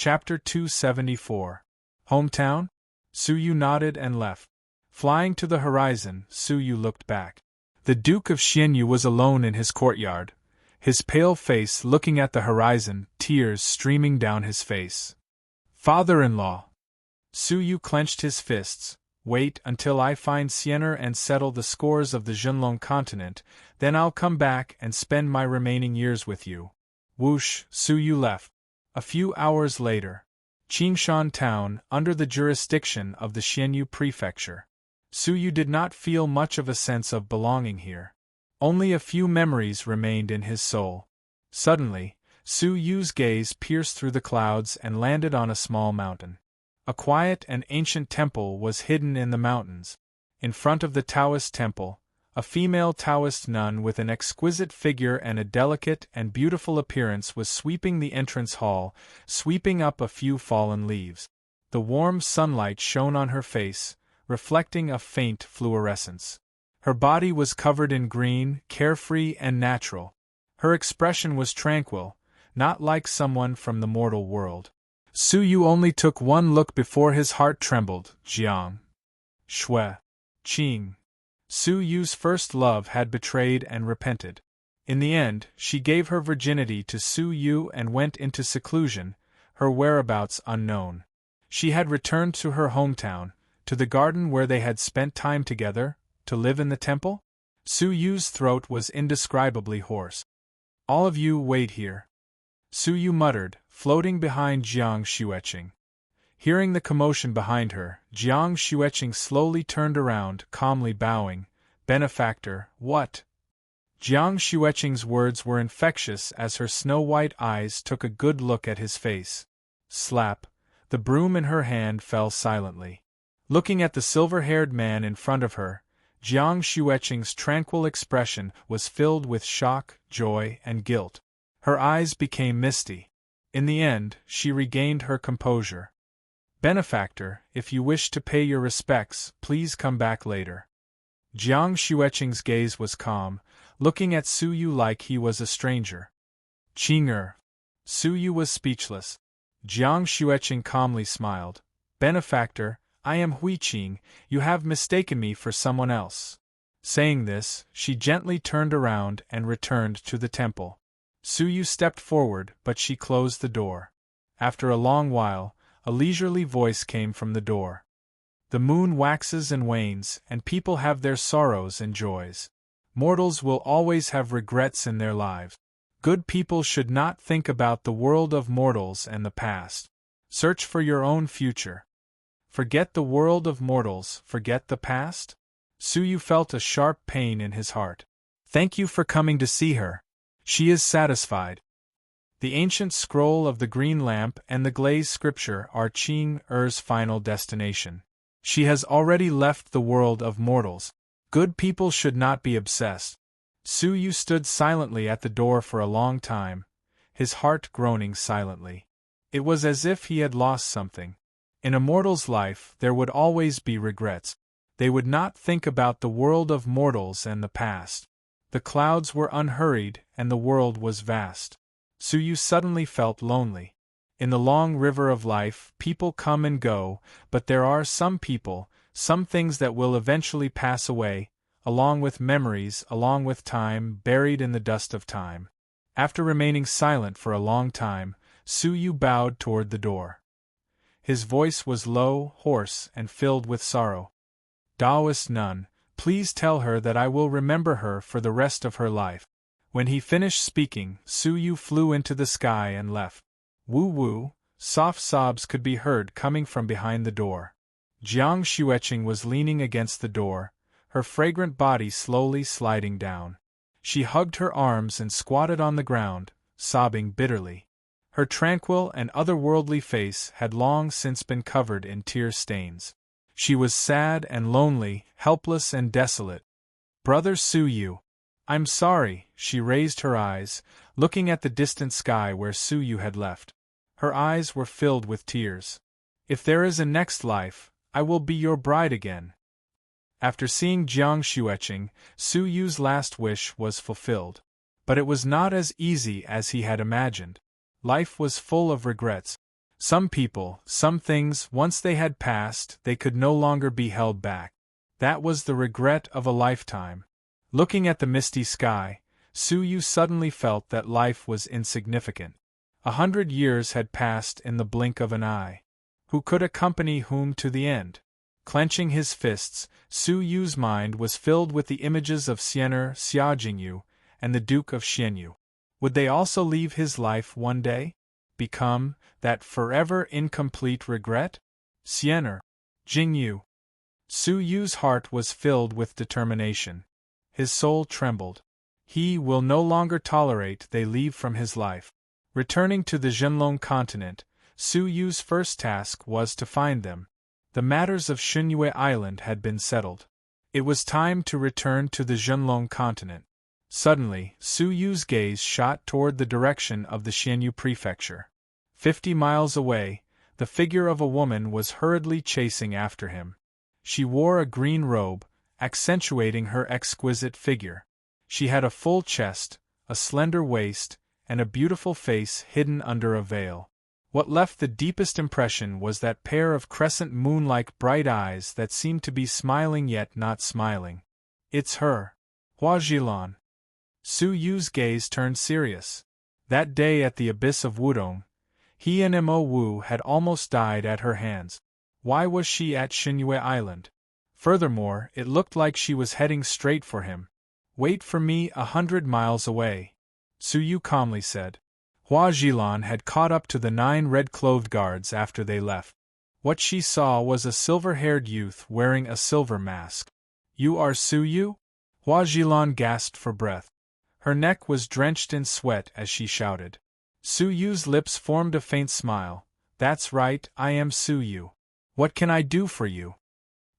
Chapter 274. Hometown? Suyu nodded and left. Flying to the horizon, Suyu looked back. The Duke of Xianyu was alone in his courtyard, his pale face looking at the horizon, tears streaming down his face. Father-in-law! Suyu clenched his fists. Wait until I find Sienner and settle the scores of the Junlong continent, then I'll come back and spend my remaining years with you. Whoosh, Suyu left. A few hours later. Qingshan Town, under the jurisdiction of the Xianyu Prefecture. Suyu did not feel much of a sense of belonging here. Only a few memories remained in his soul. Suddenly, Suyu's gaze pierced through the clouds and landed on a small mountain. A quiet and ancient temple was hidden in the mountains. In front of the Taoist temple, a female Taoist nun with an exquisite figure and a delicate and beautiful appearance was sweeping the entrance hall, sweeping up a few fallen leaves. The warm sunlight shone on her face, reflecting a faint fluorescence. Her body was covered in green, carefree and natural. Her expression was tranquil, not like someone from the mortal world. Suyu only took one look before his heart trembled. Jiang. Shui. Qing. Suyu's first love had betrayed and repented. In the end, she gave her virginity to Suyu and went into seclusion, her whereabouts unknown. She had returned to her hometown, to the garden where they had spent time together, to live in the temple? Suyu's throat was indescribably hoarse. All of you wait here. Suyu muttered, floating behind Jiang Xueqing. Hearing the commotion behind her, Jiang Xueqing slowly turned around, calmly bowing. Benefactor, what? Jiang Xueqing's words were infectious as her snow-white eyes took a good look at his face. Slap. The broom in her hand fell silently. Looking at the silver-haired man in front of her, Jiang Xueqing's tranquil expression was filled with shock, joy, and guilt. Her eyes became misty. In the end, she regained her composure. Benefactor, if you wish to pay your respects, please come back later. Jiang Xueqing's gaze was calm, looking at Suyu like he was a stranger. Qing'er. Suyu was speechless. Jiang Xueqing calmly smiled. Benefactor, I am Hui Qing, you have mistaken me for someone else. Saying this, she gently turned around and returned to the temple. Suyu stepped forward, but she closed the door. After a long while, a leisurely voice came from the door. The moon waxes and wanes, and people have their sorrows and joys. Mortals will always have regrets in their lives. Good people should not think about the world of mortals and the past. Search for your own future. Forget the world of mortals, forget the past? Suyu felt a sharp pain in his heart. Thank you for coming to see her. She is satisfied. The ancient scroll of the green lamp and the glazed scripture are Qing-er's final destination. She has already left the world of mortals. Good people should not be obsessed. Suyu stood silently at the door for a long time, his heart groaning silently. It was as if he had lost something. In a mortal's life there would always be regrets. They would not think about the world of mortals and the past. The clouds were unhurried, and the world was vast. Suyu suddenly felt lonely. In the long river of life, people come and go, but there are some people, some things that will eventually pass away, along with memories, along with time, buried in the dust of time. After remaining silent for a long time, Suyu bowed toward the door. His voice was low, hoarse, and filled with sorrow. Taoist nun, please tell her that I will remember her for the rest of her life. When he finished speaking, Suyu flew into the sky and left. Woo-woo, soft sobs could be heard coming from behind the door. Jiang Xueqing was leaning against the door, her fragrant body slowly sliding down. She hugged her arms and squatted on the ground, sobbing bitterly. Her tranquil and otherworldly face had long since been covered in tear stains. She was sad and lonely, helpless and desolate. Brother Suyu. I'm sorry, she raised her eyes, looking at the distant sky where Suyu had left. Her eyes were filled with tears. If there is a next life, I will be your bride again. After seeing Jiang Xueqing, Suyu's last wish was fulfilled. But it was not as easy as he had imagined. Life was full of regrets. Some people, some things, once they had passed, they could no longer be held back. That was the regret of a lifetime. Looking at the misty sky, Su Yu suddenly felt that life was insignificant. 100 years had passed in the blink of an eye. Who could accompany whom to the end? Clenching his fists, Su Yu's mind was filled with the images of Xian'er, Xia Jingyu, and the Duke of Xianyu. Would they also leave his life one day? Become that forever incomplete regret? Xian'er, Jingyu. Su Yu's heart was filled with determination. His soul trembled. He will no longer tolerate they leave from his life. Returning to the Zhenlong continent, Su Yu's first task was to find them. The matters of Xunyue Island had been settled. It was time to return to the Zhenlong continent. Suddenly, Su Yu's gaze shot toward the direction of the Xianyu prefecture. 50 miles away, the figure of a woman was hurriedly chasing after him. She wore a green robe, accentuating her exquisite figure. She had a full chest, a slender waist, and a beautiful face hidden under a veil. What left the deepest impression was that pair of crescent moon-like bright eyes that seemed to be smiling yet not smiling. It's her. Hua Zhilan. Su Yu's gaze turned serious. That day at the abyss of Wudong, he and Mo Wu had almost died at her hands. Why was she at Xunyue Island? Furthermore, it looked like she was heading straight for him. Wait for me 100 miles away, Su Yu calmly said. Hua Zhilan had caught up to the 9 red-clothed guards after they left. What she saw was a silver-haired youth wearing a silver mask. You are Su Yu? Hua Zhilan gasped for breath. Her neck was drenched in sweat as she shouted. Su Yu's lips formed a faint smile. That's right, I am Su Yu. What can I do for you?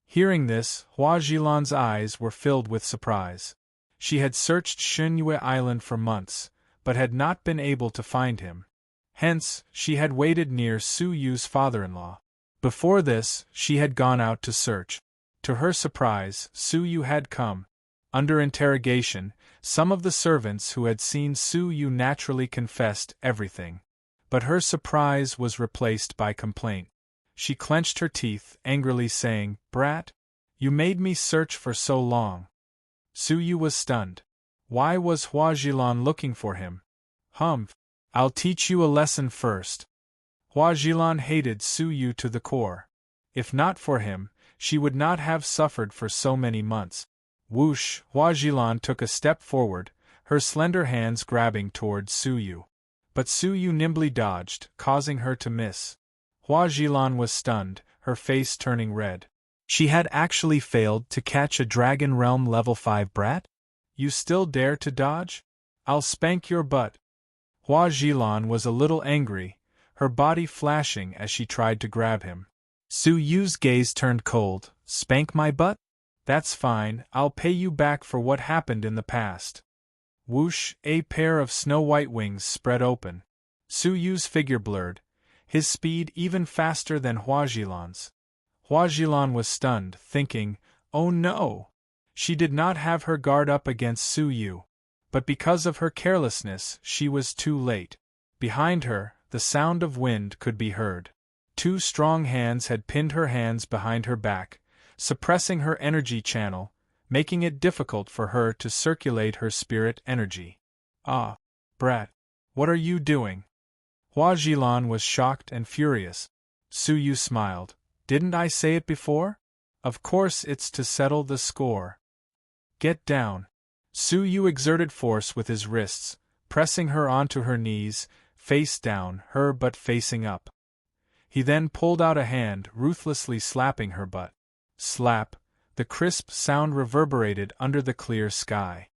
Hearing this, Hua Zhilan's eyes were filled with surprise. She had searched Xunyue Island for months, but had not been able to find him. Hence, she had waited near Su Yu's father-in-law. Before this, she had gone out to search. To her surprise, Su Yu had come. Under interrogation, some of the servants who had seen Su Yu naturally confessed everything. But her surprise was replaced by complaint. She clenched her teeth, angrily saying, "Brat! You made me search for so long." Su Yu was stunned. Why was Hua Zhilan looking for him? Humph! I'll teach you a lesson first. Hua Zhilan hated Su Yu to the core. If not for him, she would not have suffered for so many months. Whoosh! Hua Zhilan took a step forward, her slender hands grabbing towards Su Yu. But Su Yu nimbly dodged, causing her to miss. Hua Zhilan was stunned, her face turning red. She had actually failed to catch a Dragon Realm level 5 brat? You still dare to dodge? I'll spank your butt. Hua Zhilan was a little angry, her body flashing as she tried to grab him. Su Yu's gaze turned cold. Spank my butt? That's fine, I'll pay you back for what happened in the past. Whoosh! A pair of snow-white wings spread open. Su Yu's figure blurred, his speed even faster than Hua Zhilan's. Hua Zhilan was stunned, thinking, oh no! She did not have her guard up against Su Yu. But because of her carelessness, she was too late. Behind her, the sound of wind could be heard. 2 strong hands had pinned her hands behind her back, suppressing her energy channel, making it difficult for her to circulate her spirit energy. Ah, brat! What are you doing? Hua Zhilan was shocked and furious. Su Yu smiled. Didn't I say it before? Of course it's to settle the score. Get down. Su Yu exerted force with his wrists, pressing her onto her knees, face down, her butt facing up. He then pulled out a hand, ruthlessly slapping her butt. Slap! The crisp sound reverberated under the clear sky.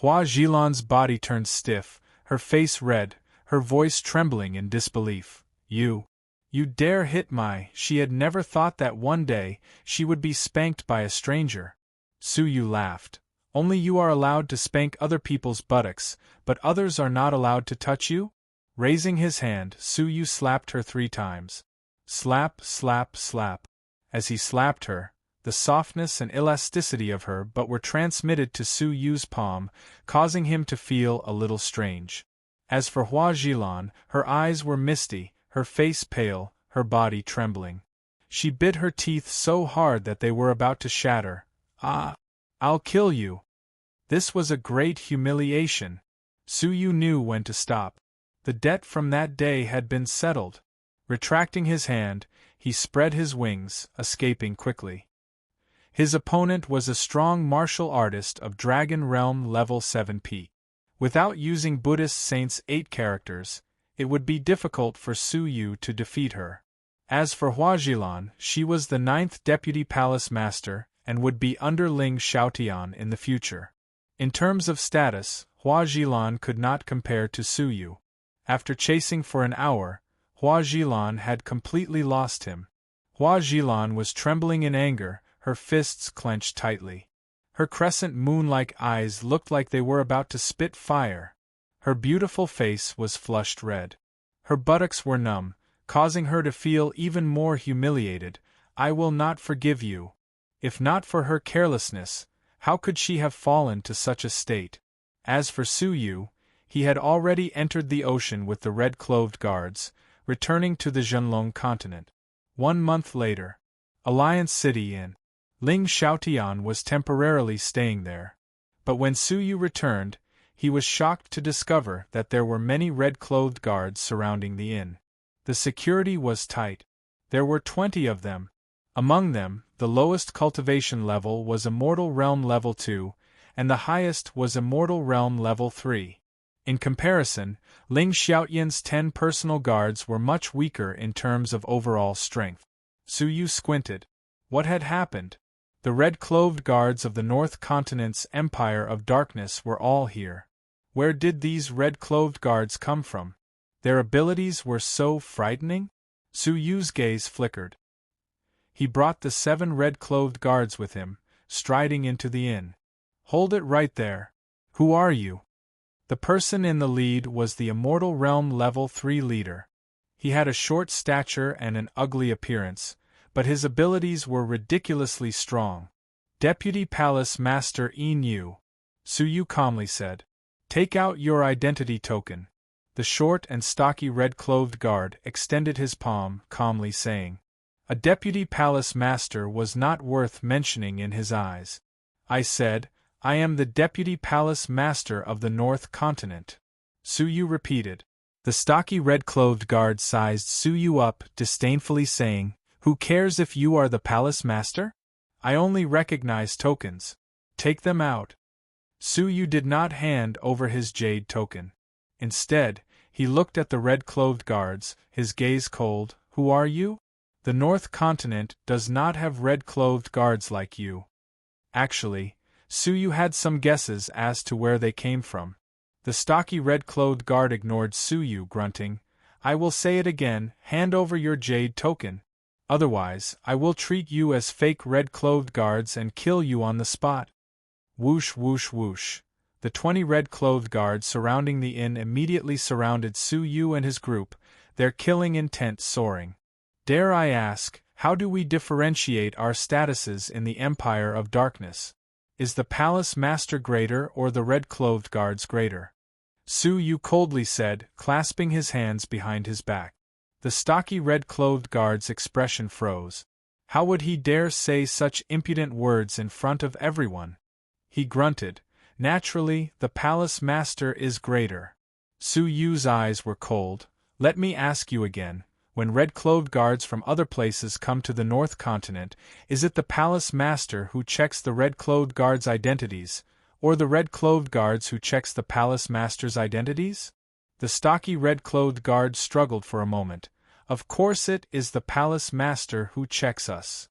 Hua Zhilan's body turned stiff, her face red, her voice trembling in disbelief. You dare hit my... She had never thought that one day she would be spanked by a stranger. Su Yu laughed. Only you are allowed to spank other people's buttocks, but others are not allowed to touch you? Raising his hand, Su Yu slapped her 3 times. Slap, slap, slap. As he slapped her, the softness and elasticity of her butt were transmitted to Su Yu's palm, causing him to feel a little strange. As for Hua Zhilan, her eyes were misty, her face pale, her body trembling. She bit her teeth so hard that they were about to shatter. "Ah! I'll kill you!" This was a great humiliation. Su Yu knew when to stop. The debt from that day had been settled. Retracting his hand, he spread his wings, escaping quickly. His opponent was a strong martial artist of Dragon Realm level 7p. Without using Buddhist Saints' 8 characters, it would be difficult for Su Yu to defeat her. As for Hua Zhilan, she was the 9th Deputy Palace Master and would be under Ling Xiaotian in the future. In terms of status, Hua Zhilan could not compare to Su Yu. After chasing for an hour, Hua Zhilan had completely lost him. Hua Zhilan was trembling in anger, her fists clenched tightly. Her crescent moon-like eyes looked like they were about to spit fire. Her beautiful face was flushed red. Her buttocks were numb, causing her to feel even more humiliated. "I will not forgive you." If not for her carelessness, how could she have fallen to such a state? As for Su Yu, he had already entered the ocean with the red-clothed guards, returning to the Zhenlong continent. 1 month later, Alliance City Inn. Ling Xiaotian was temporarily staying there. But when Su Yu returned, he was shocked to discover that there were many red-clothed guards surrounding the inn. The security was tight. There were 20 of them. Among them, the lowest cultivation level was Immortal Realm Level 2, and the highest was Immortal Realm Level 3. In comparison, Ling Xiaotian's 10 personal guards were much weaker in terms of overall strength. Su Yu squinted. What had happened? The red-clothed guards of the North Continent's Empire of Darkness were all here. Where did these red-clothed guards come from? Their abilities were so frightening? Su Yu's gaze flickered. He brought the 7 red-clothed guards with him, striding into the inn. "Hold it right there. Who are you?" The person in the lead was the Immortal Realm Level 3 leader. He had a short stature and an ugly appearance, but his abilities were ridiculously strong. "Deputy Palace Master Yin Yu," Su Yu calmly said. "Take out your identity token." The short and stocky red-clothed guard extended his palm, calmly saying, "A Deputy Palace Master was not worth mentioning in his eyes." I said, "I am the Deputy Palace Master of the North Continent." Su Yu repeated. The stocky red-clothed guard sized Su Yu up, disdainfully saying, "Who cares if you are the Palace Master? I only recognize tokens. Take them out." Su Yu did not hand over his jade token. Instead, he looked at the red-clothed guards, his gaze cold. "Who are you? The North Continent does not have red-clothed guards like you." Actually, Su Yu had some guesses as to where they came from. The stocky red-clothed guard ignored Su Yu, grunting, "I will say it again, hand over your jade token. Otherwise, I will treat you as fake red-clothed guards and kill you on the spot." Whoosh whoosh whoosh. The 20 red-clothed guards surrounding the inn immediately surrounded Su Yu and his group, their killing intent soaring. Dare I ask, how do we differentiate our statuses in the Empire of Darkness? Is the Palace Master greater or the red-clothed guards greater? Su Yu coldly said, clasping his hands behind his back. The stocky red-clothed guard's expression froze. How would he dare say such impudent words in front of everyone? He grunted, "Naturally, the Palace Master is greater." Su Yu's eyes were cold. "Let me ask you again. When red-clothed guards from other places come to the North Continent, is it the Palace Master who checks the red-clothed guards' identities, or the red-clothed guards who checks the Palace Master's identities?" The stocky red-clothed guard struggled for a moment. "Of course it is the Palace Master who checks us."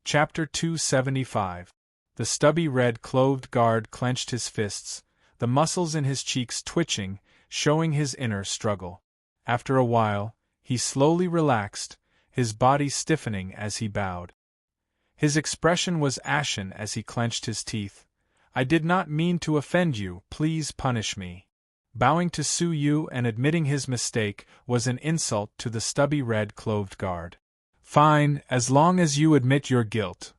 Chapter 275. The stubby red-clothed guard clenched his fists, the muscles in his cheeks twitching, showing his inner struggle. After a while, he slowly relaxed, his body stiffening as he bowed. His expression was ashen as he clenched his teeth. "I did not mean to offend you, please punish me." Bowing to Su Yu and admitting his mistake was an insult to the stubby red-clothed guard. "Fine, as long as you admit your guilt,"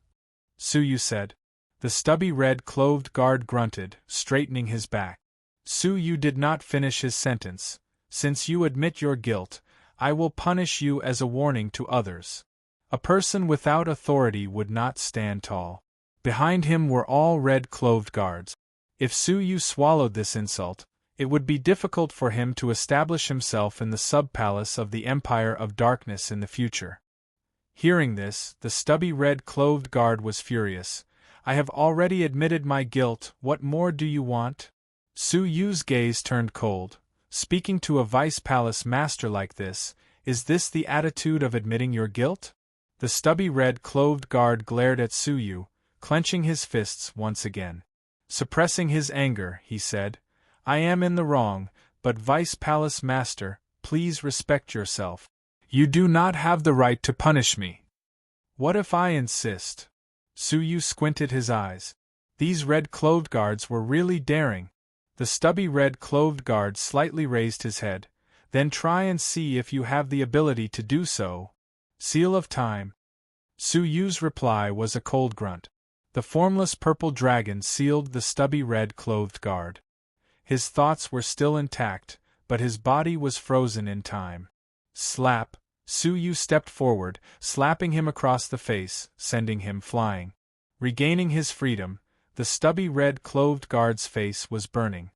Su Yu said. The stubby red-clothed guard grunted, straightening his back. Su Yu did not finish his sentence. "Since you admit your guilt, I will punish you as a warning to others. A person without authority would not stand tall. Behind him were all red-clothed guards. If Su Yu swallowed this insult, it would be difficult for him to establish himself in the sub-palace of the Empire of Darkness in the future. Hearing this, the stubby red-clothed guard was furious. I have already admitted my guilt, what more do you want? Su Yu's gaze turned cold. Speaking to a vice-palace master like this, is this the attitude of admitting your guilt? The stubby red-clothed guard glared at Su Yu, clenching his fists once again. Suppressing his anger, he said, I am in the wrong, but vice-palace master, please respect yourself. You do not have the right to punish me. What if I insist? Su Yu squinted his eyes. These red-clothed guards were really daring. The stubby red-clothed guard slightly raised his head. Then try and see if you have the ability to do so. Seal of time. Su Yu's reply was a cold grunt. The formless purple dragon sealed the stubby red-clothed guard. His thoughts were still intact, but his body was frozen in time. Slap! Su Yu stepped forward, slapping him across the face, sending him flying. Regaining his freedom, the stubby red-clothed guard's face was burning.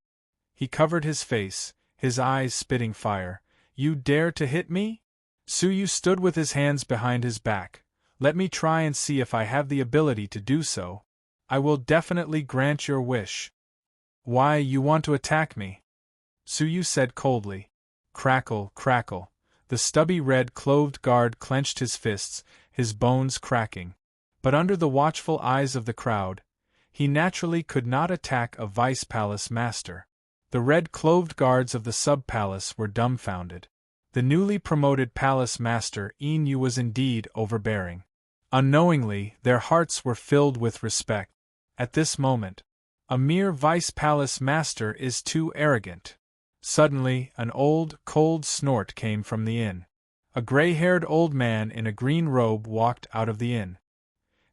He covered his face, his eyes spitting fire. You dare to hit me? Su Yu stood with his hands behind his back. Let me try and see if I have the ability to do so. I will definitely grant your wish. Why, you want to attack me? Su Yu said coldly. Crackle, crackle. The stubby red-clothed guard clenched his fists, his bones cracking. But under the watchful eyes of the crowd, he naturally could not attack a vice-palace master. The red-clothed guards of the sub-palace were dumbfounded. The newly promoted palace master Yin was indeed overbearing. Unknowingly, their hearts were filled with respect. At this moment, a mere vice-palace master is too arrogant. Suddenly, an old, cold snort came from the inn. A gray-haired old man in a green robe walked out of the inn.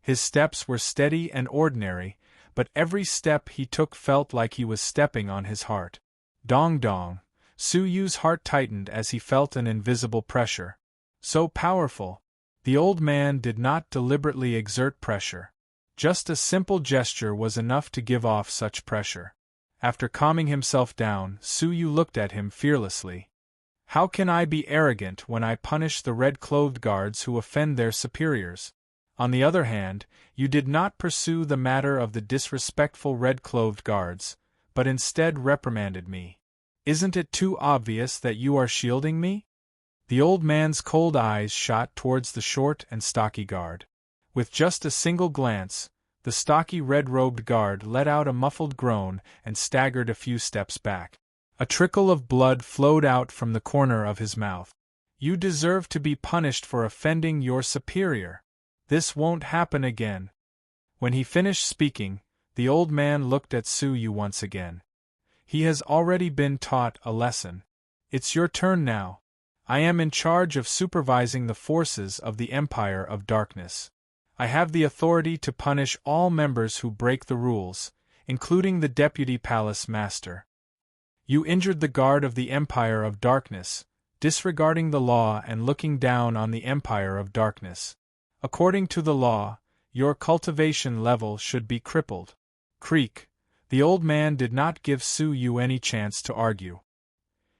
His steps were steady and ordinary, but every step he took felt like he was stepping on his heart. Dong dong! Su Yu's heart tightened as he felt an invisible pressure. So powerful! The old man did not deliberately exert pressure. Just a simple gesture was enough to give off such pressure. After calming himself down, Su Yu looked at him fearlessly. How can I be arrogant when I punish the red-clothed guards who offend their superiors? On the other hand, you did not pursue the matter of the disrespectful red-clothed guards, but instead reprimanded me. Isn't it too obvious that you are shielding me? The old man's cold eyes shot towards the short and stocky guard. With just a single glance, the stocky red-robed guard let out a muffled groan and staggered a few steps back. A trickle of blood flowed out from the corner of his mouth. You deserve to be punished for offending your superior. This won't happen again. When he finished speaking, the old man looked at Su Yu once again. He has already been taught a lesson. It's your turn now. I am in charge of supervising the forces of the Empire of Darkness. I have the authority to punish all members who break the rules, including the Deputy Palace Master. You injured the guard of the Empire of Darkness, disregarding the law and looking down on the Empire of Darkness. According to the law, your cultivation level should be crippled. Creak. The old man did not give Su Yu any chance to argue.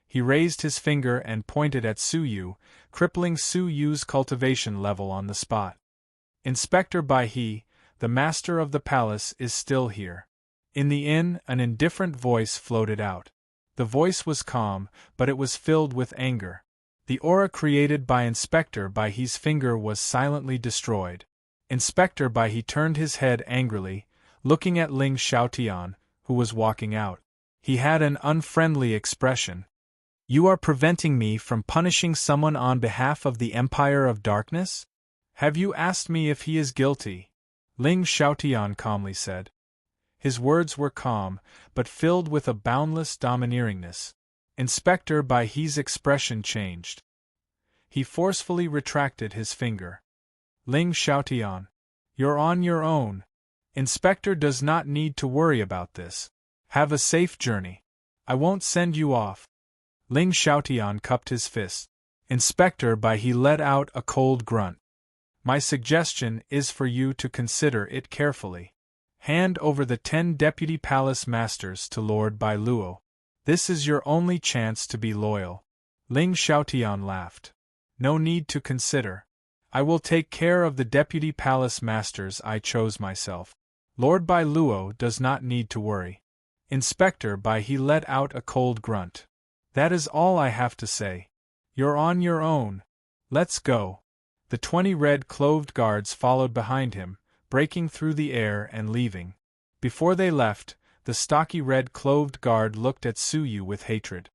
He raised his finger and pointed at Su Yu, crippling Su Yu's cultivation level on the spot. Inspector Bai He, the master of the palace, is still here. In the inn, an indifferent voice floated out. The voice was calm, but it was filled with anger. The aura created by Inspector Bai He's finger was silently destroyed. Inspector Bai He turned his head angrily, looking at Ling Xiaotian, who was walking out. He had an unfriendly expression. You are preventing me from punishing someone on behalf of the Empire of Darkness? Have you asked me if he is guilty? Ling Xiaotian calmly said. His words were calm, but filled with a boundless domineeringness. Inspector Bai He's expression changed. He forcefully retracted his finger. Ling Xiaotian, you're on your own. Inspector does not need to worry about this. Have a safe journey. I won't send you off. Ling Xiaotian cupped his fist. Inspector Bai he let out a cold grunt. My suggestion is for you to consider it carefully. Hand over the 10 deputy palace masters to Lord Bai Luo. This is your only chance to be loyal. Ling Xiaotian laughed. No need to consider. I will take care of the deputy palace masters I chose myself. Lord Bai Luo does not need to worry. Inspector Bai he let out a cold grunt. That is all I have to say. You're on your own. Let's go. The 20 red-clothed guards followed behind him, breaking through the air and leaving. Before they left, the stocky red-clothed guard looked at Su Yu with hatred.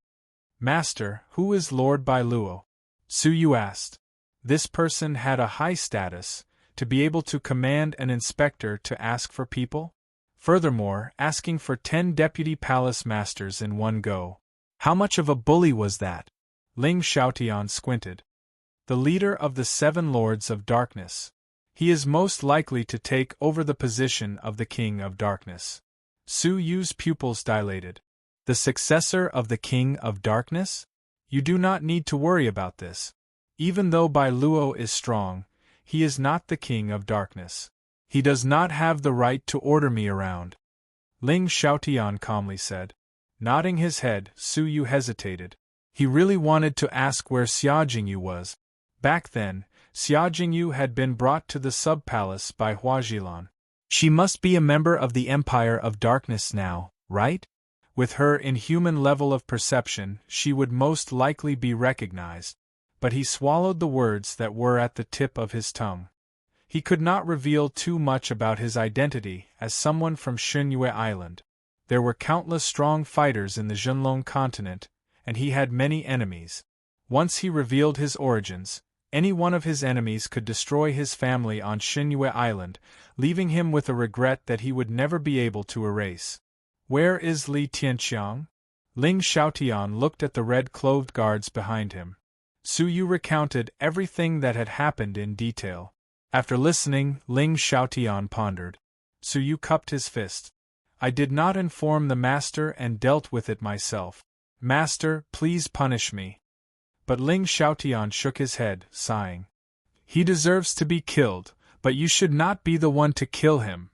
Master, who is Lord Bai Luo? Su Yu asked. This person had a high status, to be able to command an inspector to ask for people? Furthermore, asking for 10 deputy palace masters in one go. How much of a bully was that? Ling Xiaotian squinted. The leader of the 7 Lords of Darkness. He is most likely to take over the position of the King of Darkness. Su Yu's pupils dilated. The successor of the King of Darkness? You do not need to worry about this. Even though Bai Luo is strong, he is not the King of Darkness. He does not have the right to order me around. Ling Xiaotian calmly said. Nodding his head, Su Yu hesitated. He really wanted to ask where Xia Jingyu was. Back then, Xia Jingyu had been brought to the sub-palace by Huajilan. She must be a member of the Empire of Darkness now, right? With her inhuman level of perception, she would most likely be recognized. But he swallowed the words that were at the tip of his tongue. He could not reveal too much about his identity as someone from Xunyue Island. There were countless strong fighters in the Zhenlong continent, and he had many enemies. Once he revealed his origins, any one of his enemies could destroy his family on Xunyue Island, leaving him with a regret that he would never be able to erase. Where is Li Tianqiang? Ling Xiaotian looked at the red-clothed guards behind him. Su Yu recounted everything that had happened in detail. After listening, Ling Xiaotian pondered. Su Yu cupped his fist. I did not inform the master and dealt with it myself. Master, please punish me. But Ling Xiaotian shook his head, sighing. He deserves to be killed, but you should not be the one to kill him.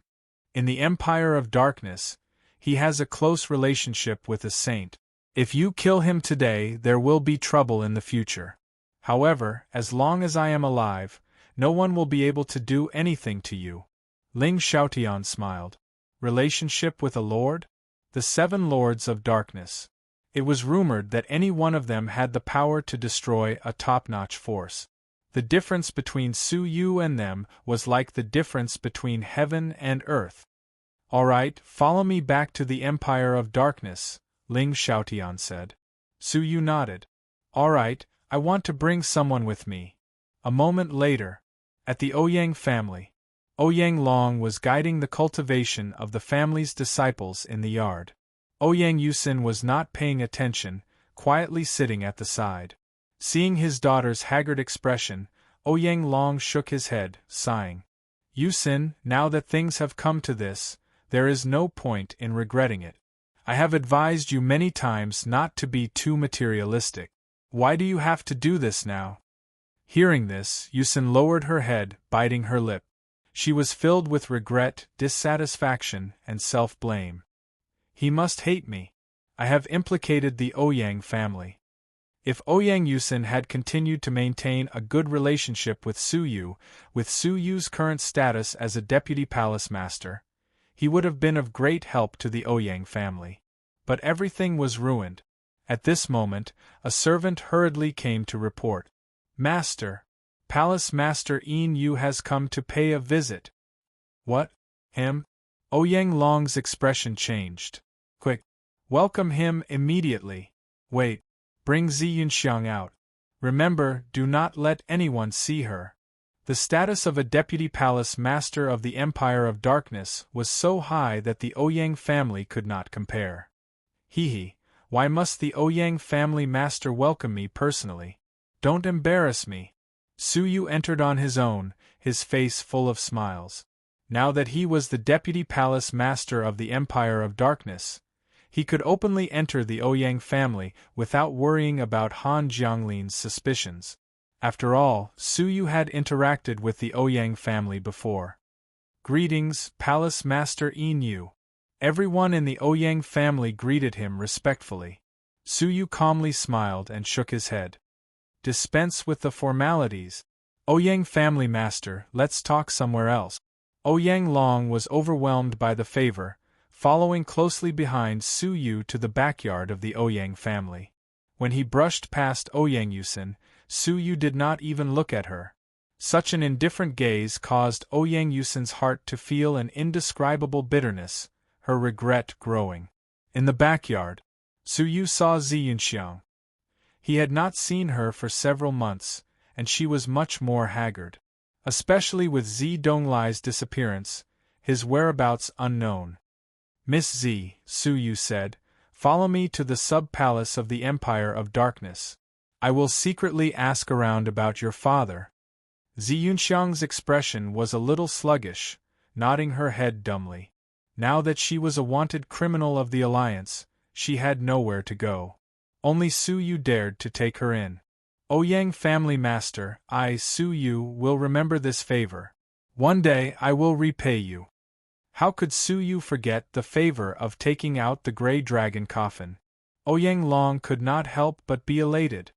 In the Empire of Darkness, he has a close relationship with a saint. If you kill him today, there will be trouble in the future. However, as long as I am alive, no one will be able to do anything to you. Ling Xiaotian smiled. Relationship with a lord? The 7 Lords of Darkness. It was rumored that any one of them had the power to destroy a top-notch force. The difference between Su Yu and them was like the difference between heaven and earth. All right, follow me back to the Empire of Darkness, Ling Xiaotian said. Su Yu nodded. All right, I want to bring someone with me. A moment later, at the Ouyang family, Ouyang Long was guiding the cultivation of the family's disciples in the yard. Ouyang Yusin was not paying attention, quietly sitting at the side. Seeing his daughter's haggard expression, Ouyang Long shook his head, sighing. Yusin, now that things have come to this, there is no point in regretting it. I have advised you many times not to be too materialistic. Why do you have to do this now? Hearing this, Yusin lowered her head, biting her lip. She was filled with regret, dissatisfaction, and self-blame. He must hate me. I have implicated the Ouyang family. If Ouyang Yusin had continued to maintain a good relationship with Su Yu's current status as a deputy palace master, he would have been of great help to the Ouyang family. But everything was ruined. At this moment, a servant hurriedly came to report. Master, Palace Master Yin Yu has come to pay a visit. What? Him? Ouyang Long's expression changed. Quick! Welcome him immediately. Wait. Bring Zi Yunxiang out. Remember, do not let anyone see her. The status of a deputy palace master of the Empire of Darkness was so high that the Ouyang family could not compare. Hee, why must the Ouyang family master welcome me personally? Don't embarrass me. Su Yu entered on his own, his face full of smiles. Now that he was the deputy palace master of the Empire of Darkness, He could openly enter the Ouyang family without worrying about Han Jianglin's suspicions. After all, Su Yu had interacted with the Ouyang family before. Greetings, Palace Master Yin Yu. Everyone in the Ouyang family greeted him respectfully. Su Yu calmly smiled and shook his head. Dispense with the formalities. Ouyang family master, let's talk somewhere else. Ouyang Long was overwhelmed by the favor, following closely behind Su Yu to the backyard of the Ouyang family. When he brushed past Ouyang Yusin, Su Yu did not even look at her. Such an indifferent gaze caused Ouyang Yusin's heart to feel an indescribable bitterness, her regret growing. In the backyard, Su Yu saw Zi Yunxiang. He had not seen her for several months, and she was much more haggard. Especially with Zi Donglai's disappearance, his whereabouts unknown. Miss Zi, Su Yu said, follow me to the sub-palace of the Empire of Darkness. I will secretly ask around about your father. Zi Yunxiang's expression was a little sluggish, nodding her head dumbly. Now that she was a wanted criminal of the Alliance, she had nowhere to go. Only Su Yu dared to take her in. Ouyang family master, I, Su Yu, will remember this favor. One day I will repay you. How could Su Yu forget the favor of taking out the gray dragon coffin? Ouyang Long could not help but be elated.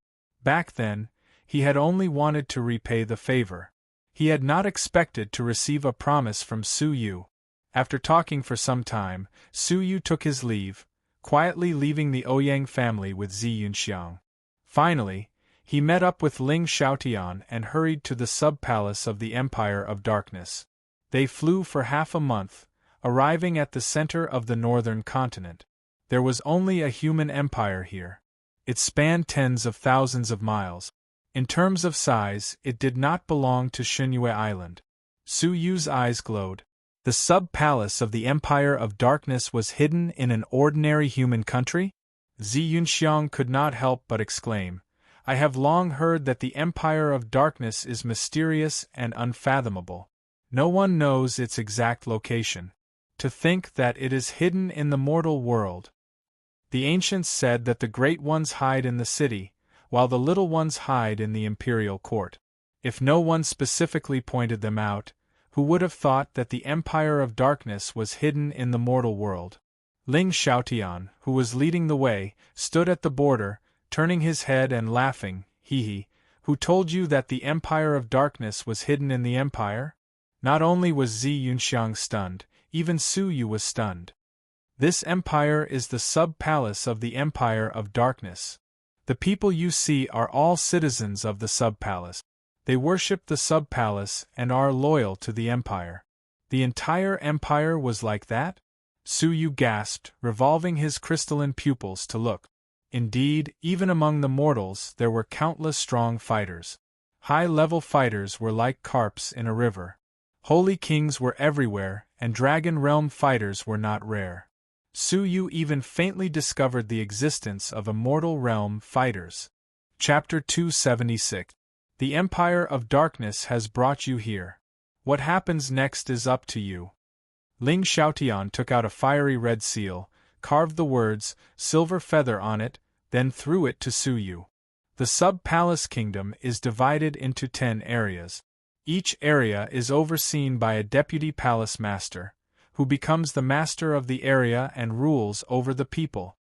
Back then, he had only wanted to repay the favor. He had not expected to receive a promise from Su Yu. After talking for some time, Su Yu took his leave, quietly leaving the Ouyang family with Zi Yunxiang. Finally, he met up with Ling Xiaotian and hurried to the sub-palace of the Empire of Darkness. They flew for half a month, arriving at the center of the northern continent. There was only a human empire here. It spanned tens of thousands of miles. In terms of size, it did not belong to Xunyue Island. Su Yu's eyes glowed. The sub-palace of the Empire of Darkness was hidden in an ordinary human country? Zi Yunxiang could not help but exclaim, I have long heard that the Empire of Darkness is mysterious and unfathomable. No one knows its exact location. To think that it is hidden in the mortal world. The ancients said that the great ones hide in the city, while the little ones hide in the imperial court. If no one specifically pointed them out, who would have thought that the Empire of Darkness was hidden in the mortal world? Ling Xiaotian, who was leading the way, stood at the border, turning his head and laughing, hee. Who told you that the Empire of Darkness was hidden in the Empire? Not only was Zi Yunxiang stunned, even Su Yu was stunned. This empire is the sub-palace of the Empire of Darkness. The people you see are all citizens of the sub-palace. They worship the sub-palace and are loyal to the empire. The entire empire was like that? Su Yu gasped, revolving his crystalline pupils to look. Indeed, even among the mortals there were countless strong fighters. High-level fighters were like carps in a river. Holy kings were everywhere, and Dragon Realm fighters were not rare. Su Yu even faintly discovered the existence of Immortal Realm fighters. Chapter 276. The Empire of Darkness has brought you here. What happens next is up to you. Ling Xiaotian took out a fiery red seal, carved the words, Silver Feather on it, then threw it to Su Yu. The sub-palace kingdom is divided into 10 areas. Each area is overseen by a deputy palace master, who becomes the master of the area and rules over the people.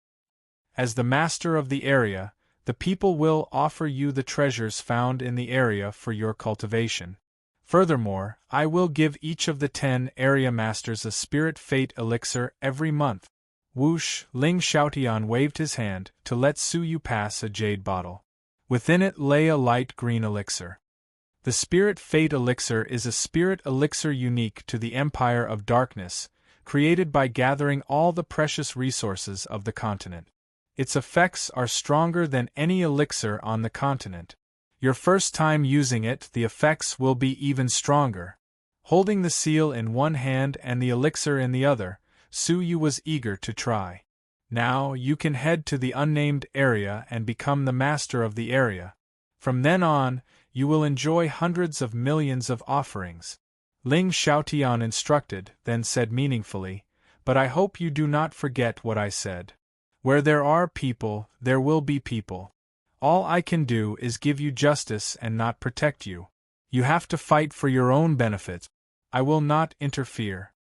As the master of the area, the people will offer you the treasures found in the area for your cultivation. Furthermore, I will give each of the 10 area masters a spirit fate elixir every month. Whoosh! Ling Xiaotian waved his hand to let Su Yu pass a jade bottle. Within it lay a light green elixir. The Spirit Fate Elixir is a spirit elixir unique to the Empire of Darkness, created by gathering all the precious resources of the continent. Its effects are stronger than any elixir on the continent. Your first time using it, the effects will be even stronger. Holding the seal in one hand and the elixir in the other, Su Yu was eager to try. Now you can head to the unnamed area and become the master of the area. From then on, you will enjoy hundreds of millions of offerings. Ling Xiaotian instructed, then said meaningfully, but I hope you do not forget what I said. Where there are people, there will be people. All I can do is give you justice and not protect you. You have to fight for your own benefit. I will not interfere."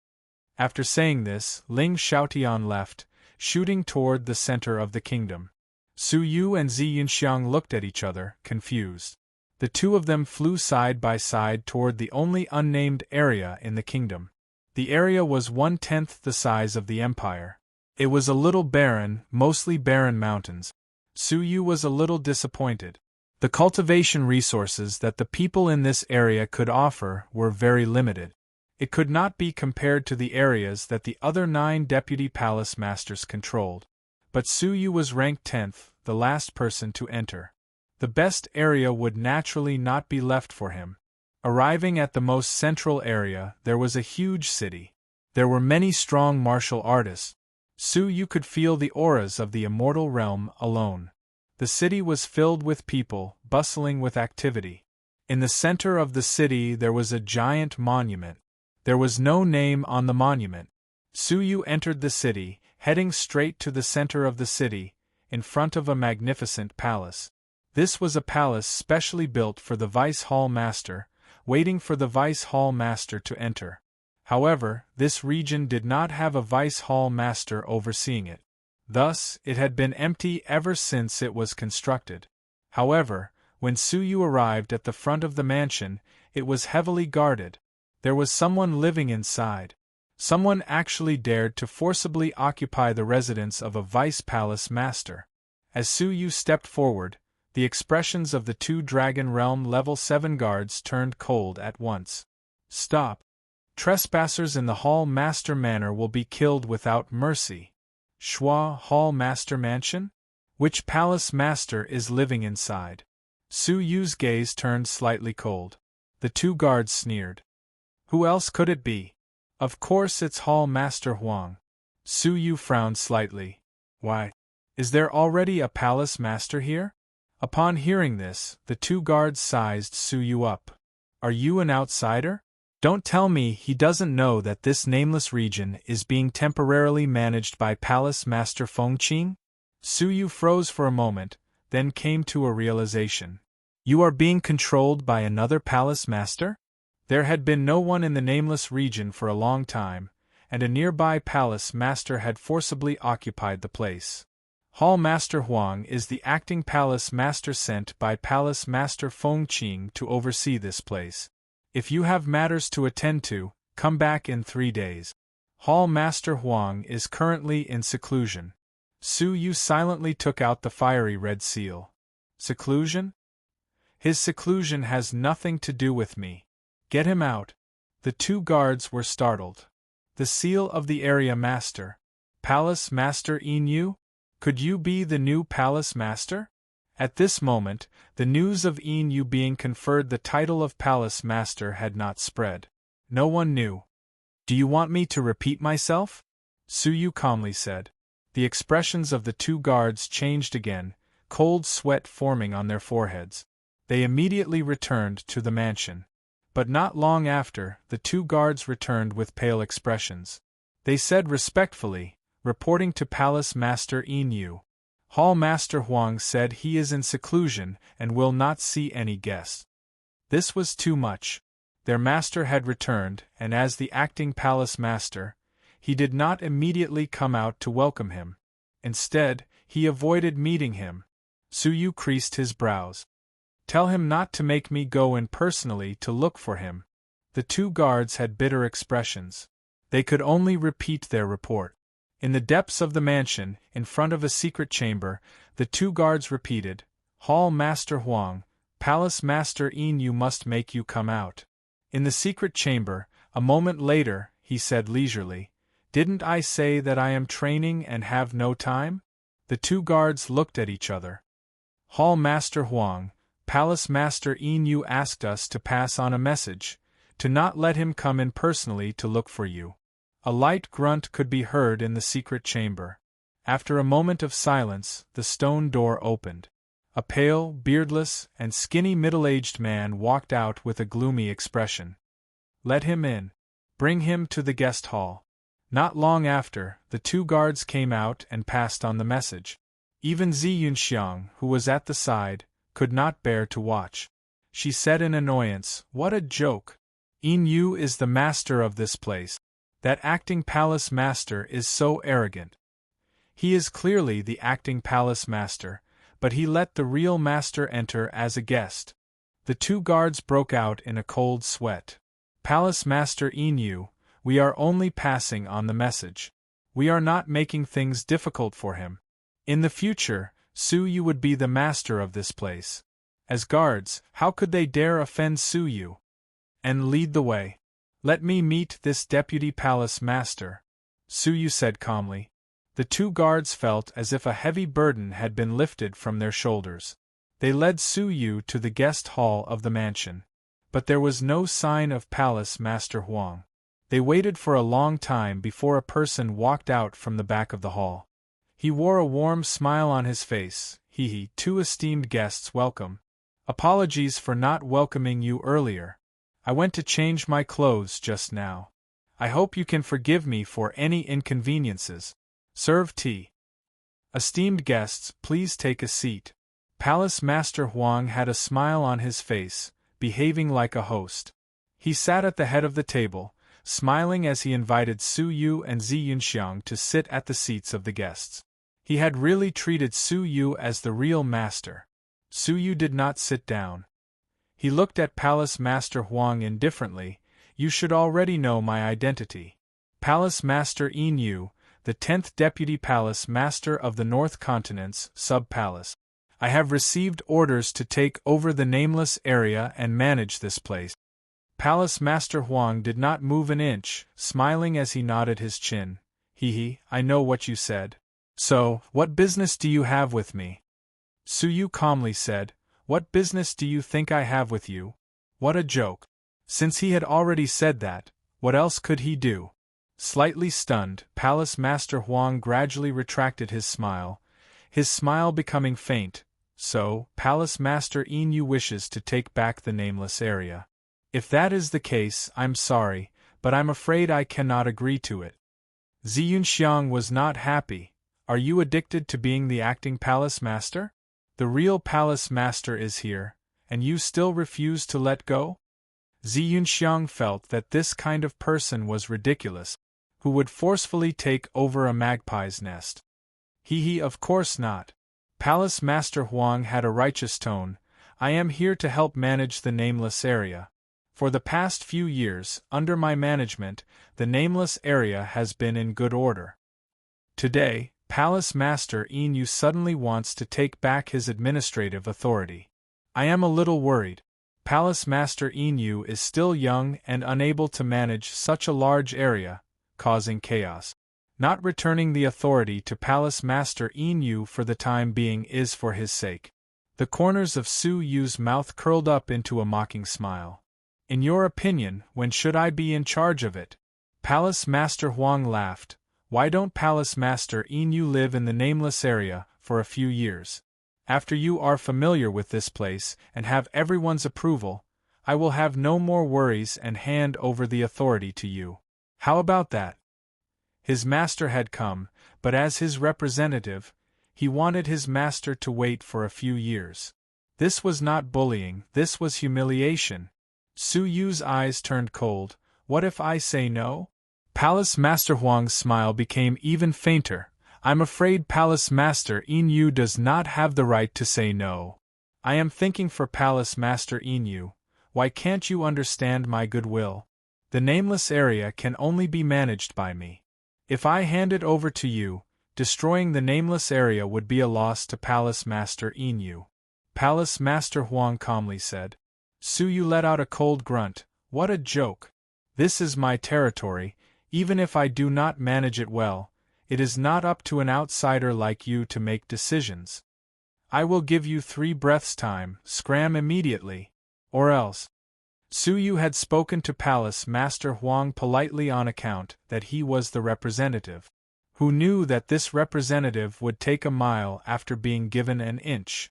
After saying this, Ling Xiaotian left, shooting toward the center of the kingdom. Su Yu and Zi Yunxiang looked at each other, confused. The two of them flew side by side toward the only unnamed area in the kingdom. The area was 1/10 the size of the empire. It was a little barren, mostly barren mountains. Su Yu was a little disappointed. The cultivation resources that the people in this area could offer were very limited. It could not be compared to the areas that the other 9 deputy palace masters controlled. But Su Yu was ranked 10th, the last person to enter. The best area would naturally not be left for him. Arriving at the most central area, there was a huge city. There were many strong martial artists. Su Yu could feel the auras of the immortal realm alone. The city was filled with people, bustling with activity. In the center of the city there was a giant monument. There was no name on the monument. Su Yu entered the city, heading straight to the center of the city, in front of a magnificent palace. This was a palace specially built for the Vice Hall Master, waiting for the Vice Hall Master to enter. However, this region did not have a Vice Hall Master overseeing it. Thus, it had been empty ever since it was constructed. However, when Su Yu arrived at the front of the mansion, it was heavily guarded. There was someone living inside. Someone actually dared to forcibly occupy the residence of a Vice Palace Master. As Su Yu stepped forward, the expressions of the 2 Dragon Realm Level 7 guards turned cold at once. "Stop! Trespassers in the Hall Master Manor will be killed without mercy." Schwa Hall Master Mansion? Which palace master is living inside? Su Yu's gaze turned slightly cold. The 2 guards sneered. Who else could it be? Of course it's Hall Master Huang. Su Yu frowned slightly. Why? Is there already a palace master here? Upon hearing this, the 2 guards sized Su Yu up. Are you an outsider? Don't tell me he doesn't know that this nameless region is being temporarily managed by Palace Master Fengqing? Su Yu froze for a moment, then came to a realization. You are being controlled by another palace master? There had been no one in the nameless region for a long time, and a nearby palace master had forcibly occupied the place. Hall Master Huang is the acting palace master sent by Palace Master Fengqing to oversee this place. If you have matters to attend to, come back in 3 days. Hall Master Huang is currently in seclusion. Su Yu silently took out the fiery red seal. Seclusion? His seclusion has nothing to do with me. Get him out. The 2 guards were startled. The seal of the area master. Palace Master Yin? Could you be the new palace master? At this moment, the news of Yin being conferred the title of Palace Master had not spread. No one knew. Do you want me to repeat myself? Su Yu calmly said. The expressions of the 2 guards changed again, cold sweat forming on their foreheads. They immediately returned to the mansion. But not long after, the 2 guards returned with pale expressions. They said respectfully, reporting to Palace Master Yin. Hall Master Huang said he is in seclusion and will not see any guests. This was too much. Their master had returned, and as the acting palace master, he did not immediately come out to welcome him. Instead, he avoided meeting him. Su Yu creased his brows. Tell him not to make me go in personally to look for him. The 2 guards had bitter expressions. They could only repeat their report. In the depths of the mansion, in front of a secret chamber, the 2 guards repeated, Hall Master Huang, Palace Master Yin must make you come out. In the secret chamber, a moment later, he said leisurely, Didn't I say that I am training and have no time? The 2 guards looked at each other. Hall Master Huang, Palace Master Yin asked us to pass on a message, to not let him come in personally to look for you. A light grunt could be heard in the secret chamber. After a moment of silence, the stone door opened. A pale, beardless, and skinny middle-aged man walked out with a gloomy expression. Let him in. Bring him to the guest hall. Not long after, the two guards came out and passed on the message. Even Zi Yunxiang, who was at the side, could not bear to watch. She said in annoyance, "What a joke! Yin Yu is the master of this place. That acting palace master is so arrogant. He is clearly the acting palace master, but he let the real master enter as a guest." The two guards broke out in a cold sweat. "Palace Master Yin Yu, we are only passing on the message. We are not making things difficult for him. In the future, Su Yu would be the master of this place. As guards, how could they dare offend Su Yu? And lead the way. Let me meet this deputy palace master," Su Yu said calmly. The two guards felt as if a heavy burden had been lifted from their shoulders. They led Su Yu to the guest hall of the mansion. But there was no sign of Palace Master Huang. They waited for a long time before a person walked out from the back of the hall. He wore a warm smile on his face. "He, two esteemed guests, welcome. Apologies for not welcoming you earlier. I went to change my clothes just now. I hope you can forgive me for any inconveniences. Serve tea. Esteemed guests, please take a seat." Palace Master Huang had a smile on his face, behaving like a host. He sat at the head of the table, smiling as he invited Su Yu and Zi Yunxiang to sit at the seats of the guests. He had really treated Su Yu as the real master. Su Yu did not sit down. He looked at Palace Master Huang indifferently. "You should already know my identity. Palace Master Yin Yu, the 10th Deputy Palace Master of the North Continent's Sub-Palace. I have received orders to take over the nameless area and manage this place." Palace Master Huang did not move an inch, smiling as he nodded his chin. I know what you said. So, what business do you have with me?" Su Yu calmly said, "What business do you think I have with you? What a joke." Since he had already said that, what else could he do? Slightly stunned, Palace Master Huang gradually retracted his smile becoming faint. "So, Palace Master Yin Yu wishes to take back the nameless area. If that is the case, I'm sorry, but I'm afraid I cannot agree to it." Zi Yunxiang was not happy. "Are you addicted to being the acting palace master? The real palace master is here, and you still refuse to let go?" Zi Yunxiang felt that this kind of person was ridiculous, who would forcefully take over a magpie's nest. Of course not. Palace Master Huang had a righteous tone. "I am here to help manage the nameless area. For the past few years, under my management, the nameless area has been in good order. Today, Palace Master Yin Yu suddenly wants to take back his administrative authority. I am a little worried. Palace Master Yin Yu is still young and unable to manage such a large area, causing chaos. Not returning the authority to Palace Master Yin Yu for the time being is for his sake." The corners of Su Yu's mouth curled up into a mocking smile. "In your opinion, when should I be in charge of it?" Palace Master Huang laughed. "Why don't Palace Master Yin Yu live in the nameless area for a few years? After you are familiar with this place and have everyone's approval, I will have no more worries and hand over the authority to you. How about that?" His master had come, but as his representative, he wanted his master to wait for a few years. This was not bullying, this was humiliation. Su Yu's eyes turned cold. "What if I say no?" Palace Master Huang's smile became even fainter. "I'm afraid Palace Master Yin Yu does not have the right to say no. I am thinking for Palace Master Yin Yu. Why can't you understand my goodwill? The nameless area can only be managed by me. If I hand it over to you, destroying the nameless area would be a loss to Palace Master Yin Yu." Palace Master Huang calmly said. Su Yu let out a cold grunt. "What a joke! This is my territory. Even if I do not manage it well, it is not up to an outsider like you to make decisions. I will give you 3 breaths' time, scram immediately. Or else." Su Yu had spoken to Palace Master Huang politely on account that he was the representative. Who knew that this representative would take a mile after being given an inch?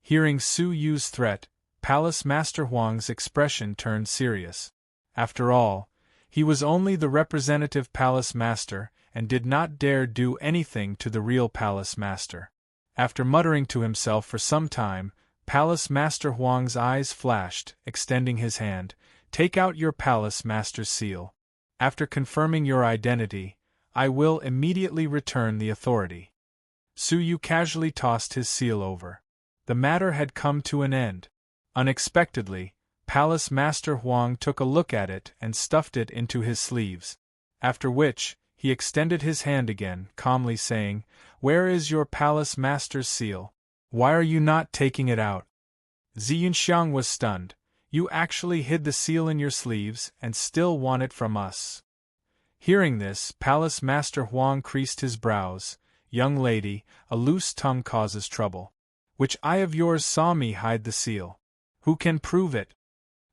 Hearing Su Yu's threat, Palace Master Huang's expression turned serious. After all, He was only the representative palace master, and did not dare do anything to the real palace master. After muttering to himself for some time, Palace Master Huang's eyes flashed, extending his hand. "Take out your palace master's seal. After confirming your identity, I will immediately return the authority." Su Yu casually tossed his seal over. The matter had come to an end. Unexpectedly, Palace Master Huang took a look at it and stuffed it into his sleeves. After which, he extended his hand again, calmly saying, "Where is your palace master's seal? Why are you not taking it out?" Ziyunxiang was stunned. "You actually hid the seal in your sleeves and still want it from us." Hearing this, Palace Master Huang creased his brows. "Young lady, a loose tongue causes trouble. Which eye of yours saw me hide the seal? Who can prove it?"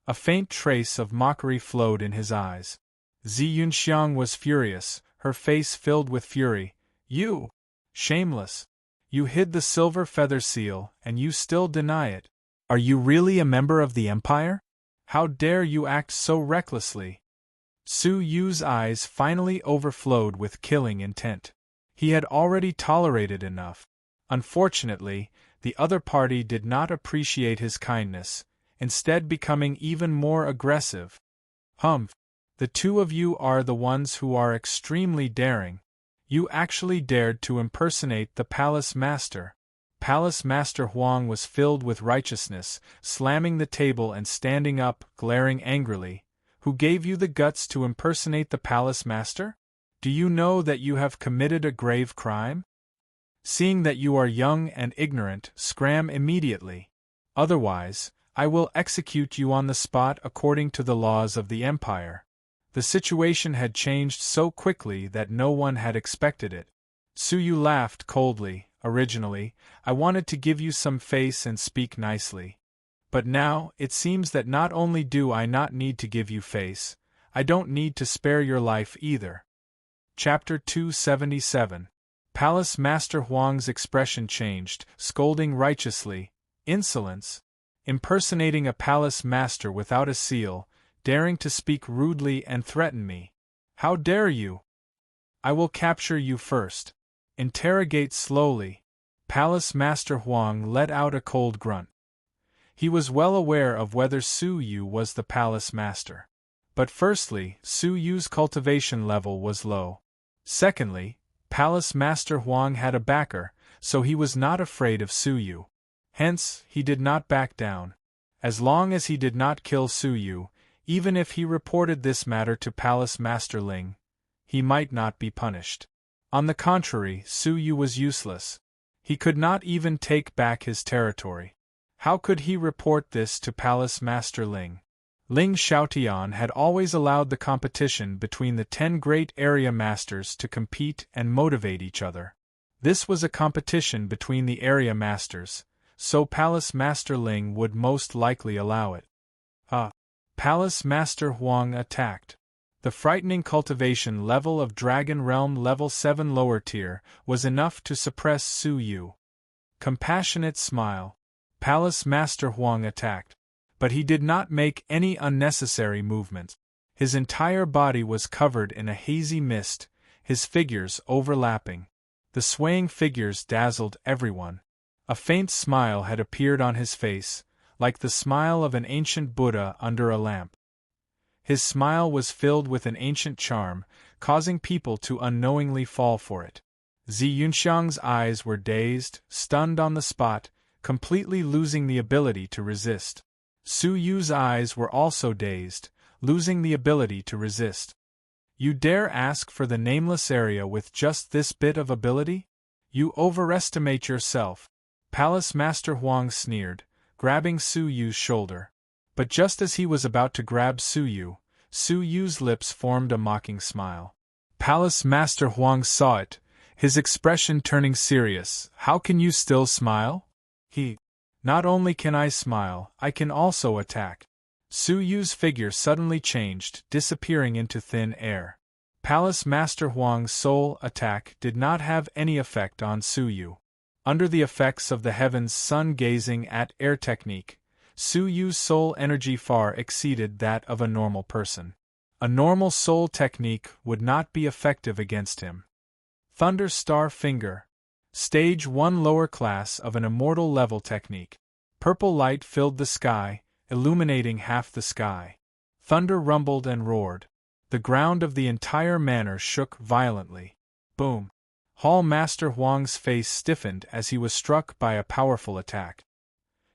A faint trace of mockery flowed in his eyes. Ziyunxiang was furious, her face filled with fury. "You! Shameless! You hid the silver feather seal, and you still deny it. Are you really a member of the Empire? How dare you act so recklessly?" Su Yu's eyes finally overflowed with killing intent. He had already tolerated enough. Unfortunately, the other party did not appreciate his kindness, instead becoming even more aggressive. "Humph! The two of you are the ones who are extremely daring. You actually dared to impersonate the palace master." Palace Master Huang was filled with righteousness, slamming the table and standing up, glaring angrily. "Who gave you the guts to impersonate the palace master? Do you know that you have committed a grave crime? Seeing that you are young and ignorant, scram immediately. Otherwise, I will execute you on the spot according to the laws of the Empire." The situation had changed so quickly that no one had expected it. Su Yu laughed coldly. "Originally, I wanted to give you some face and speak nicely. But now, it seems that not only do I not need to give you face, I don't need to spare your life either." Chapter 277. Palace Master Huang's expression changed, scolding righteously. "Insolence! Impersonating a palace master without a seal, daring to speak rudely and threaten me. How dare you? I will capture you first. Interrogate slowly." Palace Master Huang let out a cold grunt. He was well aware of whether Su Yu was the palace master. But firstly, Su Yu's cultivation level was low. Secondly, Palace Master Huang had a backer, so he was not afraid of Su Yu. Hence, he did not back down. As long as he did not kill Su Yu, even if he reported this matter to Palace Master Ling, he might not be punished. On the contrary, Su Yu was useless. He could not even take back his territory. How could he report this to Palace Master Ling? Ling Xiaotian had always allowed the competition between the 10 great area masters to compete and motivate each other. This was a competition between the area masters, so Palace Master Ling would most likely allow it. Palace Master Huang attacked. The frightening cultivation level of Dragon Realm Level 7 lower tier was enough to suppress Su Yu. Compassionate smile. Palace Master Huang attacked. But he did not make any unnecessary movements. His entire body was covered in a hazy mist, his figures overlapping. The swaying figures dazzled everyone. A faint smile had appeared on his face, like the smile of an ancient Buddha under a lamp. His smile was filled with an ancient charm, causing people to unknowingly fall for it. Ziyunxiang's eyes were dazed, stunned on the spot, completely losing the ability to resist. Su Yu's eyes were also dazed, losing the ability to resist. "You dare ask for the nameless area with just this bit of ability? You overestimate yourself." Palace Master Huang sneered, grabbing Su Yu's shoulder. But just as he was about to grab Su Yu's lips formed a mocking smile. Palace Master Huang saw it, his expression turning serious. "How can you still smile?" "Not only can I smile, I can also attack." Su Yu's figure suddenly changed, disappearing into thin air. Palace Master Huang's soul attack did not have any effect on Su Yu. Under the effects of the heaven's sun gazing at air technique, Su Yu's soul energy far exceeded that of a normal person. A normal soul technique would not be effective against him. Thunder Star Finger. Stage 1 lower class of an immortal level technique. Purple light filled the sky, illuminating half the sky. Thunder rumbled and roared. The ground of the entire manor shook violently. Boom! Hall Master Huang's face stiffened as he was struck by a powerful attack.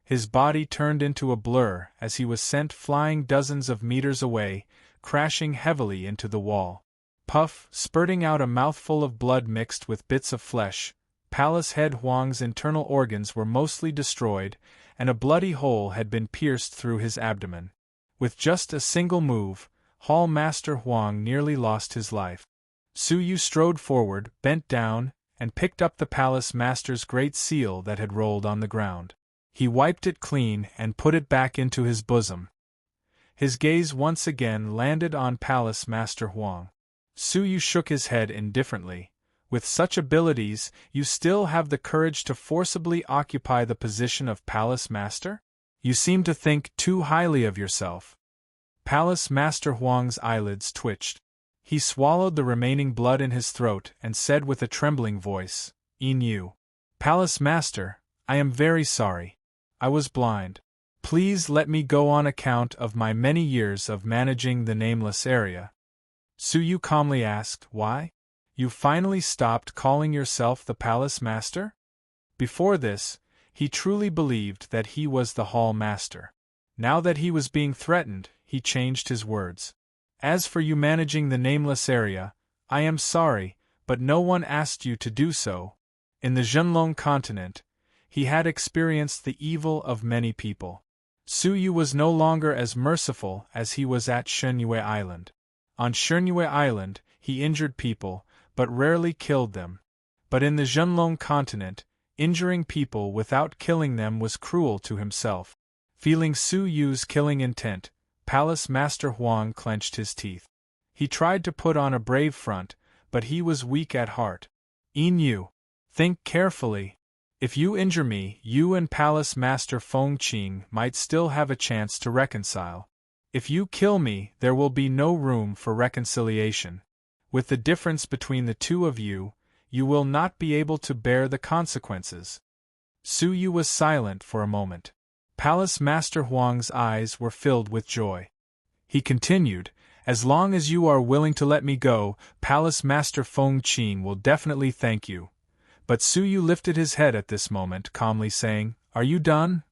His body turned into a blur as he was sent flying dozens of meters away, crashing heavily into the wall. Puff, spurting out a mouthful of blood mixed with bits of flesh, Palace Head Huang's internal organs were mostly destroyed, and a bloody hole had been pierced through his abdomen. With just a single move, Hall Master Huang nearly lost his life. Su Yu strode forward, bent down, and picked up the Palace Master's great seal that had rolled on the ground. He wiped it clean and put it back into his bosom. His gaze once again landed on Palace Master Huang. Su Yu shook his head indifferently. With such abilities, you still have the courage to forcibly occupy the position of Palace Master? You seem to think too highly of yourself. Palace Master Huang's eyelids twitched. He swallowed the remaining blood in his throat and said with a trembling voice, "Yu. Palace Master, I am very sorry. I was blind. Please let me go on account of my many years of managing the nameless area." Su Yu calmly asked, "Why? You finally stopped calling yourself the Palace Master?" Before this, he truly believed that he was the Hall Master. Now that he was being threatened, he changed his words. "As for you managing the nameless area, I am sorry, but no one asked you to do so." In the Zhenlong continent, he had experienced the evil of many people. Su Yu was no longer as merciful as he was at Shenyue Island. On Shenyue Island, he injured people, but rarely killed them. But in the Zhenlong continent, injuring people without killing them was cruel to himself. Feeling Su Yu's killing intent, Palace Master Huang clenched his teeth. He tried to put on a brave front, but he was weak at heart. "Yu, think carefully. If you injure me, you and Palace Master Feng Qing might still have a chance to reconcile. If you kill me, there will be no room for reconciliation. With the difference between the two of you, you will not be able to bear the consequences." Su Yu was silent for a moment. Palace Master Huang's eyes were filled with joy. He continued, "As long as you are willing to let me go, Palace Master Feng Qin will definitely thank you." But Su Yu lifted his head at this moment, calmly saying, "Are you done?"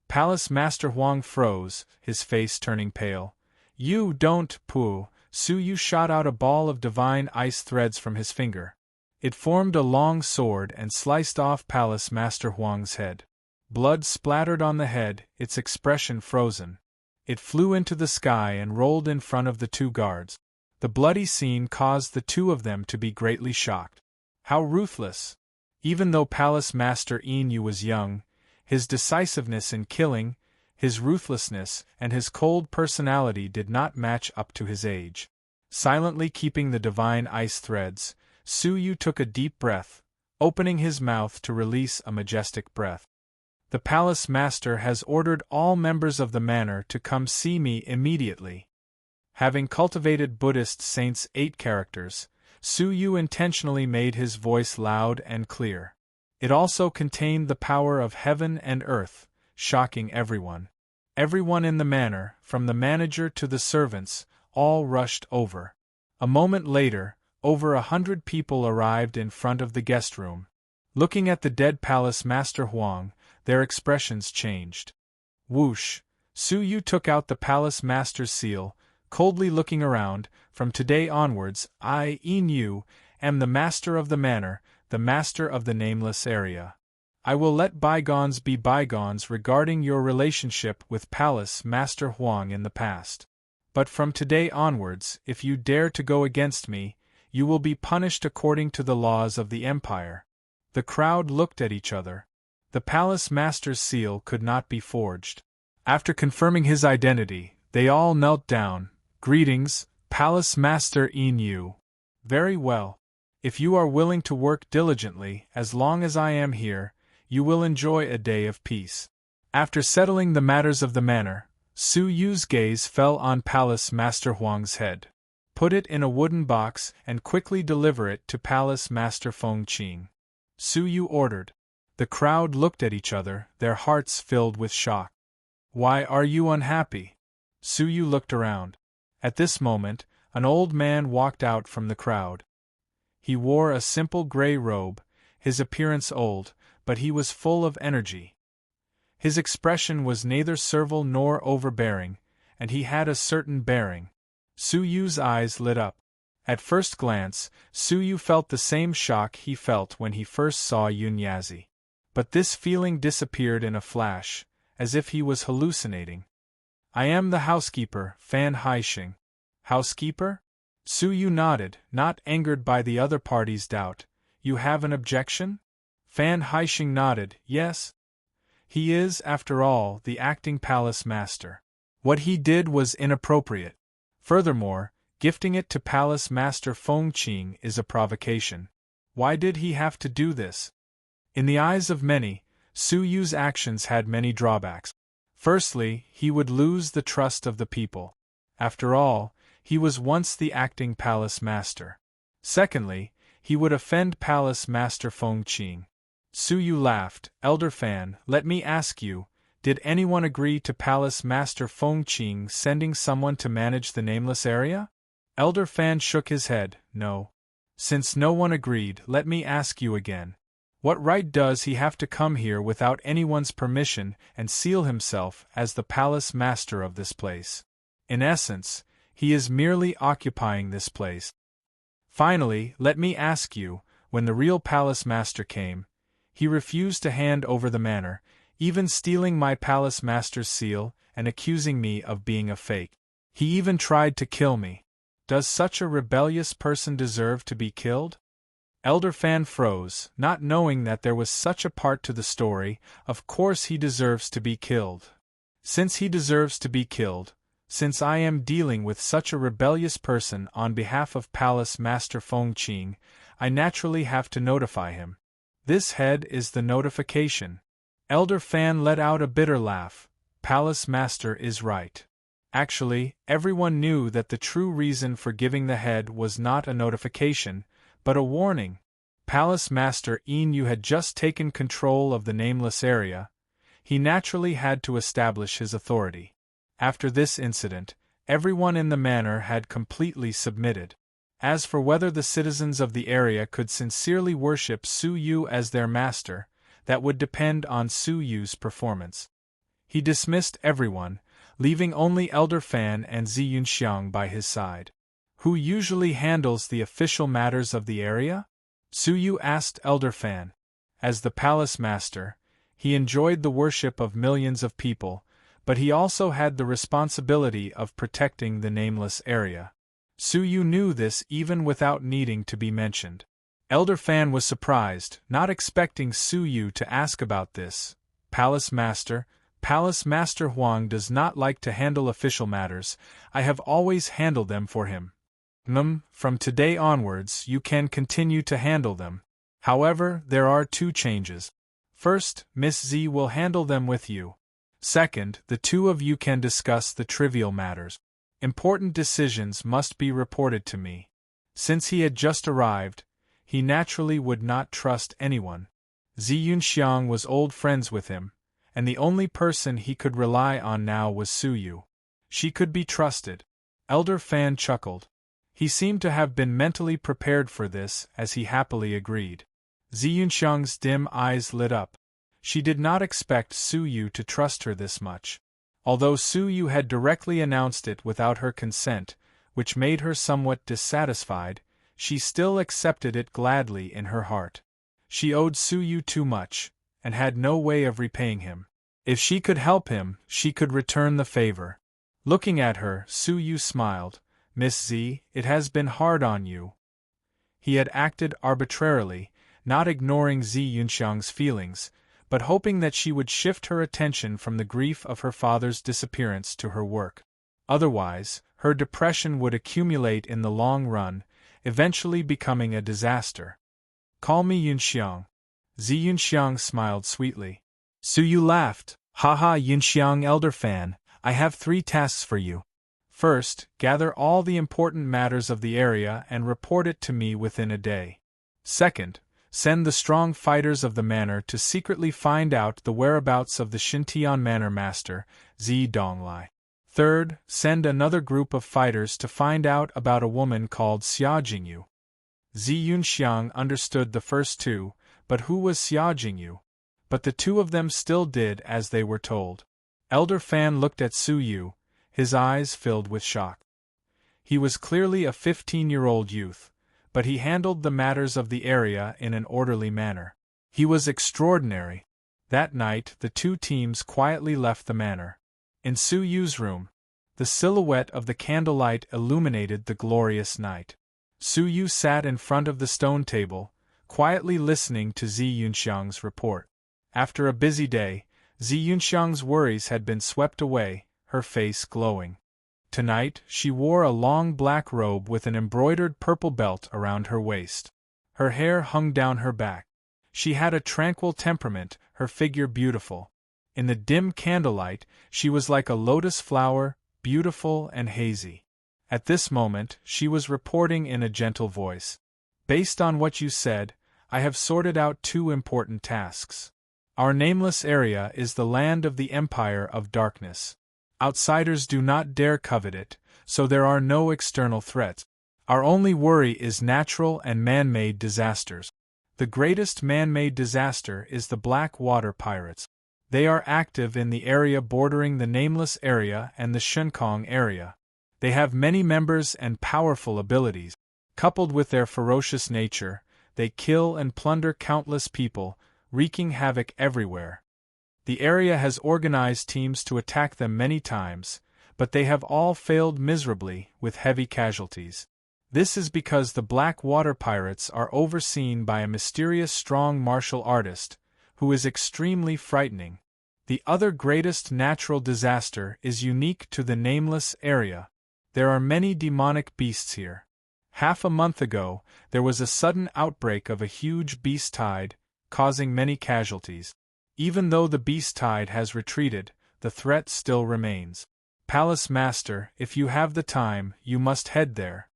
Palace Master Huang froze, his face turning pale. "You don't, Pooh." Su Yu shot out a ball of divine ice threads from his finger. It formed a long sword and sliced off Palace Master Huang's head. Blood splattered on the head, its expression frozen. It flew into the sky and rolled in front of the two guards. The bloody scene caused the two of them to be greatly shocked. How ruthless! Even though Palace Master Yu was young, his decisiveness in killing, his ruthlessness, and his cold personality did not match up to his age. Silently keeping the divine ice threads, Su Yu took a deep breath, opening his mouth to release a majestic breath. "The Palace Master has ordered all members of the manor to come see me immediately." Having cultivated Buddhist saints' 8 characters, Su Yu intentionally made his voice loud and clear. It also contained the power of heaven and earth, shocking everyone. Everyone in the manor, from the manager to the servants, all rushed over. A moment later, over 100 people arrived in front of the guest room. Looking at the dead Palace Master Huang, their expressions changed. Whoosh! Su Yu took out the Palace Master's seal, coldly looking around. "From today onwards, I, Yu, am the master of the manor, the master of the nameless area. I will let bygones be bygones regarding your relationship with Palace Master Huang in the past. But from today onwards, if you dare to go against me, you will be punished according to the laws of the Empire." The crowd looked at each other. The Palace Master's seal could not be forged. After confirming his identity, they all knelt down. "Greetings, Palace Master Yu." "Very well. If you are willing to work diligently, as long as I am here, you will enjoy a day of peace." After settling the matters of the manor, Su Yu's gaze fell on Palace Master Huang's head. Put it in a wooden box and quickly deliver it to Palace Master Feng Qing. Su Yu ordered. The crowd looked at each other, their hearts filled with shock. Why are you unhappy? Su Yu looked around. At this moment, an old man walked out from the crowd. He wore a simple gray robe, his appearance old, but he was full of energy. His expression was neither servile nor overbearing, and he had a certain bearing. Su Yu's eyes lit up. At first glance, Su Yu felt the same shock he felt when he first saw Yun Yazi. But this feeling disappeared in a flash, as if he was hallucinating. I am the housekeeper, Fan Haixing. Housekeeper? Su Yu nodded, not angered by the other party's doubt. You have an objection? Fan Haixing nodded, yes. He is, after all, the acting palace master. What he did was inappropriate. Furthermore, gifting it to Palace Master Feng Qing is a provocation. Why did he have to do this? In the eyes of many, Su Yu's actions had many drawbacks. Firstly, he would lose the trust of the people. After all, he was once the acting palace master. Secondly, he would offend Palace Master Feng Qing. Su Yu laughed. Elder Fan, let me ask you, did anyone agree to Palace Master Feng Qing sending someone to manage the nameless area? Elder Fan shook his head. No. Since no one agreed, let me ask you again. What right does he have to come here without anyone's permission and seal himself as the palace master of this place? In essence, he is merely occupying this place. Finally, let me ask you, when the real palace master came, he refused to hand over the manor, even stealing my palace master's seal and accusing me of being a fake. He even tried to kill me. Does such a rebellious person deserve to be killed? Elder Fan froze, not knowing that there was such a part to the story. Of course he deserves to be killed. Since he deserves to be killed, since I am dealing with such a rebellious person on behalf of Palace Master Feng Qing, I naturally have to notify him. This head is the notification. Elder Fan let out a bitter laugh. Palace Master is right. Actually, everyone knew that the true reason for giving the head was not a notification, but a warning. Palace Master Yin had just taken control of the nameless area. He naturally had to establish his authority. After this incident, everyone in the manor had completely submitted. As for whether the citizens of the area could sincerely worship Su Yu as their master, that would depend on Su Yu's performance. He dismissed everyone, leaving only Elder Fan and Zi Yunxiang by his side. Who usually handles the official matters of the area? Su Yu asked Elder Fan. As the palace master, he enjoyed the worship of millions of people, but he also had the responsibility of protecting the nameless area. Su Yu knew this even without needing to be mentioned. Elder Fan was surprised, not expecting Su Yu to ask about this. Palace Master Huang does not like to handle official matters. I have always handled them for him. From today onwards you can continue to handle them. However, there are two changes. First, Miss Z will handle them with you. Second, the two of you can discuss the trivial matters. Important decisions must be reported to me. Since he had just arrived, he naturally would not trust anyone. Zi Yunxiang was old friends with him, and the only person he could rely on now was Su Yu. She could be trusted. Elder Fan chuckled. He seemed to have been mentally prepared for this, as he happily agreed. Zi Yunxiang's dim eyes lit up. She did not expect Su Yu to trust her this much. Although Su Yu had directly announced it without her consent, which made her somewhat dissatisfied, she still accepted it gladly in her heart. She owed Su Yu too much, and had no way of repaying him. If she could help him, she could return the favor. Looking at her, Su Yu smiled. Miss Z, it has been hard on you. He had acted arbitrarily, not ignoring Zi Yunxiang's feelings, but hoping that she would shift her attention from the grief of her father's disappearance to her work. Otherwise, her depression would accumulate in the long run, eventually becoming a disaster. Call me Yunxiang. Zi Yunxiang smiled sweetly. Su Yu laughed. Haha, Yunxiang Elder Fan, I have 3 tasks for you. First, gather all the important matters of the area and report it to me within a day. Second, send the strong fighters of the manor to secretly find out the whereabouts of the Shintian manor master, Zi Donglai. Third, send another group of fighters to find out about a woman called Xia Jingyu. Zi Yunxiang understood the first two, but who was Xia Jingyu? But the two of them still did as they were told. Elder Fan looked at Su Yu, his eyes filled with shock. He was clearly a 15-year-old youth, but he handled the matters of the area in an orderly manner. He was extraordinary. That night the two teams quietly left the manor. In Su Yu's room, the silhouette of the candlelight illuminated the glorious night. Su Yu sat in front of the stone table, quietly listening to Zi Yunxiang's report. After a busy day, Zi Yunxiang's worries had been swept away, her face glowing. Tonight, she wore a long black robe with an embroidered purple belt around her waist. Her hair hung down her back. She had a tranquil temperament, her figure beautiful. In the dim candlelight, she was like a lotus flower, beautiful and hazy. At this moment, she was reporting in a gentle voice. Based on what you said, I have sorted out two important tasks. Our nameless area is the land of the Empire of Darkness. Outsiders do not dare covet it, so there are no external threats. Our only worry is natural and man-made disasters. The greatest man-made disaster is the Black Water Pirates. They are active in the area bordering the Nameless area and the Shenkong area. They have many members and powerful abilities. Coupled with their ferocious nature, they kill and plunder countless people, wreaking havoc everywhere. The area has organized teams to attack them many times, but they have all failed miserably, with heavy casualties. This is because the Black Water Pirates are overseen by a mysterious strong martial artist, who is extremely frightening. The other greatest natural disaster is unique to the Nameless area. There are many demonic beasts here. Half a month ago, there was a sudden outbreak of a huge beast tide, causing many casualties. Even though the beast tide has retreated, the threat still remains. Palace Master, if you have the time, you must head there.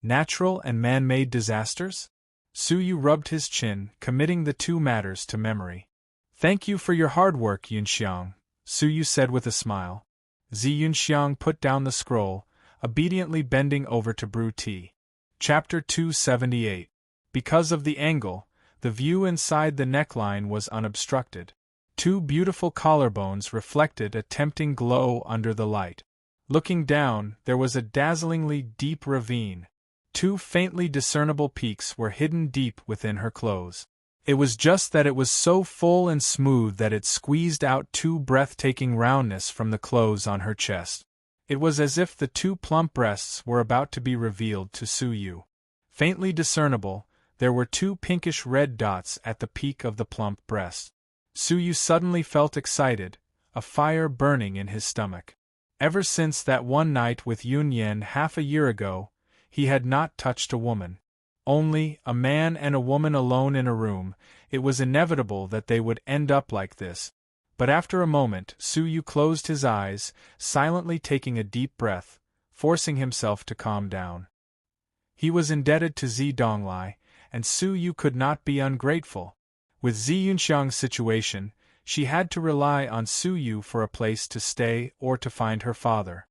Natural and man-made disasters? Su Yu rubbed his chin, committing the two matters to memory. Thank you for your hard work, Yunxiang, Su Yu said with a smile. Zi Yunxiang put down the scroll, obediently bending over to brew tea. Chapter 278. Because of the angle, the view inside the neckline was unobstructed. Two beautiful collarbones reflected a tempting glow under the light. Looking down, there was a dazzlingly deep ravine. Two faintly discernible peaks were hidden deep within her clothes. It was just that it was so full and smooth that it squeezed out two breathtaking roundness from the clothes on her chest. It was as if the two plump breasts were about to be revealed to Su Yu. Faintly discernible, there were two pinkish-red dots at the peak of the plump breast. Su Yu suddenly felt excited, a fire burning in his stomach. Ever since that one night with Yun Yan half a year ago, he had not touched a woman. Only a man and a woman alone in a room. It was inevitable that they would end up like this. But after a moment, Su Yu closed his eyes, silently taking a deep breath, forcing himself to calm down. He was indebted to Zi Donglai, and Su Yu could not be ungrateful. With Zi Yunxiang's situation, she had to rely on Su Yu for a place to stay or to find her father.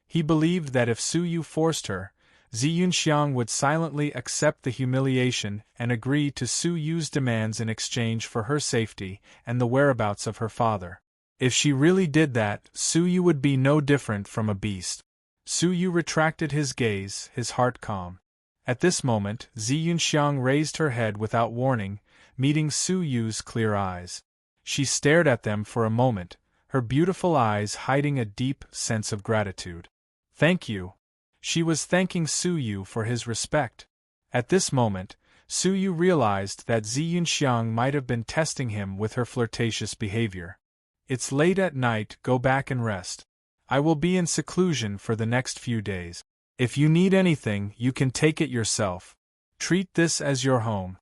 He believed that if Su Yu forced her, Zi Yunxiang would silently accept the humiliation and agree to Su Yu's demands in exchange for her safety and the whereabouts of her father. If she really did that, Su Yu would be no different from a beast. Su Yu retracted his gaze, his heart calm. At this moment, Zi Yunxiang raised her head without warning, meeting Su Yu's clear eyes. She stared at them for a moment, her beautiful eyes hiding a deep sense of gratitude. Thank you. She was thanking Su Yu for his respect. At this moment, Su Yu realized that Zi Yunxiang might have been testing him with her flirtatious behavior. It's late at night, go back and rest. I will be in seclusion for the next few days. If you need anything, you can take it yourself. Treat this as your home.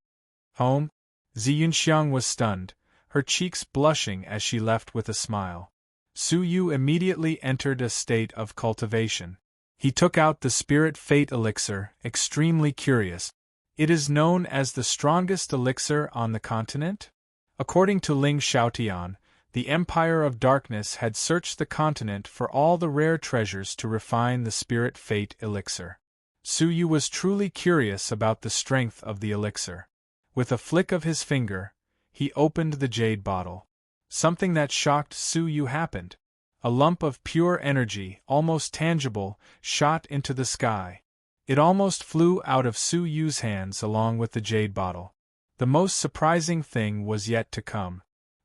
Home? Zi Yunxiang was stunned, her cheeks blushing as she left with a smile. Su Yu immediately entered a state of cultivation. He took out the Spirit Fate elixir, extremely curious. It is known as the strongest elixir on the continent? According to Ling Xiaotian, the Empire of Darkness had searched the continent for all the rare treasures to refine the Spirit Fate elixir. Su Yu was truly curious about the strength of the elixir. With a flick of his finger, he opened the jade bottle. Something that shocked Su Yu happened. A lump of pure energy, almost tangible, shot into the sky. It almost flew out of Su Yu's hands along with the jade bottle. The most surprising thing was yet to come.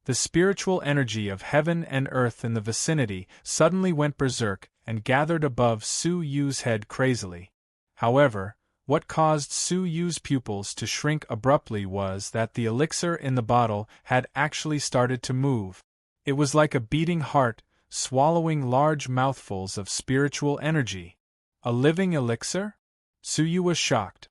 The spiritual energy of heaven and earth in the vicinity suddenly went berserk and gathered above Su Yu's head crazily. However, what caused Su Yu's pupils to shrink abruptly was that the elixir in the bottle had actually started to move. It was like a beating heart, swallowing large mouthfuls of spiritual energy. A living elixir? Su Yu was shocked.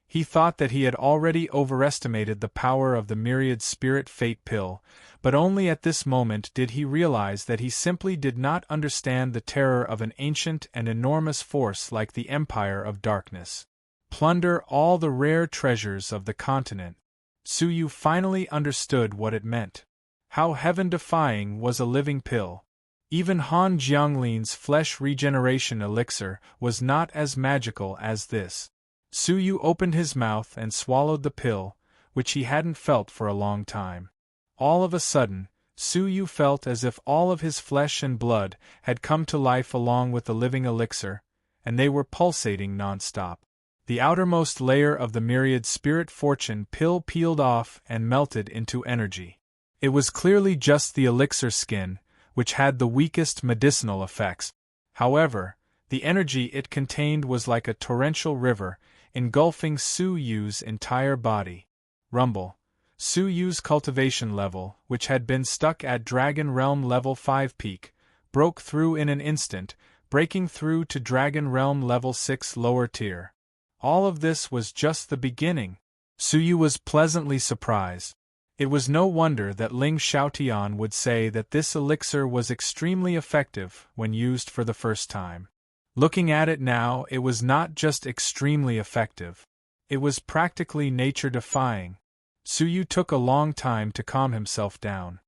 He thought that he had already overestimated the power of the myriad Spirit Fate pill, but only at this moment did he realize that he simply did not understand the terror of an ancient and enormous force like the Empire of Darkness. Plunder all the rare treasures of the continent. Su Yu finally understood what it meant. How heaven-defying was a living pill. Even Han Jianglin's flesh regeneration elixir was not as magical as this. Su Yu opened his mouth and swallowed the pill, which he hadn't felt for a long time. All of a sudden, Su Yu felt as if all of his flesh and blood had come to life along with the living elixir, and they were pulsating non-stop. The outermost layer of the myriad Spirit Fortune pill peeled off and melted into energy. It was clearly just the elixir skin, which had the weakest medicinal effects. However, the energy it contained was like a torrential river, engulfing Su Yu's entire body. Rumble. Su Yu's cultivation level, which had been stuck at Dragon Realm level 5 peak, broke through in an instant, breaking through to Dragon Realm level 6 lower tier. All of this was just the beginning. Su Yu was pleasantly surprised. It was no wonder that Ling Xiaotian would say that this elixir was extremely effective when used for the first time. Looking at it now, it was not just extremely effective. It was practically nature-defying. Su Yu took a long time to calm himself down.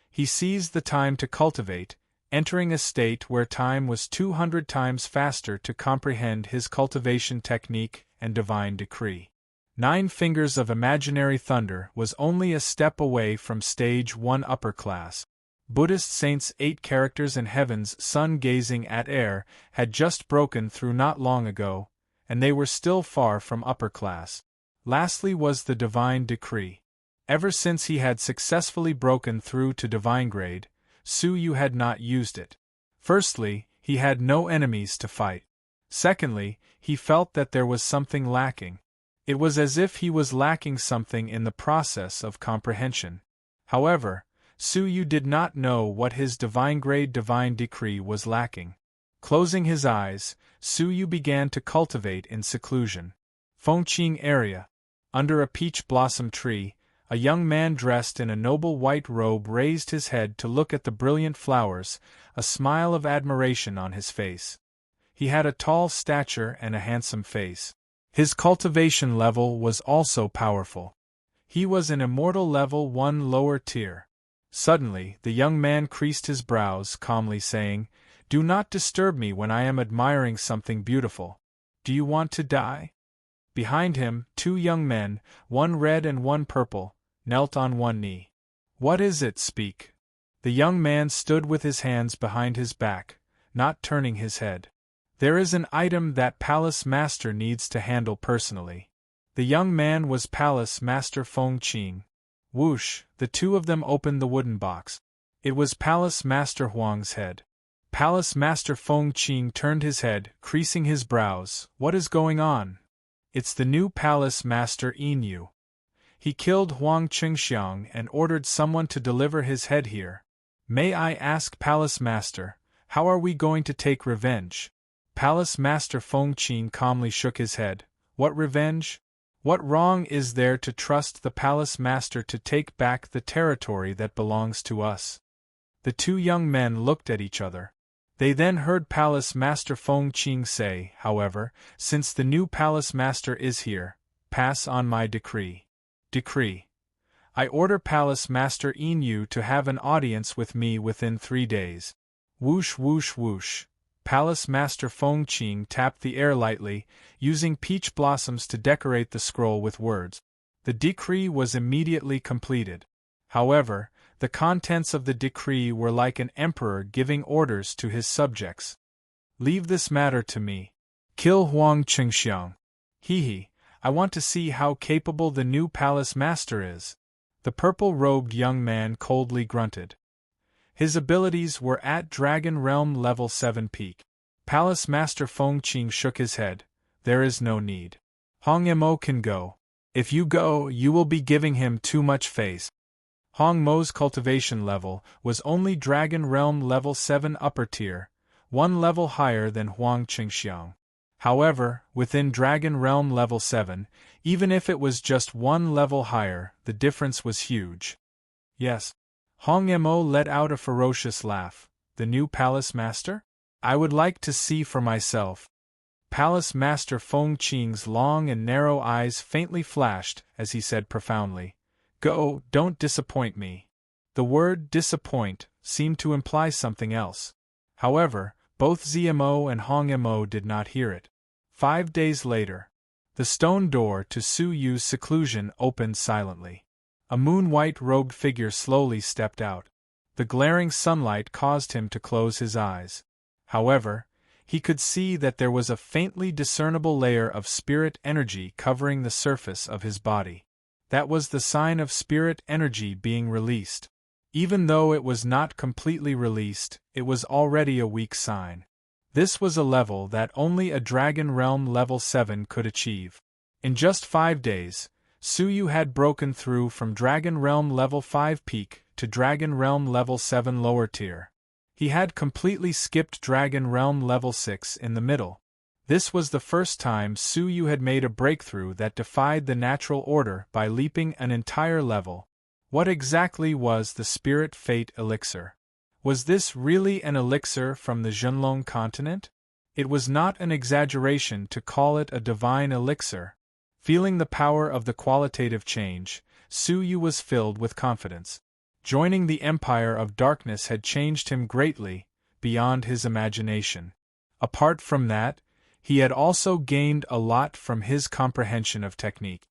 He seized the time to cultivate, entering a state where time was 200 times faster to comprehend his cultivation technique and divine decree. 9 Fingers of Imaginary Thunder was only a step away from Stage 1 upper class. Buddhist saints' 8 characters in heaven's sun gazing at air had just broken through not long ago, and they were still far from upper class. Lastly was the divine decree. Ever since he had successfully broken through to divine grade, Su Yu had not used it. Firstly, he had no enemies to fight. Secondly, he felt that there was something lacking. It was as if he was lacking something in the process of comprehension. However, Su Yu did not know what his divine grade divine decree was lacking. Closing his eyes, Su Yu began to cultivate in seclusion. Fengqing area. Under a peach blossom tree, a young man dressed in a noble white robe raised his head to look at the brilliant flowers, a smile of admiration on his face. He had a tall stature and a handsome face. His cultivation level was also powerful. He was an immortal level 1 lower tier. Suddenly, the young man creased his brows, calmly saying, "Do not disturb me when I am admiring something beautiful. Do you want to die?" Behind him, 2 young men, one red and one purple, knelt on one knee. "What is it? Speak." The young man stood with his hands behind his back, not turning his head. "There is an item that Palace Master needs to handle personally." The young man was Palace Master Fengqing. Whoosh, the 2 of them opened the wooden box. It was Palace Master Huang's head. Palace Master Fengqing turned his head, creasing his brows. "What is going on?" "It's the new Palace Master Inu. He killed Huang Qingxiang and ordered someone to deliver his head here. May I ask, Palace Master, how are we going to take revenge?" Palace Master Fengqing calmly shook his head. "What revenge? What wrong is there to trust the Palace Master to take back the territory that belongs to us? The two young men looked at each other. They then heard Palace Master Feng Qing say, however, since the new Palace Master is here, pass on my decree. Decree. I order Palace Master Yin to have an audience with me within 3 days. Whoosh whoosh whoosh. Palace Master Feng Qing tapped the air lightly, using peach blossoms to decorate the scroll with words. The decree was immediately completed. However, the contents of the decree were like an emperor giving orders to his subjects. Leave this matter to me. Kill Huang Qingxiang. Hee. I want to see how capable the new palace master is. The purple-robed young man coldly grunted. His abilities were at Dragon Realm Level 7 peak. Palace Master Feng Qing shook his head. There is no need. Hong Mo can go. If you go, you will be giving him too much face. Hong Mo's cultivation level was only Dragon Realm Level 7 upper tier, 1 level higher than Huang Qingxiang. However, within Dragon Realm Level 7, even if it was just 1 level higher, the difference was huge. Yes. Hong Mo let out a ferocious laugh. The new Palace Master? I would like to see for myself. Palace Master Feng Qing's long and narrow eyes faintly flashed as he said profoundly, Go, don't disappoint me. The word disappoint seemed to imply something else. However, both ZMO and Hong Mo did not hear it. 5 days later, the stone door to Su Yu's seclusion opened silently. A moon-white robed figure slowly stepped out. The glaring sunlight caused him to close his eyes. However, he could see that there was a faintly discernible layer of spirit energy covering the surface of his body. That was the sign of spirit energy being released. Even though it was not completely released, it was already a weak sign. This was a level that only a Dragon Realm Level 7 could achieve. In just 5 days, Su Yu had broken through from Dragon Realm Level 5 peak to Dragon Realm Level 7 lower tier. He had completely skipped Dragon Realm Level 6 in the middle. This was the first time Su Yu had made a breakthrough that defied the natural order by leaping an entire level. What exactly was the Spirit Fate Elixir? Was this really an elixir from the Zhenlong continent? It was not an exaggeration to call it a divine elixir. Feeling the power of the qualitative change, Su Yu was filled with confidence. Joining the Empire of Darkness had changed him greatly, beyond his imagination. Apart from that, he had also gained a lot from his comprehension of technique.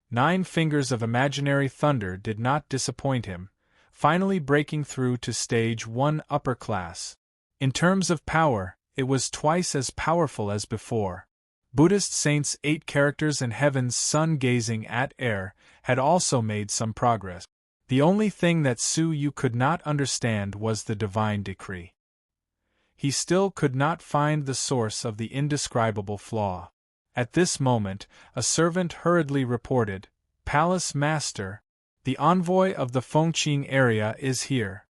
9 Fingers of Imaginary Thunder did not disappoint him, finally breaking through to Stage 1 upper class. In terms of power, it was twice as powerful as before. Buddhist saints 8 characters and Heaven's Sun gazing at air had also made some progress. The only thing that Su Yu could not understand was the divine decree. He still could not find the source of the indescribable flaw. At this moment, a servant hurriedly reported, Palace Master, the envoy of the Fengqing area is here.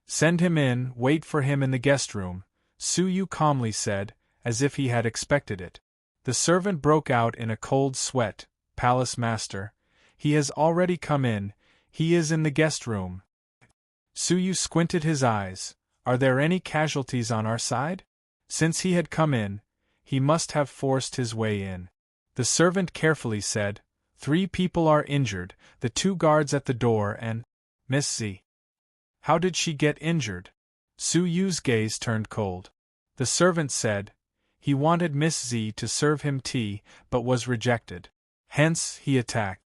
Send him in, wait for him in the guest room, Su Yu calmly said, as if he had expected it. The servant broke out in a cold sweat. Palace Master, he has already come in, he is in the guest room. Su Yu squinted his eyes. Are there any casualties on our side? Since he had come in, he must have forced his way in. The servant carefully said, 3 people are injured, the 2 guards at the door and Miss Z. How did she get injured? Su Yu's gaze turned cold. The servant said, he wanted Miss Z to serve him tea, but was rejected. Hence, he attacked.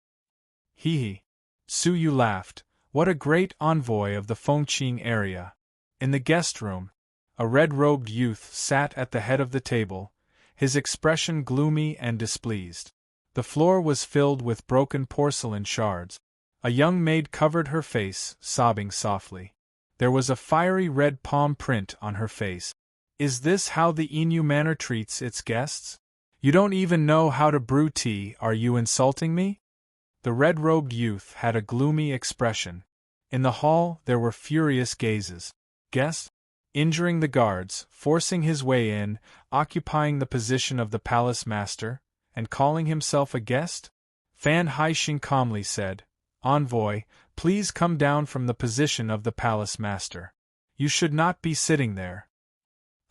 Hee. Su Yu laughed. What a great envoy of the Fengqing area. In the guest room, a red-robed youth sat at the head of the table, his expression gloomy and displeased. The floor was filled with broken porcelain shards. A young maid covered her face, sobbing softly. There was a fiery red palm print on her face. Is this how the Inu Manor treats its guests? You don't even know how to brew tea, are you insulting me? The red-robed youth had a gloomy expression. In the hall, there were furious gazes. Guest? Injuring the guards, forcing his way in, occupying the position of the palace master, and calling himself a guest? Fan Haixing calmly said, Envoy, please come down from the position of the palace master. You should not be sitting there.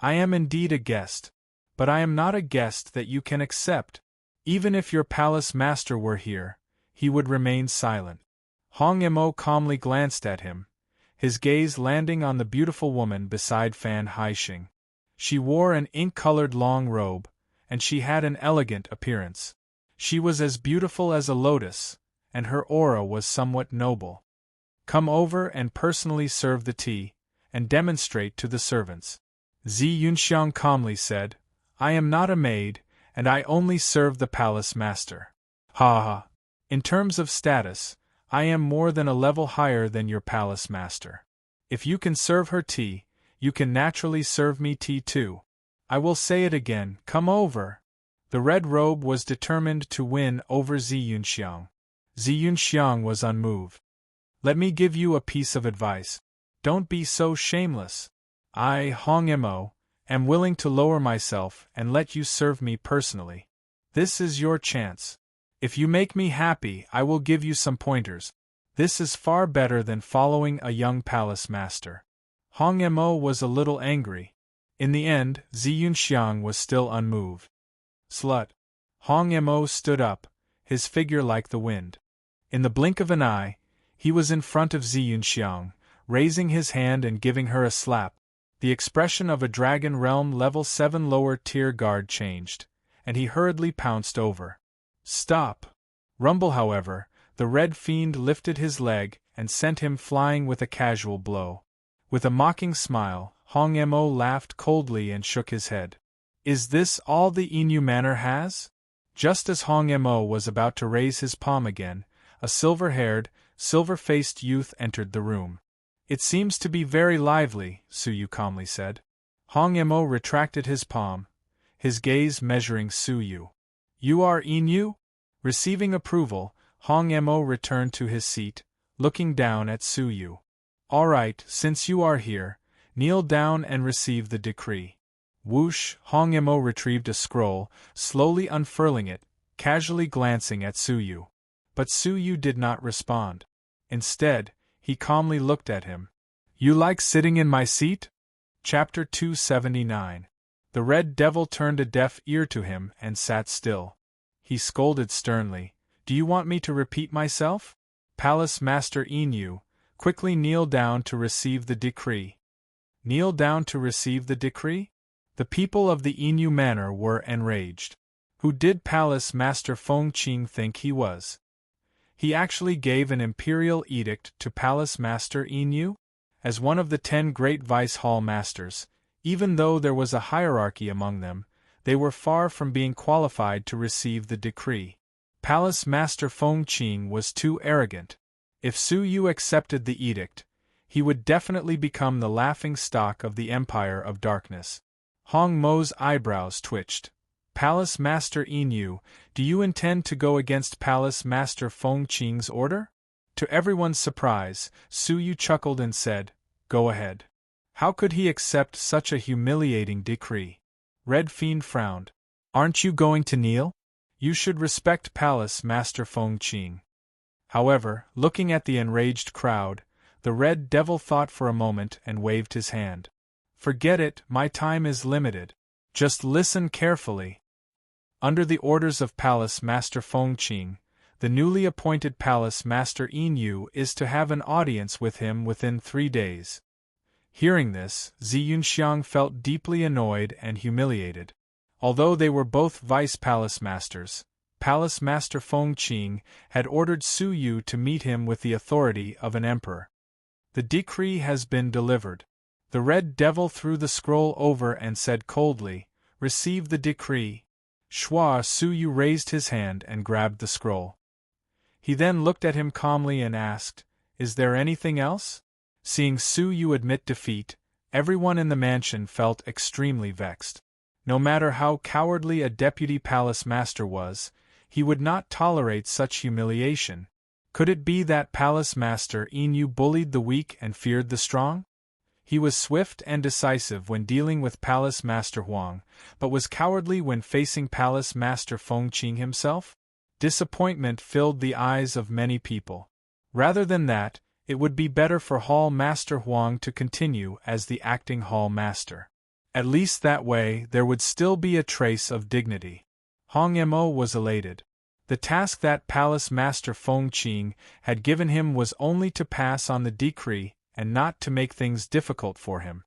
I am indeed a guest, but I am not a guest that you can accept. Even if your palace master were here, he would remain silent. Hong Emo calmly glanced at him, his gaze landing on the beautiful woman beside Fan Haixing. She wore an ink-colored long robe, and she had an elegant appearance. She was as beautiful as a lotus, and her aura was somewhat noble. Come over and personally serve the tea, and demonstrate to the servants. Zi Yunxiang calmly said, I am not a maid, and I only serve the palace master. Ha ha! In terms of status, I am more than a level higher than your palace master. If you can serve her tea, you can naturally serve me tea too. I will say it again, come over. The red robe was determined to win over Zi Yunxiang. Zi Yunxiang was unmoved. Let me give you a piece of advice. Don't be so shameless. I, Hong Emo, am willing to lower myself and let you serve me personally. This is your chance. If you make me happy, I will give you some pointers. This is far better than following a young palace master. Hong Emo was a little angry. In the end, Zi Yunxiang was still unmoved. Slut. Hong Emo stood up, his figure like the wind. In the blink of an eye, he was in front of Zi Yunxiang, raising his hand and giving her a slap. The expression of a Dragon Realm Level 7 lower tier guard changed, and he hurriedly pounced over. Stop! Rumble, however, the Red Fiend lifted his leg and sent him flying with a casual blow. With a mocking smile, Hong Emo laughed coldly and shook his head. Is this all the Inu Manor has? Just as Hong Emo was about to raise his palm again, a silver-haired, silver-faced youth entered the room. It seems to be very lively, Suyu calmly said. Hong Emo retracted his palm, his gaze measuring Suyu. You are Inu? Receiving approval, Hong Emo returned to his seat, looking down at Suyu. All right, since you are here, kneel down and receive the decree. Whoosh, Hong Emo retrieved a scroll, slowly unfurling it, casually glancing at Suyu. But Suyu did not respond. Instead, he calmly looked at him. You like sitting in my seat? Chapter 279. The Red Devil turned a deaf ear to him and sat still. He scolded sternly. Do you want me to repeat myself? Palace Master Inu, quickly kneel down to receive the decree. Kneel down to receive the decree? The people of the Inu Manor were enraged. Who did Palace Master Feng Qing think he was? He actually gave an imperial edict to Palace Master Inu? As one of the 10 great Vice Hall Masters, even though there was a hierarchy among them, they were far from being qualified to receive the decree. Palace Master Feng Qing was too arrogant. If Suyu accepted the edict, he would definitely become the laughing stock of the Empire of Darkness. Hong Mo's eyebrows twitched. Palace Master Inu, do you intend to go against Palace Master Feng Qing's order? To everyone's surprise, Suyu chuckled and said, Go ahead. How could he accept such a humiliating decree? Red Fiend frowned. Aren't you going to kneel? You should respect Palace Master Feng Qing. However, looking at the enraged crowd, the Red Devil thought for a moment and waved his hand. Forget it, my time is limited. Just listen carefully. Under the orders of Palace Master Feng Qing, the newly appointed Palace Master Inu is to have an audience with him within 3 days. Hearing this, Zi Yunxiang felt deeply annoyed and humiliated. Although they were both Vice Palace Masters, Palace Master Feng Qing had ordered Suyu to meet him with the authority of an emperor. The decree has been delivered. The Red Devil threw the scroll over and said coldly, Receive the decree. Shua Suyu raised his hand and grabbed the scroll. He then looked at him calmly and asked, Is there anything else? Seeing Suyu admit defeat, everyone in the mansion felt extremely vexed. No matter how cowardly a deputy palace master was, he would not tolerate such humiliation. Could it be that Palace Master Inu bullied the weak and feared the strong? He was swift and decisive when dealing with Palace Master Huang, but was cowardly when facing Palace Master Feng Qing himself? Disappointment filled the eyes of many people. Rather than that, It would be better for Hall Master Huang to continue as the acting Hall Master. At least that way there would still be a trace of dignity. Hong Mo was elated. The task that Palace Master Feng Qing had given him was only to pass on the decree and not to make things difficult for him.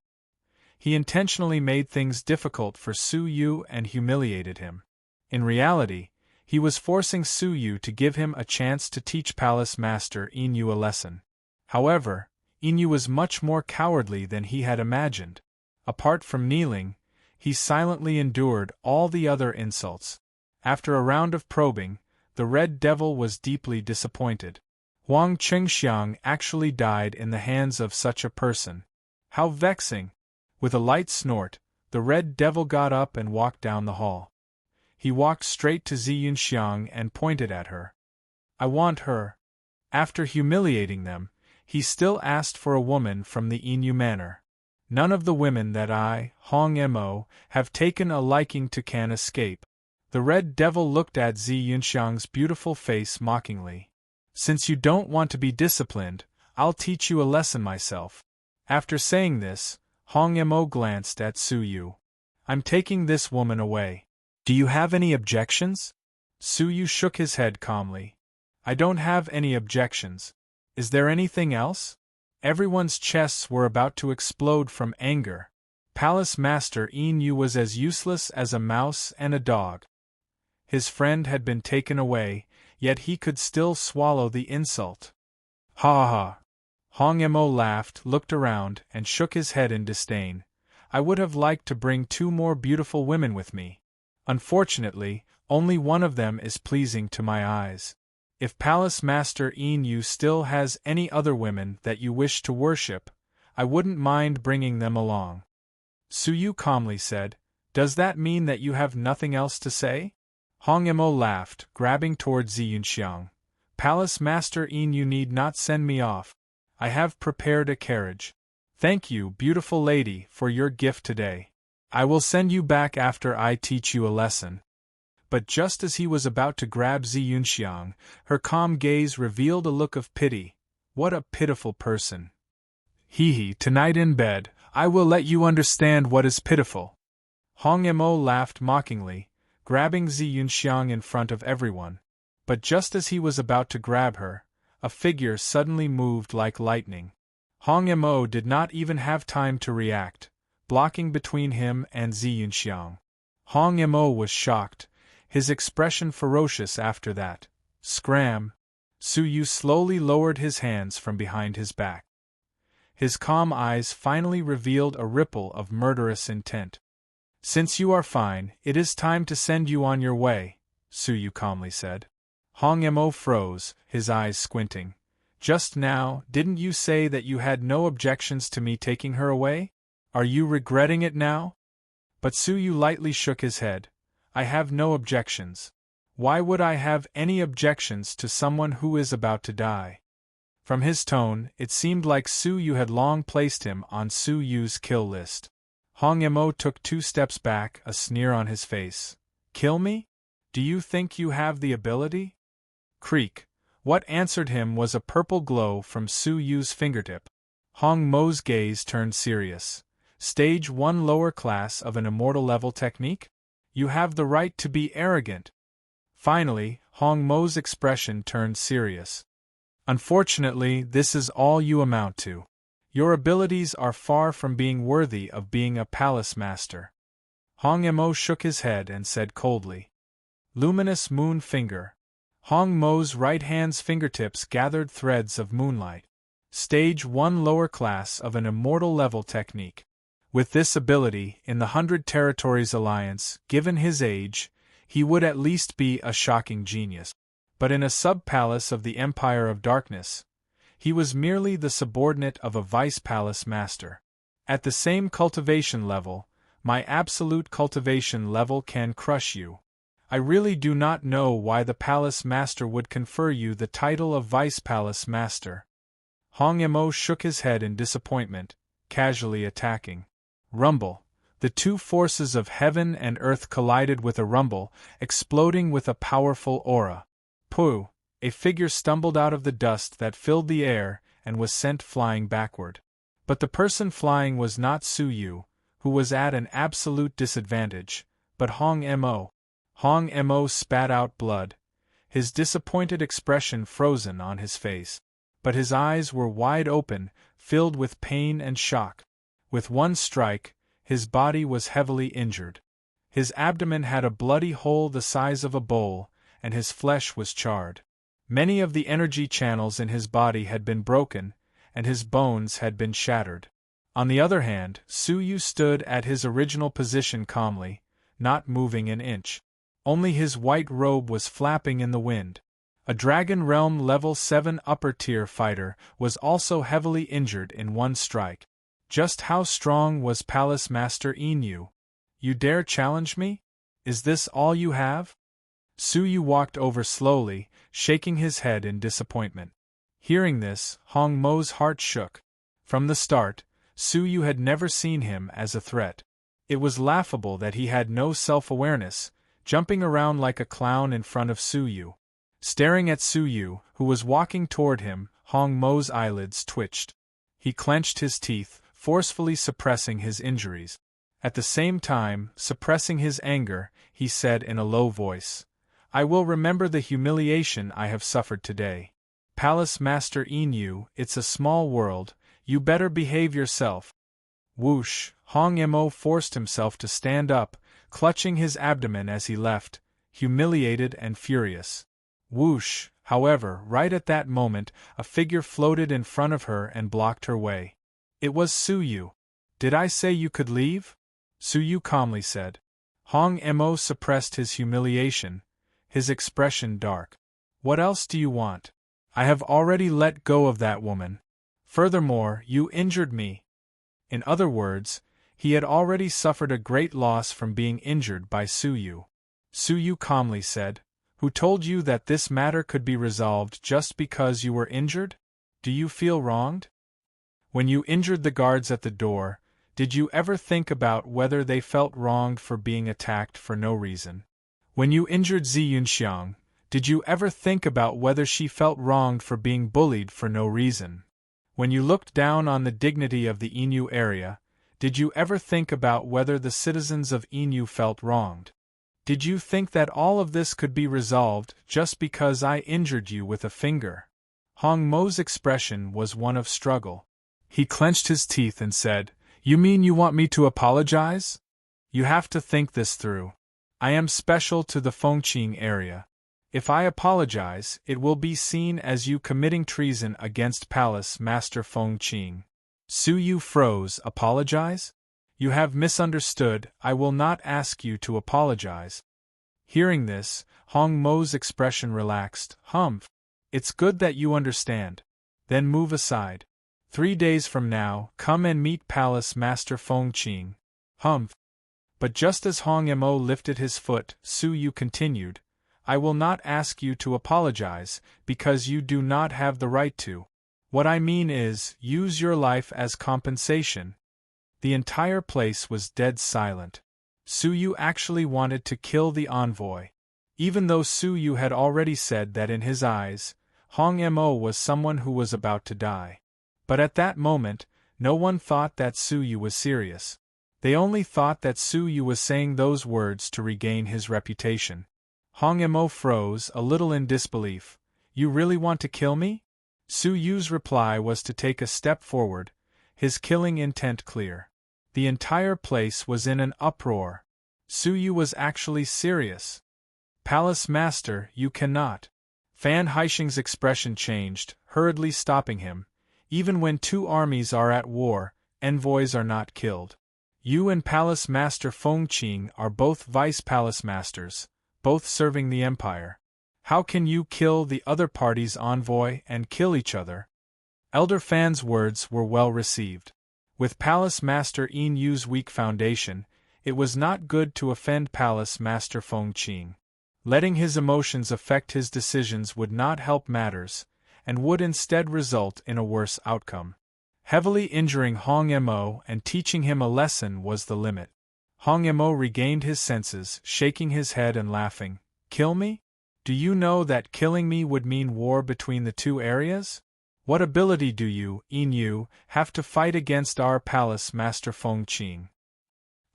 He intentionally made things difficult for Su Yu and humiliated him. In reality, he was forcing Su Yu to give him a chance to teach Palace Master Inu a lesson. However, Inu was much more cowardly than he had imagined. Apart from kneeling, he silently endured all the other insults. After a round of probing, the Red Devil was deeply disappointed. Huang Qingxiang actually died in the hands of such a person. How vexing! With a light snort, the Red Devil got up and walked down the hall. He walked straight to Zi Yunxiang and pointed at her. I want her. After humiliating them, he still asked for a woman from the Inu manor. None of the women that I, Hong Mo, have taken a liking to can escape. The Red Devil looked at Zi Yunxiang's beautiful face mockingly. Since you don't want to be disciplined, I'll teach you a lesson myself. After saying this, Hong Mo glanced at Su Yu. I'm taking this woman away. Do you have any objections? Su Yu shook his head calmly. I don't have any objections. Is there anything else? Everyone's chests were about to explode from anger. Palace Master Inu was as useless as a mouse and a dog. His friend had been taken away, yet he could still swallow the insult. Ha ha ha! Hong Mo laughed, looked around, and shook his head in disdain. I would have liked to bring 2 more beautiful women with me. Unfortunately, only one of them is pleasing to my eyes. If Palace Master Inu still has any other women that you wish to worship, I wouldn't mind bringing them along. Su Yu calmly said, Does that mean that you have nothing else to say? Hong Mo laughed, grabbing toward Zi Yunxiang. Palace Master Inu need not send me off. I have prepared a carriage. Thank you, beautiful lady, for your gift today. I will send you back after I teach you a lesson. But just as he was about to grab Zi Yunxiang, her calm gaze revealed a look of pity. What a pitiful person. Hee, tonight in bed, I will let you understand what is pitiful. Hong Mo laughed mockingly, grabbing Zi Yunxiang in front of everyone. But just as he was about to grab her, a figure suddenly moved like lightning. Hong Mo did not even have time to react, blocking between him and Zi Yunxiang. Hong Mo was shocked, his expression ferocious after that. Scram! Su Yu slowly lowered his hands from behind his back. His calm eyes finally revealed a ripple of murderous intent. Since you are fine, it is time to send you on your way, Su Yu calmly said. Hong Mo froze, his eyes squinting. Just now, didn't you say that you had no objections to me taking her away? Are you regretting it now? But Su Yu lightly shook his head. I have no objections. Why would I have any objections to someone who is about to die? From his tone, it seemed like Su Yu had long placed him on Su Yu's kill list. Hong Mo took 2 steps back, a sneer on his face. Kill me? Do you think you have the ability? Creak. What answered him was a purple glow from Su Yu's fingertip. Hong Mo's gaze turned serious. Stage 1 lower class of an immortal level technique? You have the right to be arrogant. Finally, Hong Mo's expression turned serious. Unfortunately, this is all you amount to. Your abilities are far from being worthy of being a palace master. Hong Mo shook his head and said coldly. Luminous moon finger. Hong Mo's right hand's fingertips gathered threads of moonlight. Stage 1 lower class of an immortal level technique. With this ability, in the 100 Territories Alliance, given his age, he would at least be a shocking genius. But in a sub-palace of the Empire of Darkness, he was merely the subordinate of a vice-palace master. At the same cultivation level, my absolute cultivation level can crush you. I really do not know why the palace master would confer you the title of vice-palace master. Hong Mo shook his head in disappointment, casually attacking. Rumble. The 2 forces of heaven and earth collided with a rumble, exploding with a powerful aura. Pooh! A figure stumbled out of the dust that filled the air, and was sent flying backward. But the person flying was not Su Yu, who was at an absolute disadvantage, but Hong Mo. Hong Mo spat out blood, his disappointed expression frozen on his face. But his eyes were wide open, filled with pain and shock. With one strike, his body was heavily injured. His abdomen had a bloody hole the size of a bowl, and his flesh was charred. Many of the energy channels in his body had been broken, and his bones had been shattered. On the other hand, Su Yu stood at his original position calmly, not moving an inch. Only his white robe was flapping in the wind. A Dragon Realm Level 7 upper-tier fighter was also heavily injured in one strike. Just how strong was Palace Master Inu? You dare challenge me? Is this all you have? Su Yu walked over slowly, shaking his head in disappointment. Hearing this, Hong Mo's heart shook. From the start, Su Yu had never seen him as a threat. It was laughable that he had no self-awareness, jumping around like a clown in front of Su Yu. Staring at Su Yu, who was walking toward him, Hong Mo's eyelids twitched. He clenched his teeth, forcefully suppressing his injuries. At the same time, suppressing his anger, he said in a low voice, "I will remember the humiliation I have suffered today. Palace Master Inu, it's a small world, you better behave yourself." Whoosh! Hong Mo forced himself to stand up, clutching his abdomen as he left, humiliated and furious. Whoosh! However, right at that moment, a figure floated in front of her and blocked her way. It was Su Yu. "Did I say you could leave?" Su Yu calmly said. Hong Mo suppressed his humiliation, his expression dark. "What else do you want? I have already let go of that woman. Furthermore, you injured me." In other words, he had already suffered a great loss from being injured by Su Yu. Su Yu calmly said, "Who told you that this matter could be resolved just because you were injured? Do you feel wronged? When you injured the guards at the door, did you ever think about whether they felt wronged for being attacked for no reason? When you injured Zi Yunxiang, did you ever think about whether she felt wronged for being bullied for no reason? When you looked down on the dignity of the Inu area, did you ever think about whether the citizens of Inu felt wronged? Did you think that all of this could be resolved just because I injured you with a finger?" Hong Mo's expression was one of struggle. He clenched his teeth and said, "You mean you want me to apologize? You have to think this through. I am special to the Fengqing area. If I apologize, it will be seen as you committing treason against Palace Master Fengqing." Su Yu froze. "Apologize? You have misunderstood, I will not ask you to apologize." Hearing this, Hong Mo's expression relaxed. "Humph. It's good that you understand. Then move aside. 3 days from now, come and meet Palace Master Fengqing." "Humph." But just as Hong Mo lifted his foot, Su Yu continued, "I will not ask you to apologize, because you do not have the right to. What I mean is, use your life as compensation." The entire place was dead silent. Su Yu actually wanted to kill the envoy. Even though Su Yu had already said that in his eyes, Hong Mo was someone who was about to die. But at that moment, no one thought that Su Yu was serious. They only thought that Su Yu was saying those words to regain his reputation. Hong Mo froze, a little in disbelief. "You really want to kill me?" Su Yu's reply was to take a step forward, his killing intent clear. The entire place was in an uproar. Su Yu was actually serious. "Palace Master, you cannot." Fan Haixing's expression changed, hurriedly stopping him. "Even when two armies are at war, envoys are not killed. You and Palace Master Fengqing are both Vice Palace Masters, both serving the Empire. How can you kill the other party's envoy and kill each other?" Elder Fan's words were well received. With Palace Master Inu's weak foundation, it was not good to offend Palace Master Fengqing. Letting his emotions affect his decisions would not help matters, and would instead result in a worse outcome. Heavily injuring Hong Mo and teaching him a lesson was the limit. Hong Mo regained his senses, shaking his head and laughing. "Kill me? Do you know that killing me would mean war between the two areas? What ability do you, Inu, have to fight against our Palace Master Fengqing?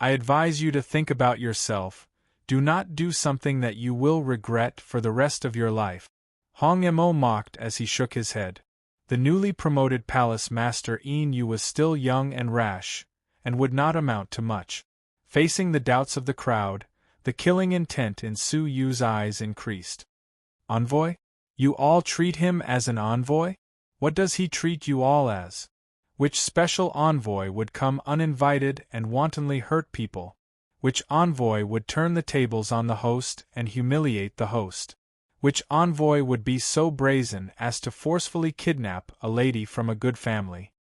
I advise you to think about yourself. Do not do something that you will regret for the rest of your life. Hong Mo mocked as he shook his head. The newly promoted Palace Master Inu was still young and rash, and would not amount to much. Facing the doubts of the crowd, the killing intent in Su Yu's eyes increased. Envoy? You all treat him as an envoy? What does he treat you all as? Which special envoy would come uninvited and wantonly hurt people? Which envoy would turn the tables on the host and humiliate the host? Which envoy would be so brazen as to forcefully kidnap a lady from a good family?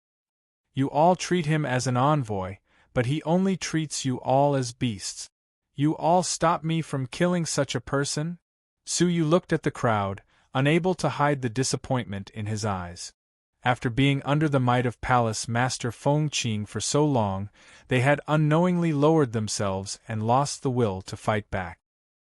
You all treat him as an envoy, but he only treats you all as beasts. You all stop me from killing such a person? Su Yu looked at the crowd, unable to hide the disappointment in his eyes. After being under the might of Palace Master Fengqing for so long, they had unknowingly lowered themselves and lost the will to fight back.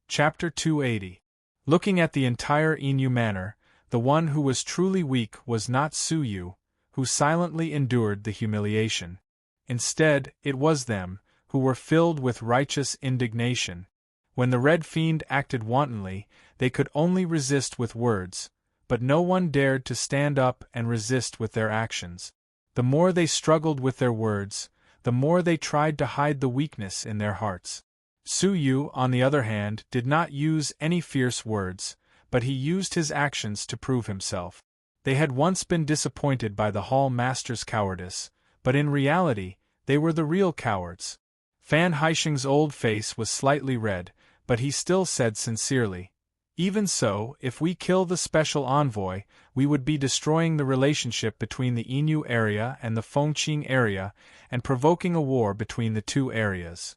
Chapter 280. Looking at the entire Inu manor, the one who was truly weak was not Su Yu, who silently endured the humiliation. Instead, it was them, who were filled with righteous indignation. When the Red Fiend acted wantonly, they could only resist with words, but no one dared to stand up and resist with their actions. The more they struggled with their words, the more they tried to hide the weakness in their hearts. Su Yu, on the other hand, did not use any fierce words, but he used his actions to prove himself. They had once been disappointed by the Hall Master's cowardice, but in reality, they were the real cowards. Fan Haisheng's old face was slightly red, but he still said sincerely, "Even so, if we kill the special envoy, we would be destroying the relationship between the Inu area and the Fengqing area, and provoking a war between the two areas."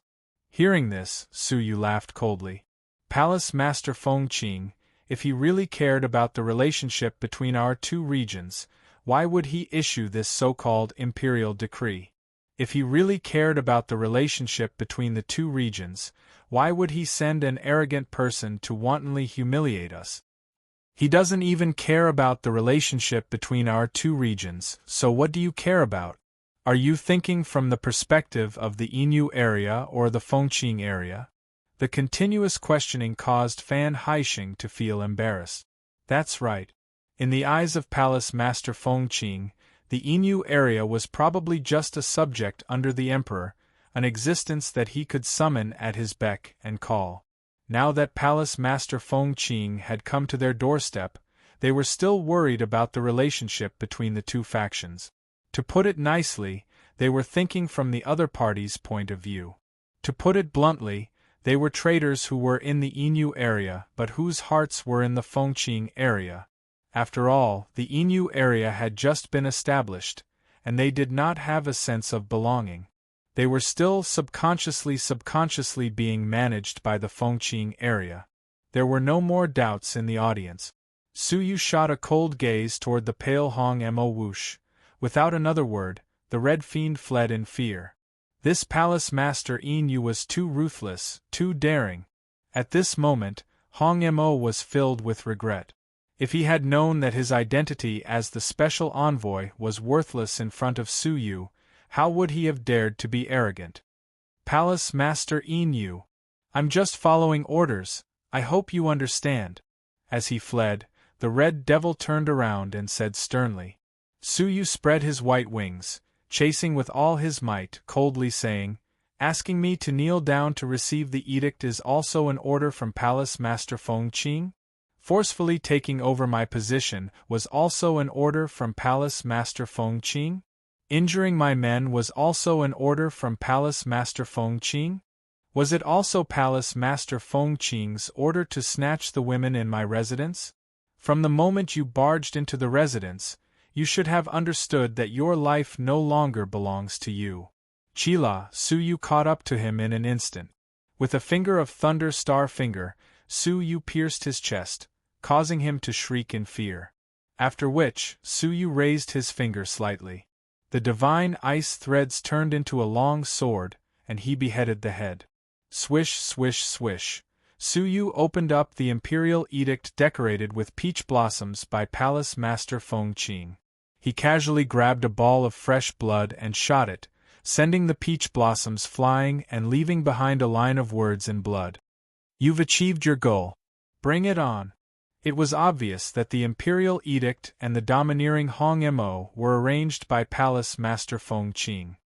Hearing this, Su Yu laughed coldly. Palace Master Fengqing, if he really cared about the relationship between our two regions, why would he issue this so-called imperial decree? If he really cared about the relationship between the two regions, why would he send an arrogant person to wantonly humiliate us? He doesn't even care about the relationship between our two regions, so what do you care about? Are you thinking from the perspective of the Inu area or the Fengqing area? The continuous questioning caused Fan Haisheng to feel embarrassed. That's right. In the eyes of Palace Master Fengqing, the Inu area was probably just a subject under the Emperor, an existence that he could summon at his beck and call. Now that Palace Master Fengqing had come to their doorstep, they were still worried about the relationship between the two factions. To put it nicely, they were thinking from the other party's point of view. To put it bluntly, they were traitors who were in the Inu area but whose hearts were in the Fengqing area. After all, the Inu area had just been established, and they did not have a sense of belonging. They were still subconsciously being managed by the Fengqing area. There were no more doubts in the audience. Su Yu shot a cold gaze toward the pale Hong Mo Wush. Without another word, the Red Fiend fled in fear. This Palace Master Inu was too ruthless, too daring. At this moment, Hong Mo was filled with regret. If he had known that his identity as the special envoy was worthless in front of Su Yu, how would he have dared to be arrogant? Palace Master Inu, I'm just following orders, I hope you understand. As he fled, the Red Devil turned around and said sternly. Su Yu spread his white wings, chasing with all his might, coldly saying, "Asking me to kneel down to receive the edict is also an order from Palace Master Fengqing? Forcefully taking over my position was also an order from Palace Master Fengqing? Injuring my men was also an order from Palace Master Fengqing? Was it also Palace Master Fengqing's order to snatch the women in my residence? From the moment you barged into the residence, you should have understood that your life no longer belongs to you." Chila, Su Yu caught up to him in an instant. With a finger of thunder star finger, Su Yu pierced his chest, causing him to shriek in fear. After which, Su Yu raised his finger slightly. The divine ice threads turned into a long sword, and he beheaded the head. Swish, swish, swish. Su Yu opened up the imperial edict decorated with peach blossoms by Palace Master Fengqing. He casually grabbed a ball of fresh blood and shot it, sending the peach blossoms flying and leaving behind a line of words in blood. You've achieved your goal. Bring it on. It was obvious that the imperial edict and the domineering Hong Mo were arranged by Palace Master Feng Qing.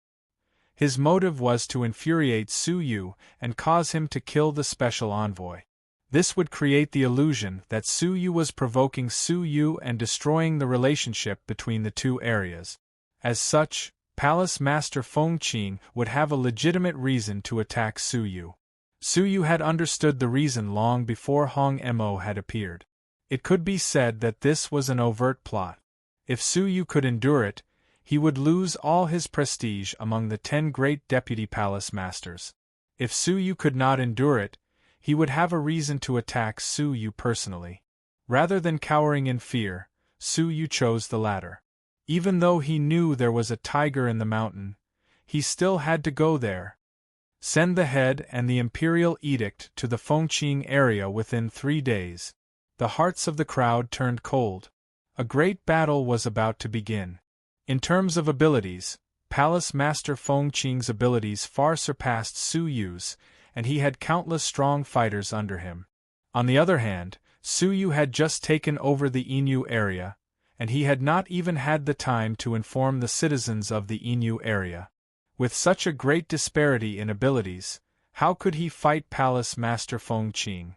His motive was to infuriate Su Yu and cause him to kill the special envoy. This would create the illusion that Su Yu was provoking Su Yu and destroying the relationship between the two areas. As such, Palace Master Feng Qing would have a legitimate reason to attack Su Yu. Su Yu had understood the reason long before Hong Mo had appeared. It could be said that this was an overt plot. If Su Yu could endure it, he would lose all his prestige among the 10 great deputy palace masters. If Su Yu could not endure it, he would have a reason to attack Su Yu personally. Rather than cowering in fear, Su Yu chose the latter. Even though he knew there was a tiger in the mountain, he still had to go there. Send the head and the imperial edict to the Fengqing area within 3 days. The hearts of the crowd turned cold. A great battle was about to begin. In terms of abilities, Palace Master Feng Qing's abilities far surpassed Su Yu's, and he had countless strong fighters under him. On the other hand, Su Yu had just taken over the Inu area, and he had not even had the time to inform the citizens of the Inu area. With such a great disparity in abilities, how could he fight Palace Master Feng Qing?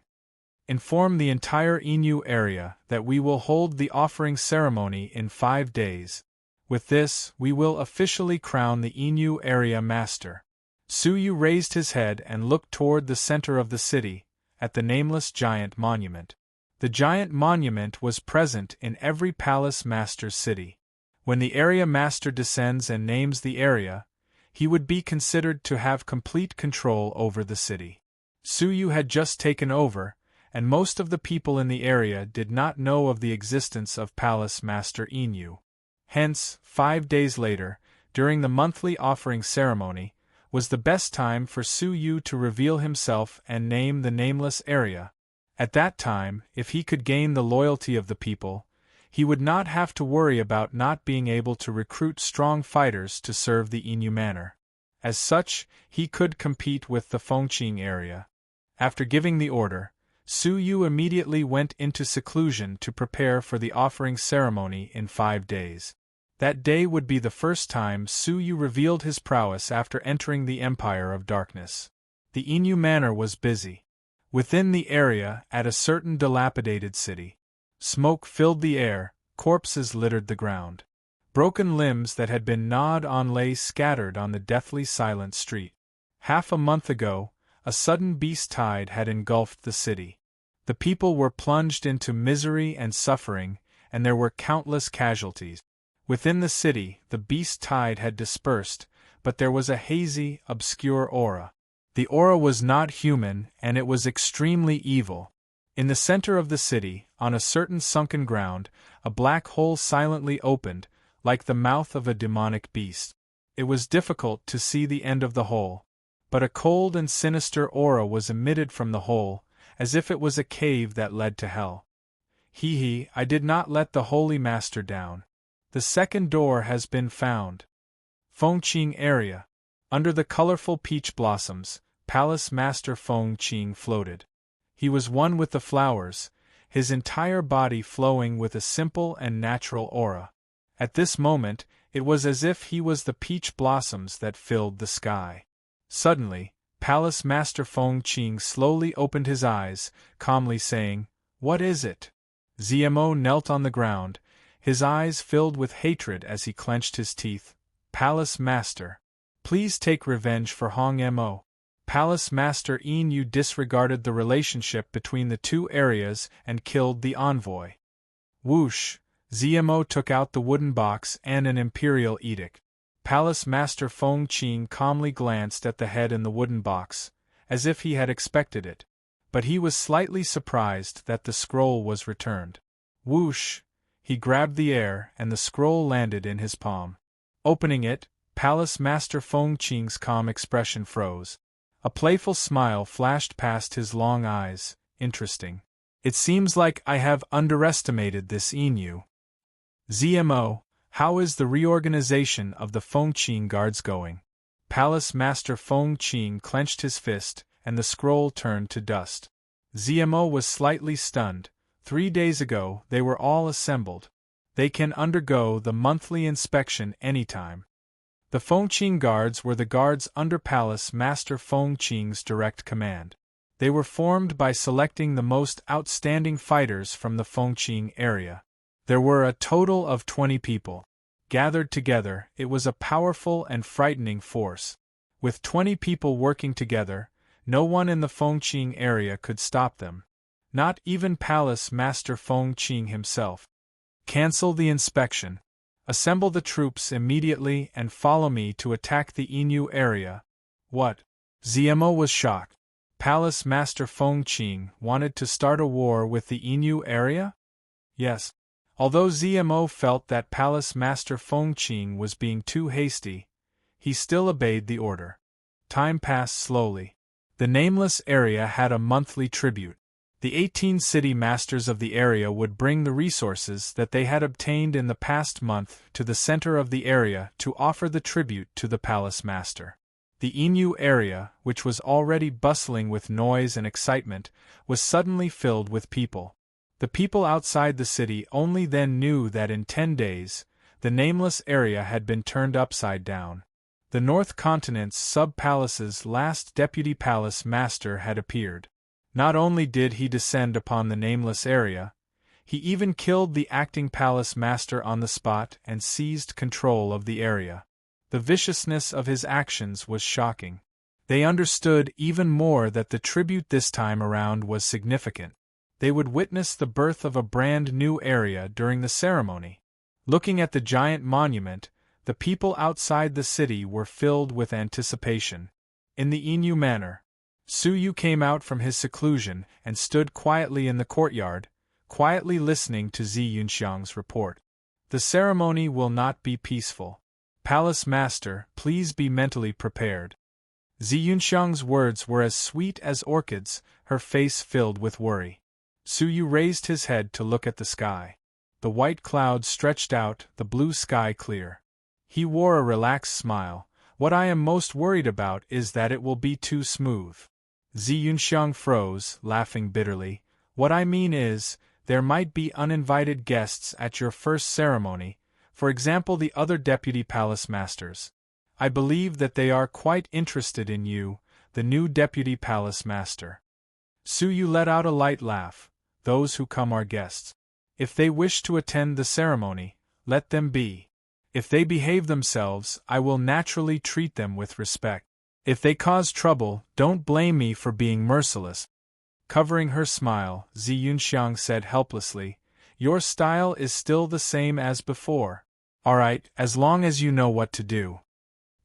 Inform the entire Inu area that we will hold the offering ceremony in 5 days. With this, we will officially crown the Inu area master. Su Yu raised his head and looked toward the center of the city, at the nameless giant monument. The giant monument was present in every palace master's city. When the area master descends and names the area, he would be considered to have complete control over the city. Su Yu had just taken over, and most of the people in the area did not know of the existence of Palace Master Inu. Hence, 5 days later, during the monthly offering ceremony, was the best time for Su Yu to reveal himself and name the nameless area. At that time, if he could gain the loyalty of the people, he would not have to worry about not being able to recruit strong fighters to serve the Inu manor. As such, he could compete with the Fengqing area. After giving the order, Su Yu immediately went into seclusion to prepare for the offering ceremony in 5 days. That day would be the first time Su Yu revealed his prowess after entering the Empire of Darkness. The Inu manor was busy. Within the area, at a certain dilapidated city, smoke filled the air, corpses littered the ground. Broken limbs that had been gnawed on lay scattered on the deathly silent street. Half a month ago, a sudden beast tide had engulfed the city. The people were plunged into misery and suffering, and there were countless casualties. Within the city, the beast tide had dispersed, but there was a hazy, obscure aura. The aura was not human, and it was extremely evil. In the center of the city, on a certain sunken ground, a black hole silently opened, like the mouth of a demonic beast. It was difficult to see the end of the hole, but a cold and sinister aura was emitted from the hole, as if it was a cave that led to hell. I did not let the Holy Master down. The second door has been found. Fengqing area. Under the colorful peach blossoms, Palace Master Feng Qing floated. He was one with the flowers, his entire body flowing with a simple and natural aura. At this moment, it was as if he was the peach blossoms that filled the sky. Suddenly, Palace Master Feng Qing slowly opened his eyes, calmly saying, "What is it?" Zmo knelt on the ground, his eyes filled with hatred as he clenched his teeth. "Palace Master, please take revenge for Hong Mo." Palace Master Inu disregarded the relationship between the two areas and killed the envoy. Whoosh! Zmo took out the wooden box and an imperial edict. Palace Master Feng Qing calmly glanced at the head in the wooden box, as if he had expected it, but he was slightly surprised that the scroll was returned. Whoosh! He grabbed the air and the scroll landed in his palm. Opening it, Palace Master Feng Qing's calm expression froze. A playful smile flashed past his long eyes. Interesting. It seems like I have underestimated this Inu. Zmo, How is the reorganization of the Fengqing guards going? Palace Master Fengqing clenched his fist, and the scroll turned to dust. ZMO was slightly stunned. 3 days ago, they were all assembled. They can undergo the monthly inspection anytime. The Fengqing guards were the guards under Palace Master Fengqing's direct command. They were formed by selecting the most outstanding fighters from the Fengqing area. There were a total of 20 people. Gathered together, it was a powerful and frightening force. With 20 people working together, no one in the Fengqing area could stop them. Not even Palace Master Fengqing himself. Cancel the inspection. Assemble the troops immediately and follow me to attack the Inu area. What? ZMO was shocked. Palace Master Fengqing wanted to start a war with the Inu area? Yes. Although ZMO felt that Palace Master Fengqing was being too hasty, he still obeyed the order. Time passed slowly. The nameless area had a monthly tribute. The 18 city masters of the area would bring the resources that they had obtained in the past month to the center of the area to offer the tribute to the Palace Master. The Inu area, which was already bustling with noise and excitement, was suddenly filled with people. The people outside the city only then knew that in 10 days, the nameless area had been turned upside down. The North Continent's sub-palace's last deputy palace master had appeared. Not only did he descend upon the nameless area, he even killed the acting palace master on the spot and seized control of the area. The viciousness of his actions was shocking. They understood even more that the tribute this time around was significant. They would witness the birth of a brand new area during the ceremony. Looking at the giant monument, the people outside the city were filled with anticipation. In the Inu manner, Suyu came out from his seclusion and stood quietly in the courtyard, quietly listening to Zi Yunxiang's report. The ceremony will not be peaceful. Palace Master, please be mentally prepared. Zi Yunxiang's words were as sweet as orchids, her face filled with worry. Suyu raised his head to look at the sky. The white clouds stretched out, the blue sky clear. He wore a relaxed smile. What I am most worried about is that it will be too smooth. Zi Yunxiang froze, laughing bitterly. What I mean is, there might be uninvited guests at your first ceremony, for example the other deputy palace masters. I believe that they are quite interested in you, the new deputy palace master. Suyu let out a light laugh. Those who come are guests. If they wish to attend the ceremony, let them be. If they behave themselves, I will naturally treat them with respect. If they cause trouble, don't blame me for being merciless. Covering her smile, Zi Yunxiang said helplessly, your style is still the same as before. All right, as long as you know what to do.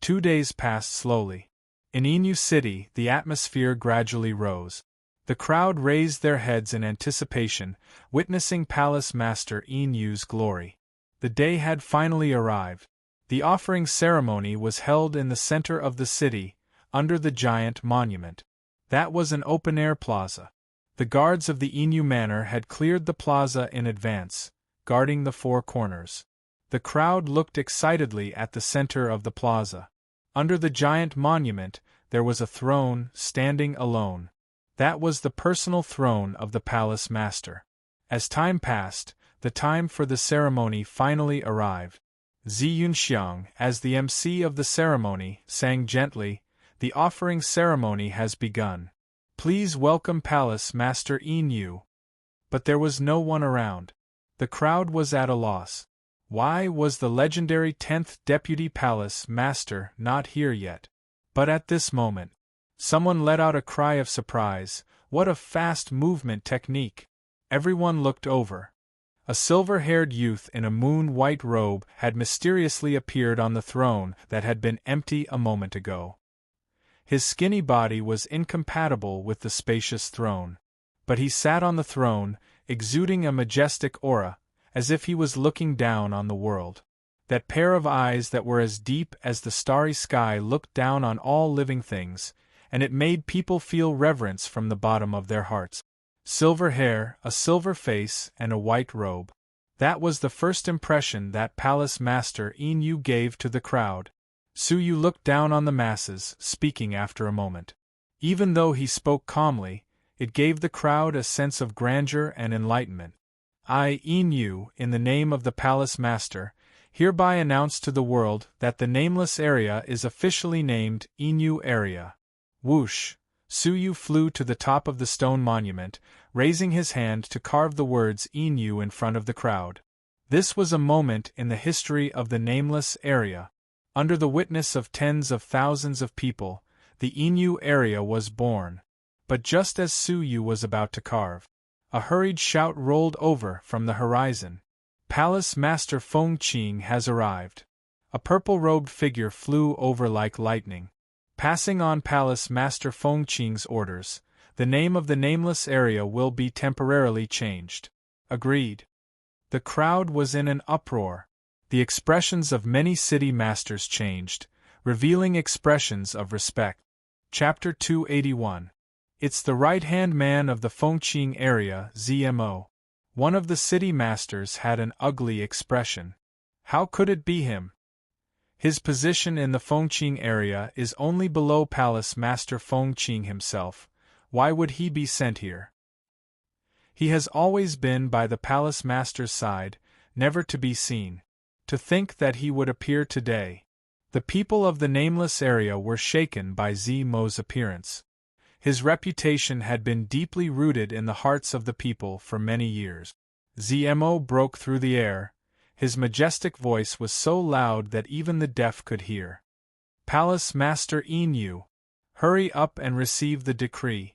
2 days passed slowly. In Inu City, the atmosphere gradually rose. The crowd raised their heads in anticipation, witnessing Palace Master Inu's glory. The day had finally arrived. The offering ceremony was held in the center of the city, under the giant monument. That was an open-air plaza. The guards of the Inu Manor had cleared the plaza in advance, guarding the 4 corners. The crowd looked excitedly at the center of the plaza. Under the giant monument, there was a throne standing alone. That was the personal throne of the palace master. As time passed, the time for the ceremony finally arrived. Zi Yunxiang, as the MC of the ceremony, sang gently, the offering ceremony has begun. Please welcome Palace Master Inu. But there was no one around. The crowd was at a loss. Why was the legendary 10th Deputy Palace Master not here yet? But at this moment, someone let out a cry of surprise. What a fast movement technique! Everyone looked over. A silver-haired youth in a moon-white robe had mysteriously appeared on the throne that had been empty a moment ago. His skinny body was incompatible with the spacious throne. But he sat on the throne, exuding a majestic aura, as if he was looking down on the world. That pair of eyes that were as deep as the starry sky looked down on all living things, and it made people feel reverence from the bottom of their hearts. Silver hair, a silver face, and a white robe. That was the first impression that Palace Master Inu gave to the crowd. Suyu looked down on the masses, speaking after a moment. Even though he spoke calmly, it gave the crowd a sense of grandeur and enlightenment. I, Inu, in the name of the Palace Master, hereby announce to the world that the nameless area is officially named Inu Area. Whoosh! Suyu flew to the top of the stone monument, raising his hand to carve the words Inu in front of the crowd. This was a moment in the history of the nameless area. Under the witness of tens of thousands of people, the Inu area was born. But just as Suyu was about to carve, a hurried shout rolled over from the horizon. Palace Master Fengqing has arrived. A purple-robed figure flew over like lightning. Passing on Palace Master Fengqing's orders, the name of the nameless area will be temporarily changed. Agreed. The crowd was in an uproar. The expressions of many city masters changed, revealing expressions of respect. Chapter 281. It's the right-hand man of the Fengqing area, ZMO. One of the city masters had an ugly expression. How could it be him? His position in the Fengqing area is only below Palace Master Fengqing himself. Why would he be sent here? He has always been by the Palace Master's side, never to be seen. To think that he would appear today. The people of the nameless area were shaken by ZMO's appearance. His reputation had been deeply rooted in the hearts of the people for many years. ZMO broke through the air. His majestic voice was so loud that even the deaf could hear. Palace Master Inu, hurry up and receive the decree.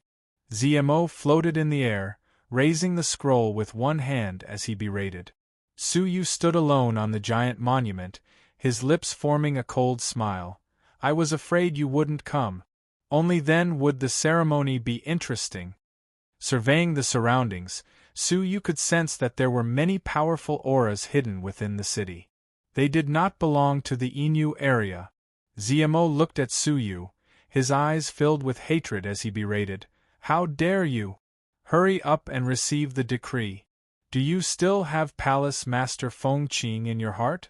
ZMO floated in the air, raising the scroll with one hand as he berated. Suyu stood alone on the giant monument, his lips forming a cold smile. I was afraid you wouldn't come. Only then would the ceremony be interesting. Surveying the surroundings, Suyu could sense that there were many powerful auras hidden within the city. They did not belong to the Inu area. ZMO looked at Suyu, his eyes filled with hatred as he berated. How dare you? Hurry up and receive the decree. Do you still have Palace Master Fengqing in your heart?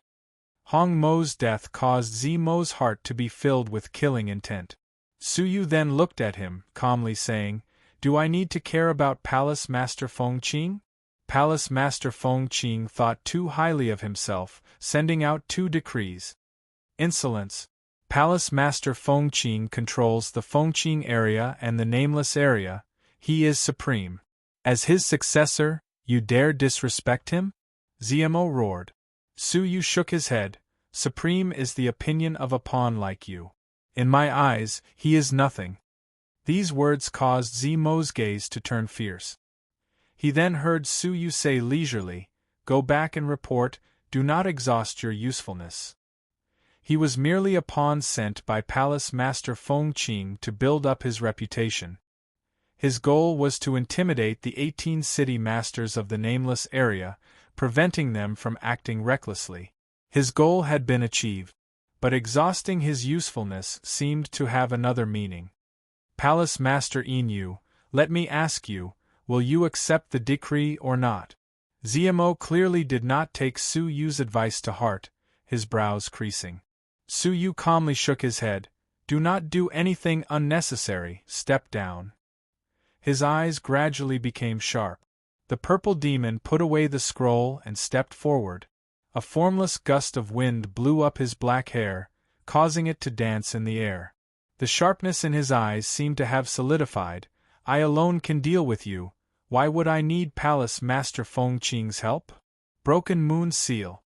Hong Mo's death caused ZMO's heart to be filled with killing intent. Suyu then looked at him, calmly saying, Do I need to care about Palace Master Fengqing? Palace Master Fengqing thought too highly of himself, sending out 2 decrees. Insolence. Palace Master Fengqing controls the Fengqing area and the nameless area. He is supreme. As his successor, you dare disrespect him? ZMO roared. Suyu shook his head. Supreme is the opinion of a pawn like you. In my eyes, he is nothing. These words caused ZMO's gaze to turn fierce. He then heard Suyu say leisurely, Go back and report, do not exhaust your usefulness. He was merely a pawn sent by Palace Master Fengqing to build up his reputation. His goal was to intimidate the 18 city masters of the nameless area, preventing them from acting recklessly. His goal had been achieved, but exhausting his usefulness seemed to have another meaning. Palace Master Inu, let me ask you, will you accept the decree or not? ZMO clearly did not take Suyu's advice to heart, his brows creasing. Suyu calmly shook his head. Do not do anything unnecessary, step down. His eyes gradually became sharp. The purple demon put away the scroll and stepped forward. A formless gust of wind blew up his black hair, causing it to dance in the air. The sharpness in his eyes seemed to have solidified. I alone can deal with you. Why would I need Palace Master Fengqing's help? Broken Moon Seal.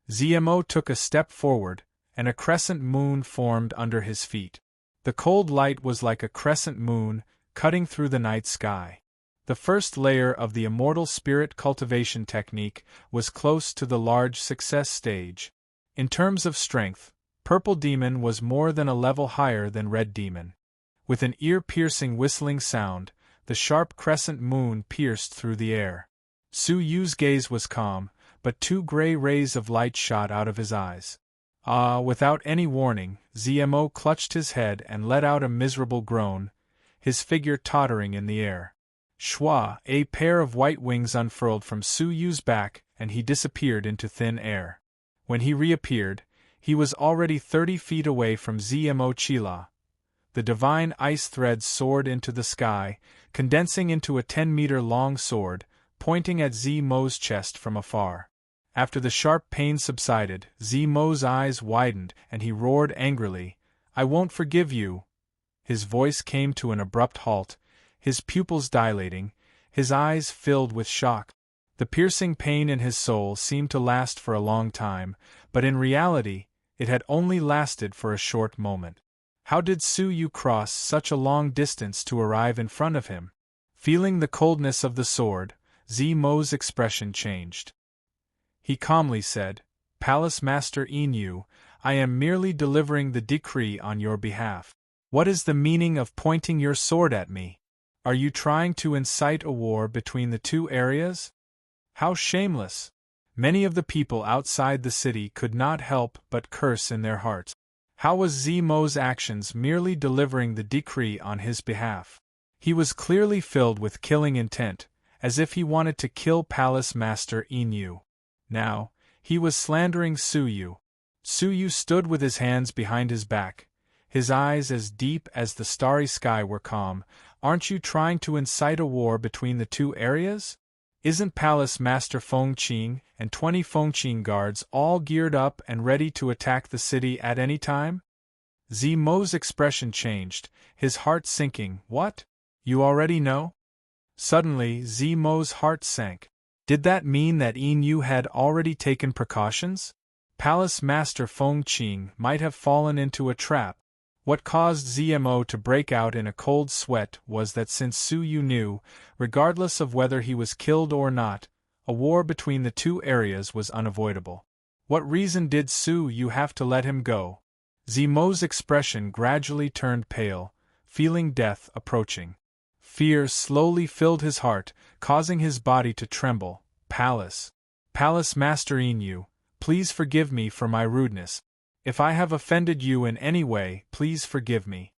ZMO took a step forward, and a crescent moon formed under his feet. The cold light was like a crescent moon, cutting through the night sky. The first layer of the immortal spirit cultivation technique was close to the large success stage. In terms of strength, Purple Demon was more than a level higher than Red Demon. With an ear-piercing whistling sound, the sharp crescent moon pierced through the air. Suyu's gaze was calm, but 2 gray rays of light shot out of his eyes. Without any warning, ZMO clutched his head and let out a miserable groan, his figure tottering in the air. Shwa, a pair of white wings unfurled from Suyu's back, and he disappeared into thin air. When he reappeared, he was already 30 feet away from Zmo Chila. The divine ice threads soared into the sky, condensing into a 10-meter-long sword, pointing at Zmo's chest from afar. After the sharp pain subsided, Zmo's eyes widened and he roared angrily, "I won't forgive you!" His voice came to an abrupt halt, his pupils dilating, his eyes filled with shock. The piercing pain in his soul seemed to last for a long time, but in reality, it had only lasted for a short moment. How did Suyu cross such a long distance to arrive in front of him? Feeling the coldness of the sword, Zmo's expression changed. He calmly said, "Palace Master Inu, I am merely delivering the decree on your behalf. What is the meaning of pointing your sword at me? Are you trying to incite a war between the two areas? How shameless!" Many of the people outside the city could not help but curse in their hearts. How was Zmo's actions merely delivering the decree on his behalf? He was clearly filled with killing intent, as if he wanted to kill Palace Master Inu. Now, he was slandering Suyu. Suyu stood with his hands behind his back, his eyes as deep as the starry sky were calm. "Aren't you trying to incite a war between the two areas? Isn't Palace Master Fengqing and 20 Fengqing guards all geared up and ready to attack the city at any time?" Zmo's expression changed, his heart sinking. "What? You already know?" Suddenly, Zmo's heart sank. Did that mean that Inu had already taken precautions? Palace Master Fengqing might have fallen into a trap. What caused Zmo to break out in a cold sweat was that since Suyu knew, regardless of whether he was killed or not, a war between the two areas was unavoidable. What reason did Suyu have to let him go? Zmo's expression gradually turned pale, feeling death approaching. Fear slowly filled his heart, causing his body to tremble. Palace Master Inu, please forgive me for my rudeness. If I have offended you in any way, please forgive me.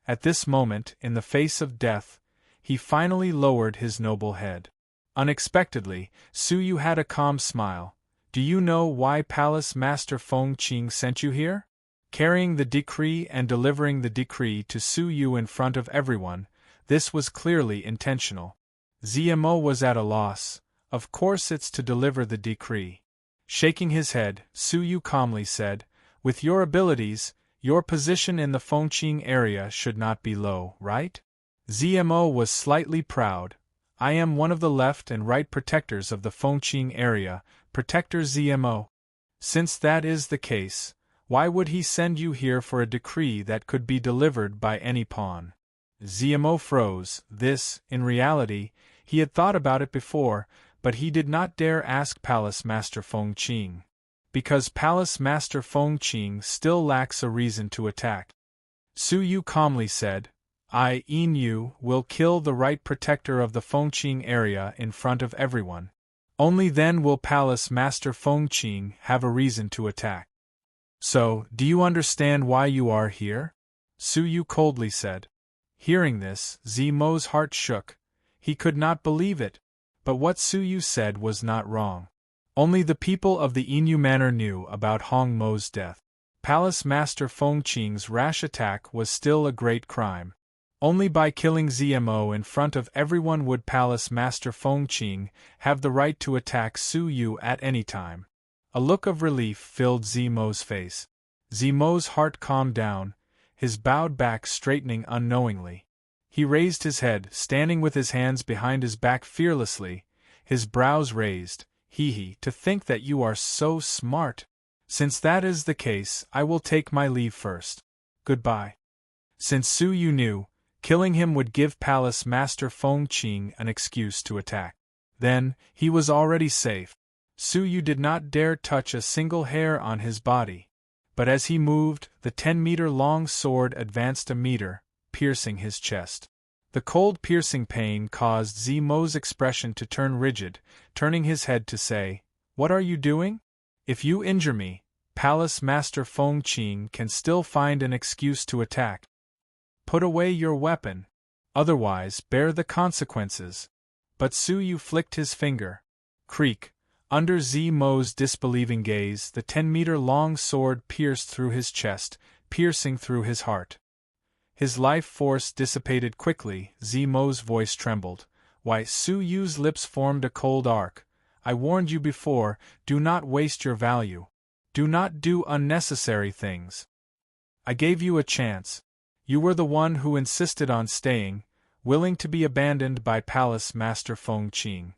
At this moment, in the face of death, he finally lowered his noble head. Unexpectedly, Suyu had a calm smile. "Do you know why Palace Master Fengqing sent you here?" Carrying the decree and delivering the decree to Suyu in front of everyone, this was clearly intentional. Zmo was at a loss. Of course it's to deliver the decree. Shaking his head, Suyu calmly said, "With your abilities, your position in the Fengqing area should not be low, right?" Zmo was slightly proud. "I am one of the left and right protectors of the Fengqing area, Protector Zmo. Since that is the case, why would he send you here for a decree that could be delivered by any pawn?" Zmo froze. This, in reality, he had thought about it before, but he did not dare ask Palace Master Fengqing. Because Palace Master Fengqing still lacks a reason to attack. Suyu calmly said, "I, Inu, will kill the right protector of the Fengqing area in front of everyone. Only then will Palace Master Fengqing have a reason to attack." "So, do you understand why you are here?" Suyu coldly said. Hearing this, Zmo's heart shook. He could not believe it. But what Suyu said was not wrong. Only the people of the Inu Manor knew about Hong Mo's death. Palace Master Fengqing's rash attack was still a great crime. Only by killing Zmo in front of everyone would Palace Master Fengqing have the right to attack Suyu at any time. A look of relief filled Zmo's face. Zmo's heart calmed down, his bowed back straightening unknowingly. He raised his head, standing with his hands behind his back fearlessly, his brows raised. To think that you are so smart. Since that is the case, I will take my leave first. Goodbye." Since Suyu knew, killing him would give Palace Master Fengqing an excuse to attack. Then, he was already safe. Suyu did not dare touch a single hair on his body. But as he moved, the 10-meter-long sword advanced a meter, piercing his chest. The cold piercing pain caused Zmo's expression to turn rigid, turning his head to say, "What are you doing? If you injure me, Palace Master Fengqing can still find an excuse to attack. Put away your weapon. Otherwise, bear the consequences." But Suyu flicked his finger. Creak. Under Zimo's disbelieving gaze, the 10-meter-long sword pierced through his chest, piercing through his heart. His life force dissipated quickly. Zimo's voice trembled. Why, Su Yu's lips formed a cold arc. I warned you before, do not waste your value. Do not do unnecessary things. I gave you a chance. You were the one who insisted on staying, willing to be abandoned by Palace Master Feng Qing.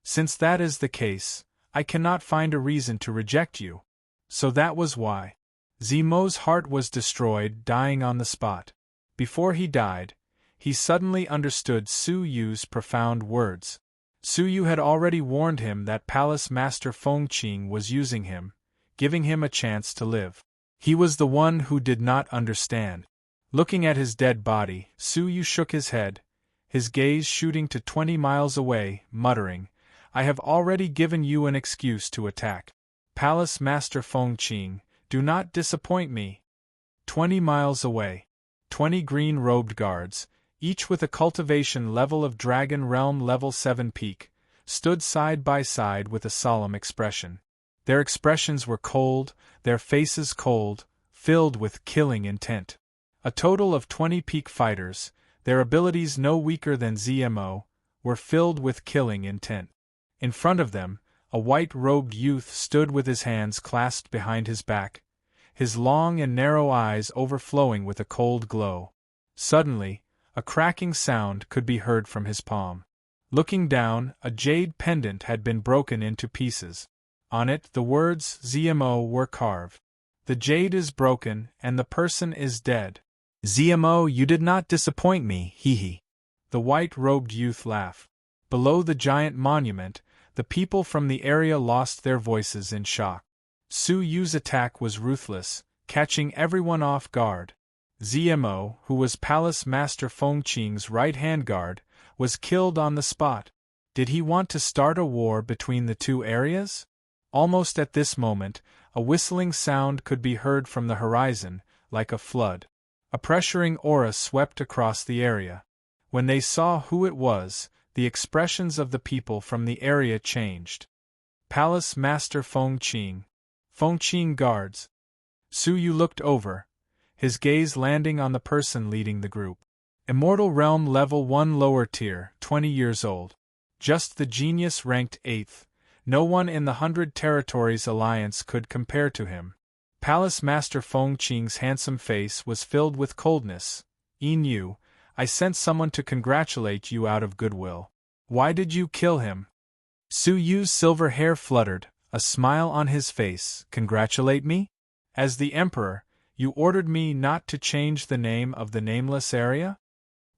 Since that is the case, I cannot find a reason to reject you. So that was why. Zimo's heart was destroyed, dying on the spot. Before he died, he suddenly understood Su Yu's profound words. Su Yu had already warned him that Palace Master Feng Qing was using him, giving him a chance to live. He was the one who did not understand. Looking at his dead body, Su Yu shook his head, his gaze shooting to 20 miles away, muttering, I have already given you an excuse to attack. Palace Master Feng Qing, do not disappoint me. 20 miles away. 20 green-robed guards, each with a cultivation level of Dragon Realm Level 7 peak, stood side by side with a solemn expression. Their expressions were cold, their faces cold, filled with killing intent. A total of 20 peak fighters, their abilities no weaker than ZMO, were filled with killing intent. In front of them, a white-robed youth stood with his hands clasped behind his back, his long and narrow eyes overflowing with a cold glow. Suddenly, a cracking sound could be heard from his palm. Looking down, a jade pendant had been broken into pieces. On it, the words ZMO were carved. The jade is broken, and the person is dead. ZMO, you did not disappoint me, hee. The white-robed youth laughed. Below the giant monument, the people from the area lost their voices in shock. Su Yu's attack was ruthless, catching everyone off guard. ZMO, who was Palace Master Feng Qing's right-hand guard, was killed on the spot. Did he want to start a war between the two areas? Almost at this moment, a whistling sound could be heard from the horizon, like a flood. A pressuring aura swept across the area. When they saw who it was, the expressions of the people from the area changed. Palace Master Feng Qing. Feng Qing guards. Su Yu looked over, his gaze landing on the person leading the group. Immortal Realm Level 1 lower tier, 20 years old. Just the genius ranked 8th. No one in the 100 Territories Alliance could compare to him. Palace Master Feng Qing's handsome face was filled with coldness. Yu, I sent someone to congratulate you out of goodwill. Why did you kill him? Su Yu's silver hair fluttered, a smile on his face. Congratulate me? As the Emperor, you ordered me not to change the name of the nameless area?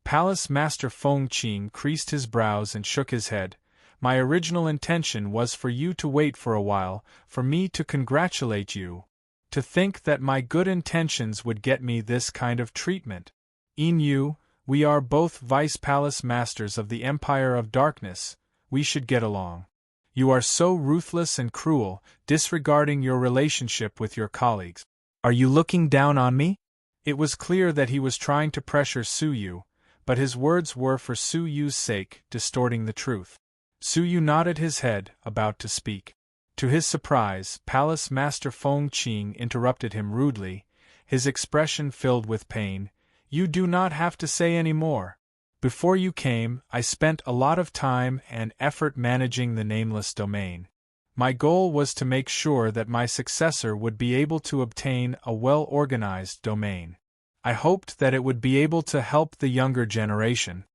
Palace Master Feng Qing creased his brows and shook his head. My original intention was for you to wait for a while, for me to congratulate you. To think that my good intentions would get me this kind of treatment. Yu, we are both Vice Palace Masters of the Empire of Darkness, we should get along. You are so ruthless and cruel, disregarding your relationship with your colleagues. Are you looking down on me? It was clear that he was trying to pressure Su Yu, but his words were for Su Yu's sake, distorting the truth. Su Yu nodded his head, about to speak. To his surprise, Palace Master Feng Qing interrupted him rudely, his expression filled with pain. You do not have to say any more. Before you came, I spent a lot of time and effort managing the nameless domain. My goal was to make sure that my successor would be able to obtain a well-organized domain. I hoped that it would be able to help the younger generation.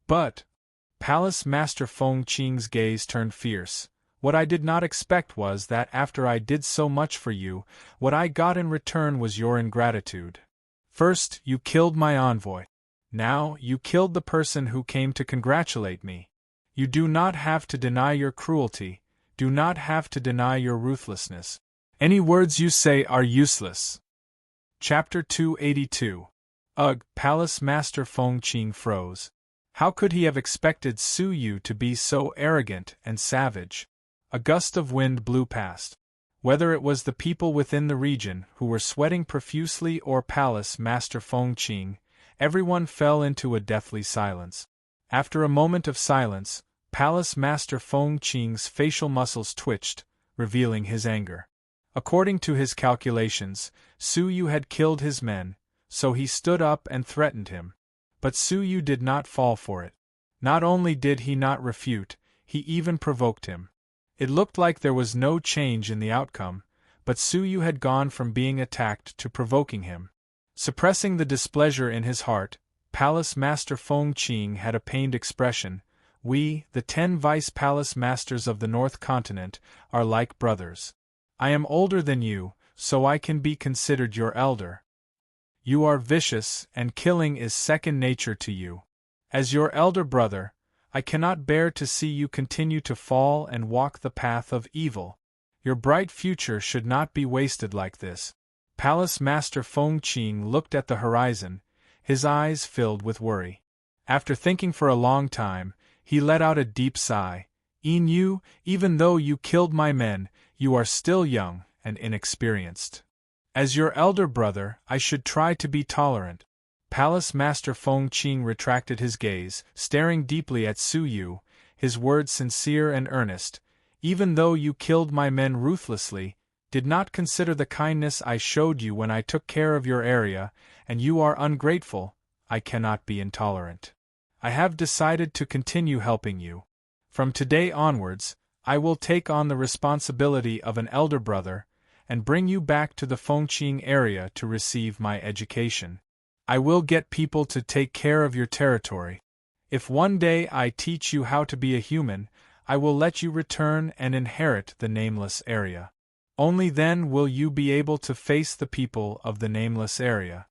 But Palace Master Feng Qing's gaze turned fierce. What I did not expect was that after I did so much for you, what I got in return was your ingratitude. First, you killed my envoy. Now, you killed the person who came to congratulate me. You do not have to deny your cruelty, do not have to deny your ruthlessness. Any words you say are useless. Chapter 282. Ugh, Palace Master Feng Qing froze. How could he have expected Su Yu to be so arrogant and savage? A gust of wind blew past. Whether it was the people within the region who were sweating profusely or Palace Master Feng Qing, everyone fell into a deathly silence. After a moment of silence, Palace Master Feng Qing's facial muscles twitched, revealing his anger. According to his calculations, Su Yu had killed his men, so he stood up and threatened him. But Su Yu did not fall for it. Not only did he not refute, he even provoked him. It looked like there was no change in the outcome, but Su Yu had gone from being attacked to provoking him. Suppressing the displeasure in his heart, Palace Master Feng Qing had a pained expression. We, the 10 Vice Palace Masters of the North Continent, are like brothers. I am older than you, so I can be considered your elder. You are vicious, and killing is second nature to you. As your elder brother, I cannot bear to see you continue to fall and walk the path of evil. Your bright future should not be wasted like this. Palace Master Feng Qing looked at the horizon, his eyes filled with worry. After thinking for a long time, he let out a deep sigh. Yu, even though you killed my men, you are still young and inexperienced. As your elder brother, I should try to be tolerant. Palace Master Feng Qing retracted his gaze, staring deeply at Su Yu, his words sincere and earnest. Even though you killed my men ruthlessly, did not consider the kindness I showed you when I took care of your area, and you are ungrateful, I cannot be intolerant. I have decided to continue helping you. From today onwards, I will take on the responsibility of an elder brother, and bring you back to the Fengqing area to receive my education. I will get people to take care of your territory. If one day I teach you how to be a human, I will let you return and inherit the nameless area. Only then will you be able to face the people of the nameless area.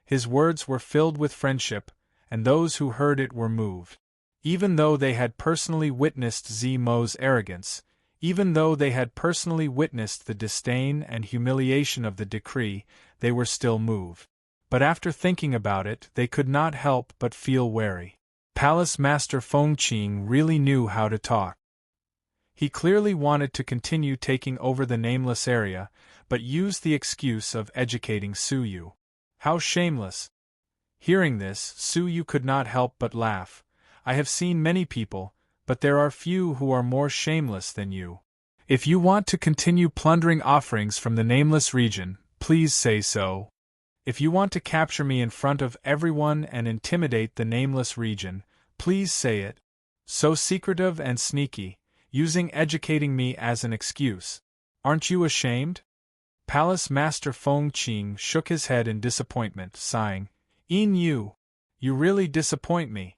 His words were filled with friendship, and those who heard it were moved. Even though they had personally witnessed Zimo's arrogance, even though they had personally witnessed the disdain and humiliation of the decree, they were still moved. But after thinking about it, they could not help but feel wary. Palace Master Feng Qing really knew how to talk. He clearly wanted to continue taking over the nameless area, but used the excuse of educating Su Yu. How shameless! Hearing this, Su Yu could not help but laugh. I have seen many people, but there are few who are more shameless than you. If you want to continue plundering offerings from the nameless region, please say so. If you want to capture me in front of everyone and intimidate the nameless region, please say it. So secretive and sneaky, using educating me as an excuse. Aren't you ashamed? Palace Master Feng Qing shook his head in disappointment, sighing, Yu, you really disappoint me.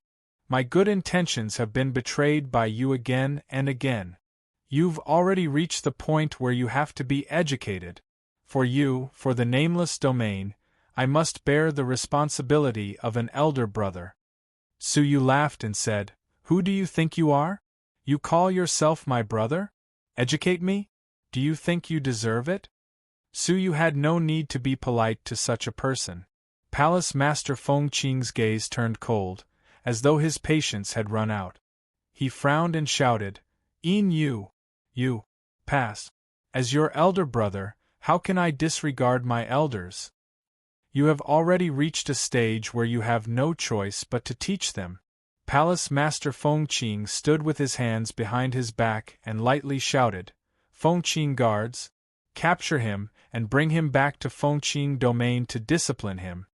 My good intentions have been betrayed by you again and again. You've already reached the point where you have to be educated. For you, for the nameless domain, I must bear the responsibility of an elder brother. Su Yu laughed and said, Who do you think you are? You call yourself my brother? Educate me? Do you think you deserve it? Su Yu had no need to be polite to such a person. Palace Master Feng Qing's gaze turned cold, as though his patience had run out. He frowned and shouted, You, pass. As your elder brother, how can I disregard my elders? You have already reached a stage where you have no choice but to teach them. Palace Master Feng Qing stood with his hands behind his back and lightly shouted, Fengqing guards, capture him and bring him back to Fengqing domain to discipline him.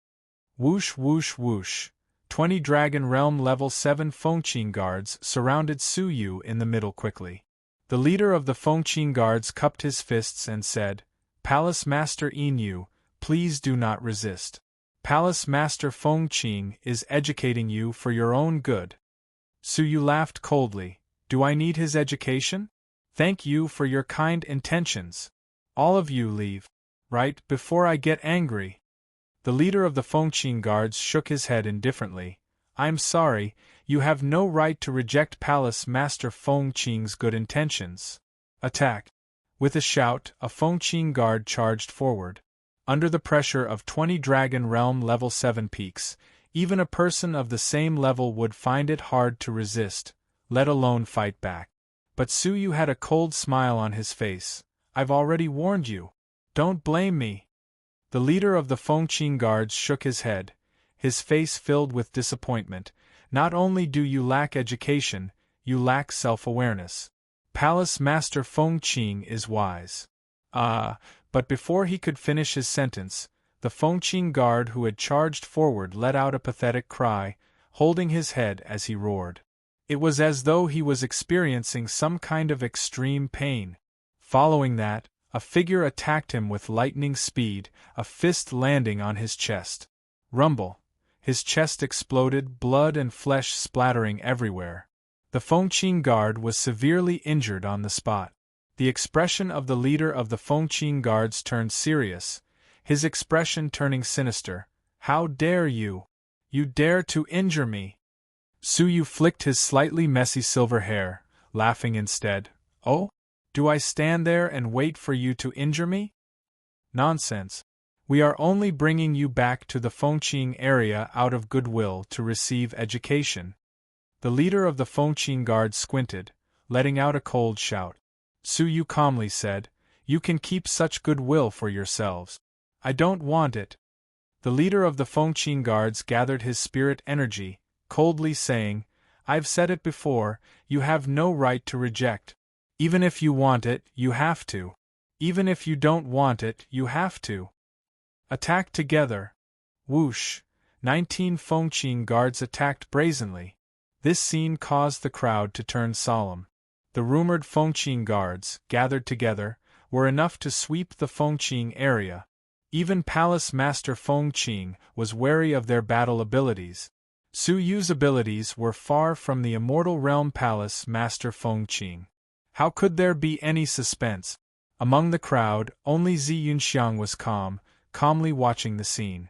Whoosh whoosh whoosh, 20 Dragon Realm Level 7 Fengqing guards surrounded Su Yu in the middle quickly. The leader of the Fengqing guards cupped his fists and said, Palace Master Yu, please do not resist. Palace Master Feng Qing is educating you for your own good. Su Yu laughed coldly. Do I need his education? Thank you for your kind intentions. All of you leave. Right before I get angry. The leader of the Fengqing guards shook his head indifferently. I'm sorry, you have no right to reject Palace Master Feng Qing's good intentions. Attack. With a shout, a Fengqing guard charged forward. Under the pressure of 20 Dragon Realm Level 7 peaks, even a person of the same level would find it hard to resist, let alone fight back. But Su Yu had a cold smile on his face. I've already warned you. Don't blame me. The leader of the Fengqing guards shook his head, his face filled with disappointment. Not only do you lack education, you lack self-awareness. Palace Master Feng Qing is wise. But before he could finish his sentence, the Feng Qing guard who had charged forward let out a pathetic cry, holding his head as he roared. It was as though he was experiencing some kind of extreme pain. Following that, a figure attacked him with lightning speed, a fist landing on his chest. Rumble. His chest exploded, blood and flesh splattering everywhere. The Feng Qing guard was severely injured on the spot. The expression of the leader of the Feng Qing guards turned serious, his expression turning sinister. How dare you? You dare to injure me? Su Yu flicked his slightly messy silver hair, laughing instead. Oh? Do I stand there and wait for you to injure me? Nonsense. We are only bringing you back to the Fengqing area out of goodwill to receive education. The leader of the Fengqing guard squinted, letting out a cold shout. Su Yu calmly said, "You can keep such goodwill for yourselves. I don't want it." The leader of the Fengqing guards gathered his spirit energy, coldly saying, "I've said it before, you have no right to reject. Even if you want it, you have to. Even if you don't want it, you have to. Attack together." Whoosh! 19 Fengqing guards attacked brazenly. This scene caused the crowd to turn solemn. The rumored Fengqing guards, gathered together, were enough to sweep the Fengqing area. Even Palace Master Fengqing was wary of their battle abilities. Su Yu's abilities were far from the immortal realm Palace Master Fengqing. How could there be any suspense? Among the crowd, only Zi Yunxiang was calmly watching the scene.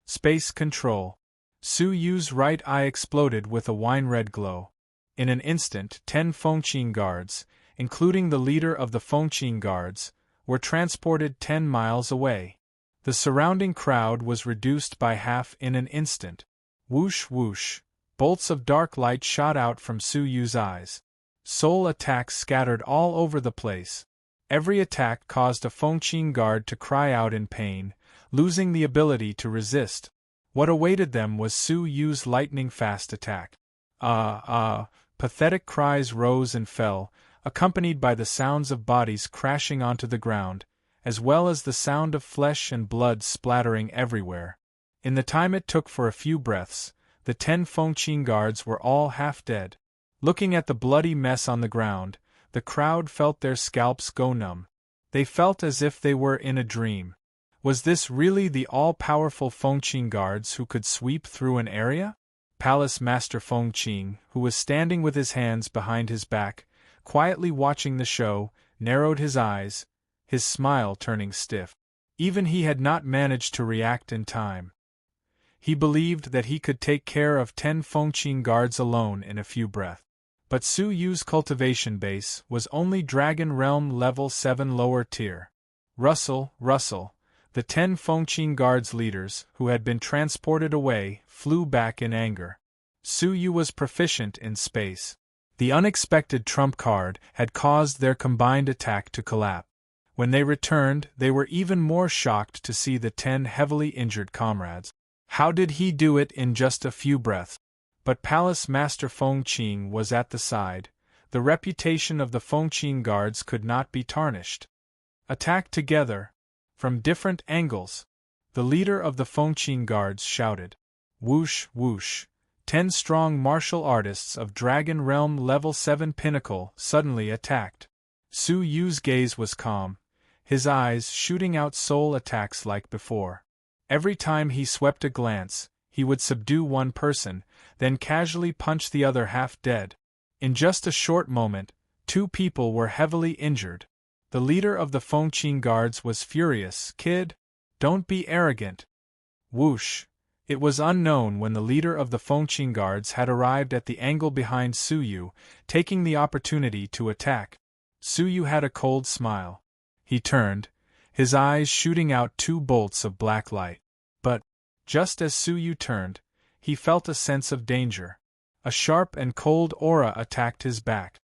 Space control. Su Yu's right eye exploded with a wine-red glow. In an instant, 10 Fengqing guards, including the leader of the Fengqing guards, were transported 10 miles away. The surrounding crowd was reduced by half in an instant. Whoosh whoosh, bolts of dark light shot out from Su Yu's eyes. Soul attacks scattered all over the place. Every attack caused a Fengqing guard to cry out in pain, losing the ability to resist. What awaited them was Su Yu's lightning-fast attack. Pathetic cries rose and fell, accompanied by the sounds of bodies crashing onto the ground, as well as the sound of flesh and blood splattering everywhere. In the time it took for a few breaths, the 10 Fengqing guards were all half dead. Looking at the bloody mess on the ground, the crowd felt their scalps go numb. They felt as if they were in a dream. Was this really the all-powerful Fengqing guards who could sweep through an area? Palace Master Fengqing, who was standing with his hands behind his back, quietly watching the show, narrowed his eyes, his smile turning stiff. Even he had not managed to react in time. He believed that he could take care of 10 Fengqing guards alone in a few breaths. But Su Yu's cultivation base was only Dragon Realm Level 7 lower tier. Rustle, the 10 Fengqing guards leaders, who had been transported away, flew back in anger. Su Yu was proficient in space. The unexpected trump card had caused their combined attack to collapse. When they returned, they were even more shocked to see the 10 heavily injured comrades. How did he do it in just a few breaths? But Palace Master Fengqing was at the side. The reputation of the Fengqing guards could not be tarnished. Attack together! From different angles! The leader of the Fengqing guards shouted. Whoosh whoosh! 10 strong martial artists of Dragon Realm Level 7 Pinnacle suddenly attacked. Su Yu's gaze was calm, his eyes shooting out soul attacks like before. Every time he swept a glance, he would subdue one person, then casually punch the other half dead. In just a short moment, 2 people were heavily injured. The leader of the Fengqing guards was furious. "Kid, don't be arrogant." Whoosh! It was unknown when the leader of the Fengqing guards had arrived at the angle behind Su Yu, taking the opportunity to attack. Su Yu had a cold smile. He turned, his eyes shooting out 2 bolts of black light. But, just as Su Yu turned, he felt a sense of danger. A sharp and cold aura attacked his back.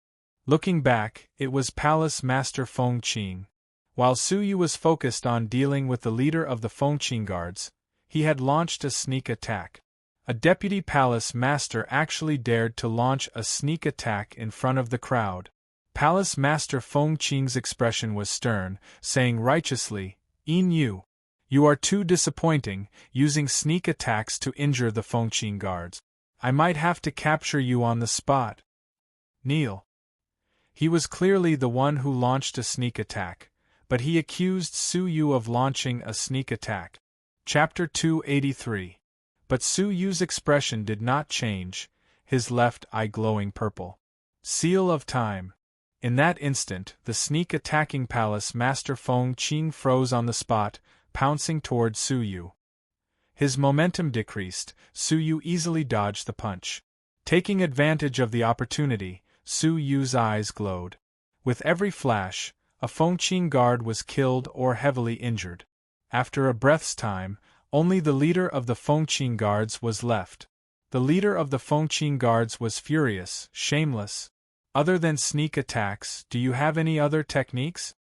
Looking back, it was Palace Master Fengqing. While Su Yu was focused on dealing with the leader of the Fengqing guards, he had launched a sneak attack. A deputy palace master actually dared to launch a sneak attack in front of the crowd. Palace Master Feng Qing's expression was stern, saying righteously, "You. You are too disappointing, using sneak attacks to injure the Fengqing guards. I might have to capture you on the spot." Kneel. He was clearly the one who launched a sneak attack, but he accused Su Yu of launching a sneak attack. Chapter 283. But Su Yu's expression did not change, his left eye glowing purple. Seal of time. In that instant, the sneak-attacking palace master Feng Qing froze on the spot, pouncing toward Su Yu. His momentum decreased, Su Yu easily dodged the punch. Taking advantage of the opportunity, Su Yu's eyes glowed. With every flash, a Feng Qing guard was killed or heavily injured. After a breath's time, only the leader of the Feng Qing guards was left. The leader of the Feng Qing guards was furious, shameless. "Other than sneak attacks, do you have any other techniques?"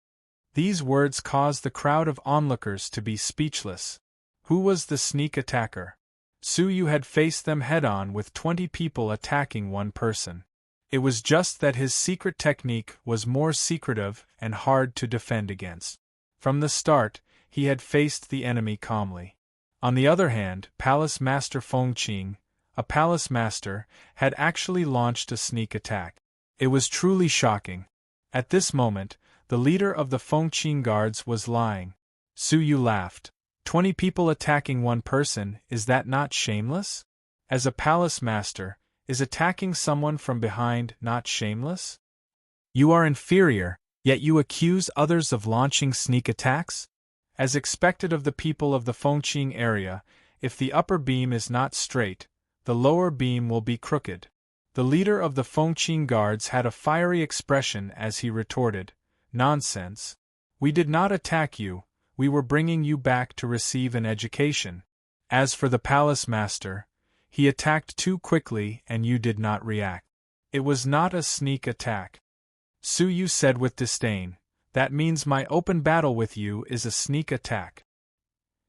These words caused the crowd of onlookers to be speechless. Who was the sneak attacker? Su Yu had faced them head-on with 20 people attacking one person. It was just that his secret technique was more secretive and hard to defend against. From the start, he had faced the enemy calmly. On the other hand, Palace Master Feng Qing, a palace master, had actually launched a sneak attack. It was truly shocking. At this moment, the leader of the Feng Qing guards was lying. Su Yu laughed. 20 people attacking one person, is that not shameless? As a palace master, is attacking someone from behind not shameless? You are inferior, yet you accuse others of launching sneak attacks? As expected of the people of the Fengqing area, if the upper beam is not straight, the lower beam will be crooked. The leader of the Fengqing guards had a fiery expression as he retorted, "Nonsense. We did not attack you, we were bringing you back to receive an education. As for the palace master, he attacked too quickly and you did not react. It was not a sneak attack." Su Yu said with disdain, "That means my open battle with you is a sneak attack."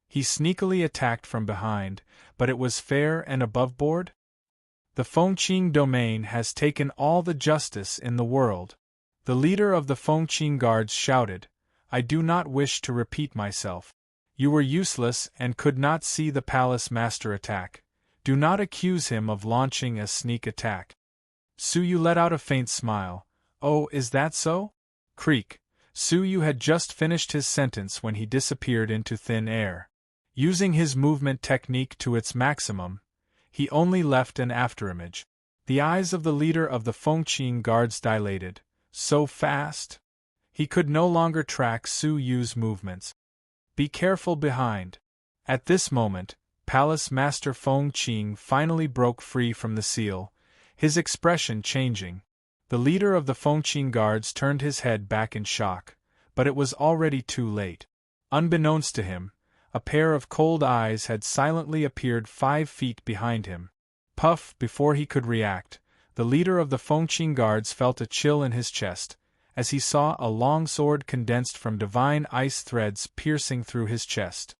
He sneakily attacked from behind, but it was fair and above board? The Fengqing domain has taken all the justice in the world. The leader of the Fengqing guards shouted, "I do not wish to repeat myself. You were useless and could not see the palace master attack. Do not accuse him of launching a sneak attack." Su Yu let out a faint smile. "Oh, is that so?" Creak. Su Yu had just finished his sentence when he disappeared into thin air. Using his movement technique to its maximum, he only left an afterimage. The eyes of the leader of the Fengqing guards dilated. So fast? He could no longer track Su Yu's movements. "Be careful behind." At this moment, Palace Master Feng Qing finally broke free from the seal, his expression changing. The leader of the Fengqing guards turned his head back in shock, but it was already too late. Unbeknownst to him, a pair of cold eyes had silently appeared 5 feet behind him. Puff! Before he could react, the leader of the Fengqing guards felt a chill in his chest, as he saw a long sword condensed from divine ice threads piercing through his chest.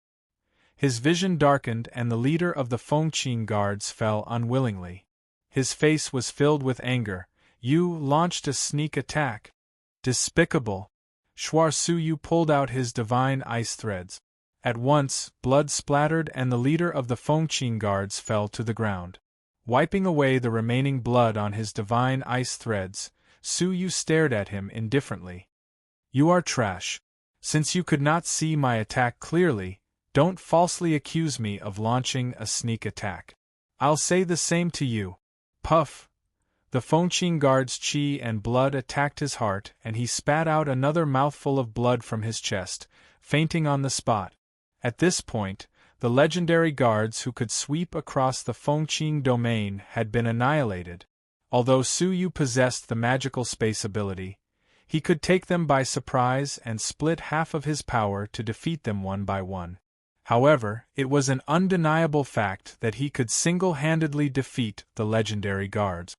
His vision darkened and the leader of the Fengqing guards fell unwillingly. His face was filled with anger. "You launched a sneak attack. Despicable." Shuar Su Yu pulled out his divine ice threads. At once, blood splattered and the leader of the Fengqing guards fell to the ground. Wiping away the remaining blood on his divine ice threads, Su Yu stared at him indifferently. "You are trash. Since you could not see my attack clearly, don't falsely accuse me of launching a sneak attack. I'll say the same to you." Puff! The Fengqing guard's qi and blood attacked his heart and he spat out another mouthful of blood from his chest, fainting on the spot. At this point, the legendary guards who could sweep across the Fengqing domain had been annihilated. Although Su Yu possessed the magical space ability, he could take them by surprise and split half of his power to defeat them one by one. However, it was an undeniable fact that he could single-handedly defeat the legendary guards.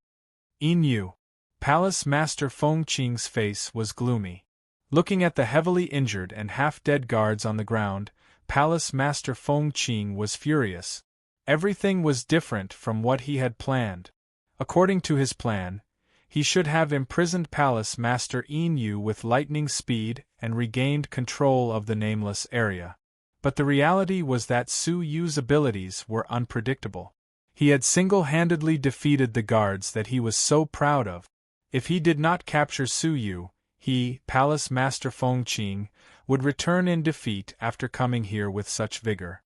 Yu. Palace Master Feng Qing's face was gloomy. Looking at the heavily injured and half-dead guards on the ground, Palace Master Feng Qing was furious. Everything was different from what he had planned. According to his plan, he should have imprisoned Palace Master Inu with lightning speed and regained control of the nameless area. But the reality was that Su Yu's abilities were unpredictable. He had single-handedly defeated the guards that he was so proud of. If he did not capture Su Yu, he, Palace Master Fengqing, would return in defeat after coming here with such vigor.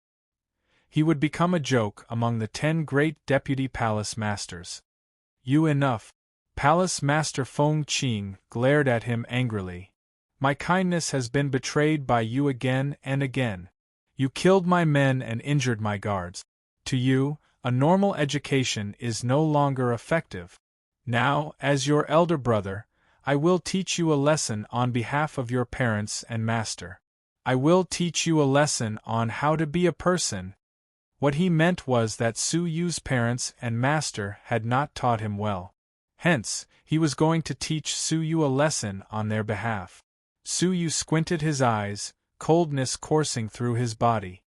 He would become a joke among the 10 great deputy palace masters. You enough. Palace Master Fengqing glared at him angrily. My kindness has been betrayed by you again and again. You killed my men and injured my guards. To you, a normal education is no longer effective. Now, as your elder brother, I will teach you a lesson on behalf of your parents and master. I will teach you a lesson on how to be a person. What he meant was that Su Yu's parents and master had not taught him well. Hence, he was going to teach Su Yu a lesson on their behalf. Su Yu squinted his eyes, coldness coursing through his body.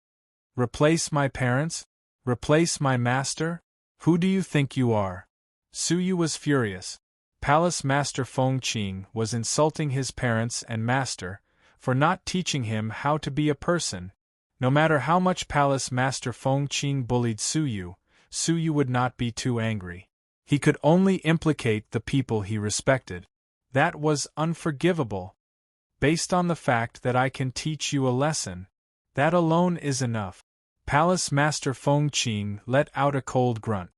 Replace my parents? Replace my master? Who do you think you are? Su Yu was furious. Palace Master Fengqing was insulting his parents and master for not teaching him how to be a person. No matter how much Palace Master Fengqing bullied Su Yu would not be too angry. He could only implicate the people he respected. That was unforgivable. Based on the fact that I can teach you a lesson, that alone is enough. Palace Master Fengqing let out a cold grunt.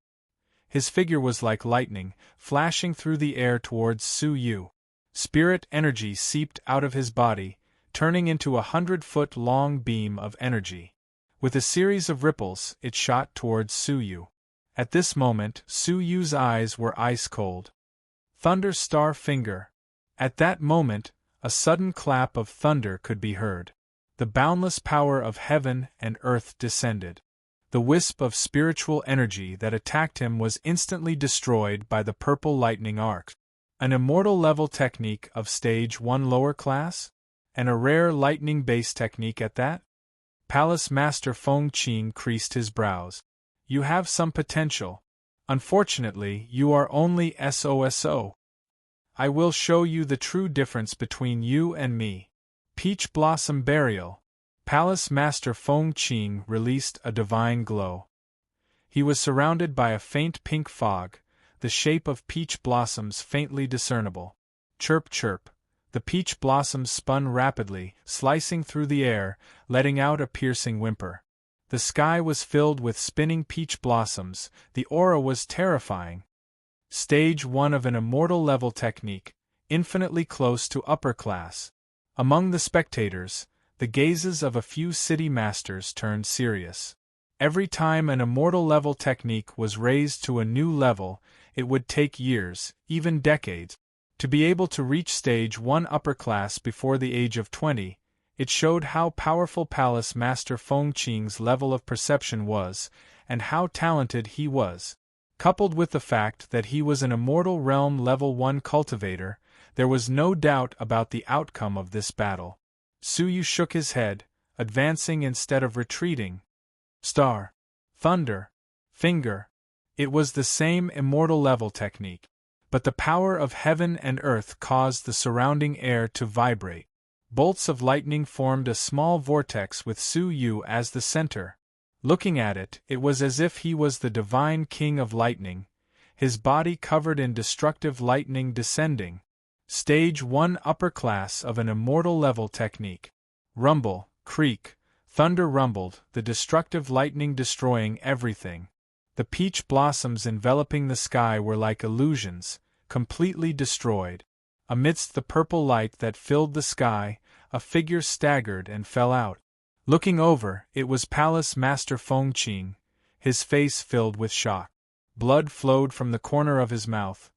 His figure was like lightning, flashing through the air towards Su Yu. Spirit energy seeped out of his body, turning into a 100-foot-long beam of energy. With a series of ripples, it shot towards Su Yu. At this moment, Su Yu's eyes were ice-cold. Thunder Star Finger. At that moment, a sudden clap of thunder could be heard. The boundless power of heaven and earth descended. The wisp of spiritual energy that attacked him was instantly destroyed by the purple lightning arc. An immortal level technique of stage 1 lower class? And a rare lightning-based technique at that? Palace Master Fengqing creased his brows. You have some potential. Unfortunately, you are only SOSO. I will show you the true difference between you and me. Peach Blossom Burial. Palace Master Fengqing released a divine glow. He was surrounded by a faint pink fog, the shape of peach blossoms faintly discernible. Chirp chirp. The peach blossoms spun rapidly, slicing through the air, letting out a piercing whimper. The sky was filled with spinning peach blossoms, the aura was terrifying. Stage 1 of an immortal level technique, infinitely close to upper class. Among the spectators, the gazes of a few city masters turned serious. Every time an immortal level technique was raised to a new level, it would take years, even decades. To be able to reach stage 1 upper class before the age of 20, it showed how powerful Palace Master Fengqing's level of perception was, and how talented he was. Coupled with the fact that he was an immortal realm level 1 cultivator, there was no doubt about the outcome of this battle. Su Yu shook his head, advancing instead of retreating. Star. Thunder. Finger. It was the same immortal level technique. But the power of heaven and earth caused the surrounding air to vibrate. Bolts of lightning formed a small vortex with Su Yu as the center. Looking at it, it was as if he was the divine king of lightning, his body covered in destructive lightning descending. Stage 1 upper class of an immortal level technique. Rumble, creak, thunder rumbled, the destructive lightning destroying everything. The peach blossoms enveloping the sky were like illusions, completely destroyed. Amidst the purple light that filled the sky, a figure staggered and fell out. Looking over, it was Palace Master Fengqing, his face filled with shock. Blood flowed from the corner of his mouth,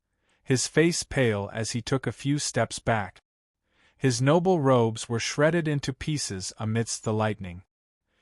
his face pale as he took a few steps back. His noble robes were shredded into pieces amidst the lightning.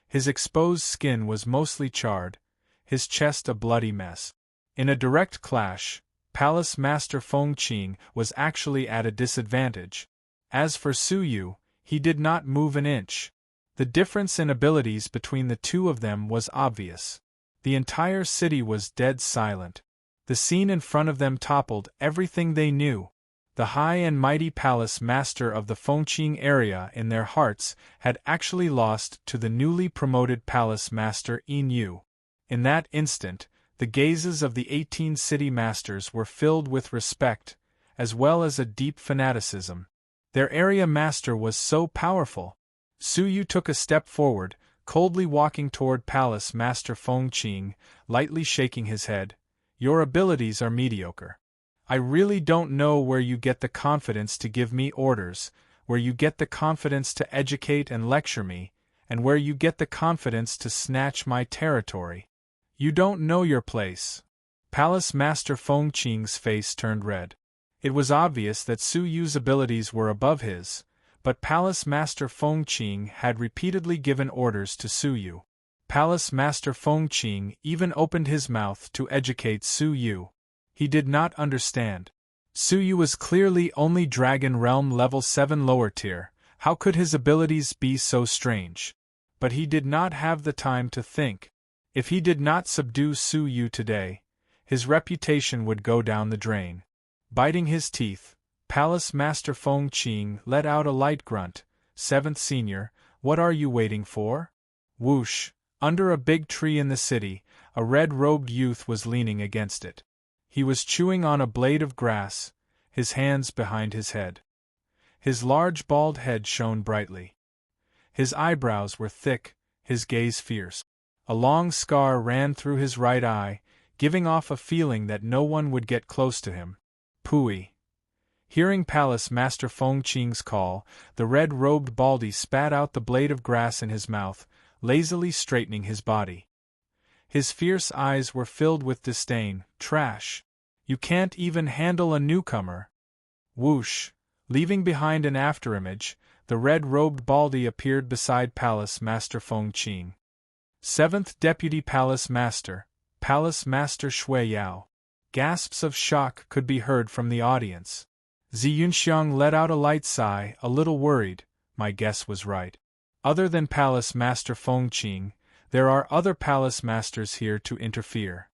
His exposed skin was mostly charred, his chest a bloody mess. In a direct clash, Palace Master Fengqing was actually at a disadvantage. As for Su Yu, he did not move an inch. The difference in abilities between the two of them was obvious. The entire city was dead silent. The scene in front of them toppled everything they knew. The high and mighty palace master of the Fengqing area in their hearts had actually lost to the newly promoted palace master Yin Yu. In that instant, the gazes of the 18 city masters were filled with respect, as well as a deep fanaticism. Their area master was so powerful. Su Yu took a step forward, coldly walking toward Palace Master Fengqing, lightly shaking his head. Your abilities are mediocre. I really don't know where you get the confidence to give me orders, where you get the confidence to educate and lecture me, and where you get the confidence to snatch my territory. You don't know your place. Palace Master Fengqing's face turned red. It was obvious that Su Yu's abilities were above his, but Palace Master Fengqing had repeatedly given orders to Su Yu. Palace Master Fengqing even opened his mouth to educate Su Yu. He did not understand. Su Yu was clearly only Dragon Realm level 7 lower tier. How could his abilities be so strange? But he did not have the time to think. If he did not subdue Su Yu today, his reputation would go down the drain. Biting his teeth, Palace Master Fengqing let out a light grunt. 7th Senior, what are you waiting for? Whoosh! Under a big tree in the city, a red-robed youth was leaning against it. He was chewing on a blade of grass, his hands behind his head. His large bald head shone brightly. His eyebrows were thick, his gaze fierce. A long scar ran through his right eye, giving off a feeling that no one would get close to him. Pooey. Hearing Palace Master Fengqing's call, the red-robed baldy spat out the blade of grass in his mouth, lazily straightening his body. His fierce eyes were filled with disdain. Trash. You can't even handle a newcomer. Whoosh. Leaving behind an afterimage, the red-robed baldy appeared beside Palace Master Fengqing. 7th Deputy Palace Master Shui Yao. Gasps of shock could be heard from the audience. Zi Yunxiang let out a light sigh, a little worried. My guess was right. Other than Palace Master Fengqing, there are other palace masters here to interfere.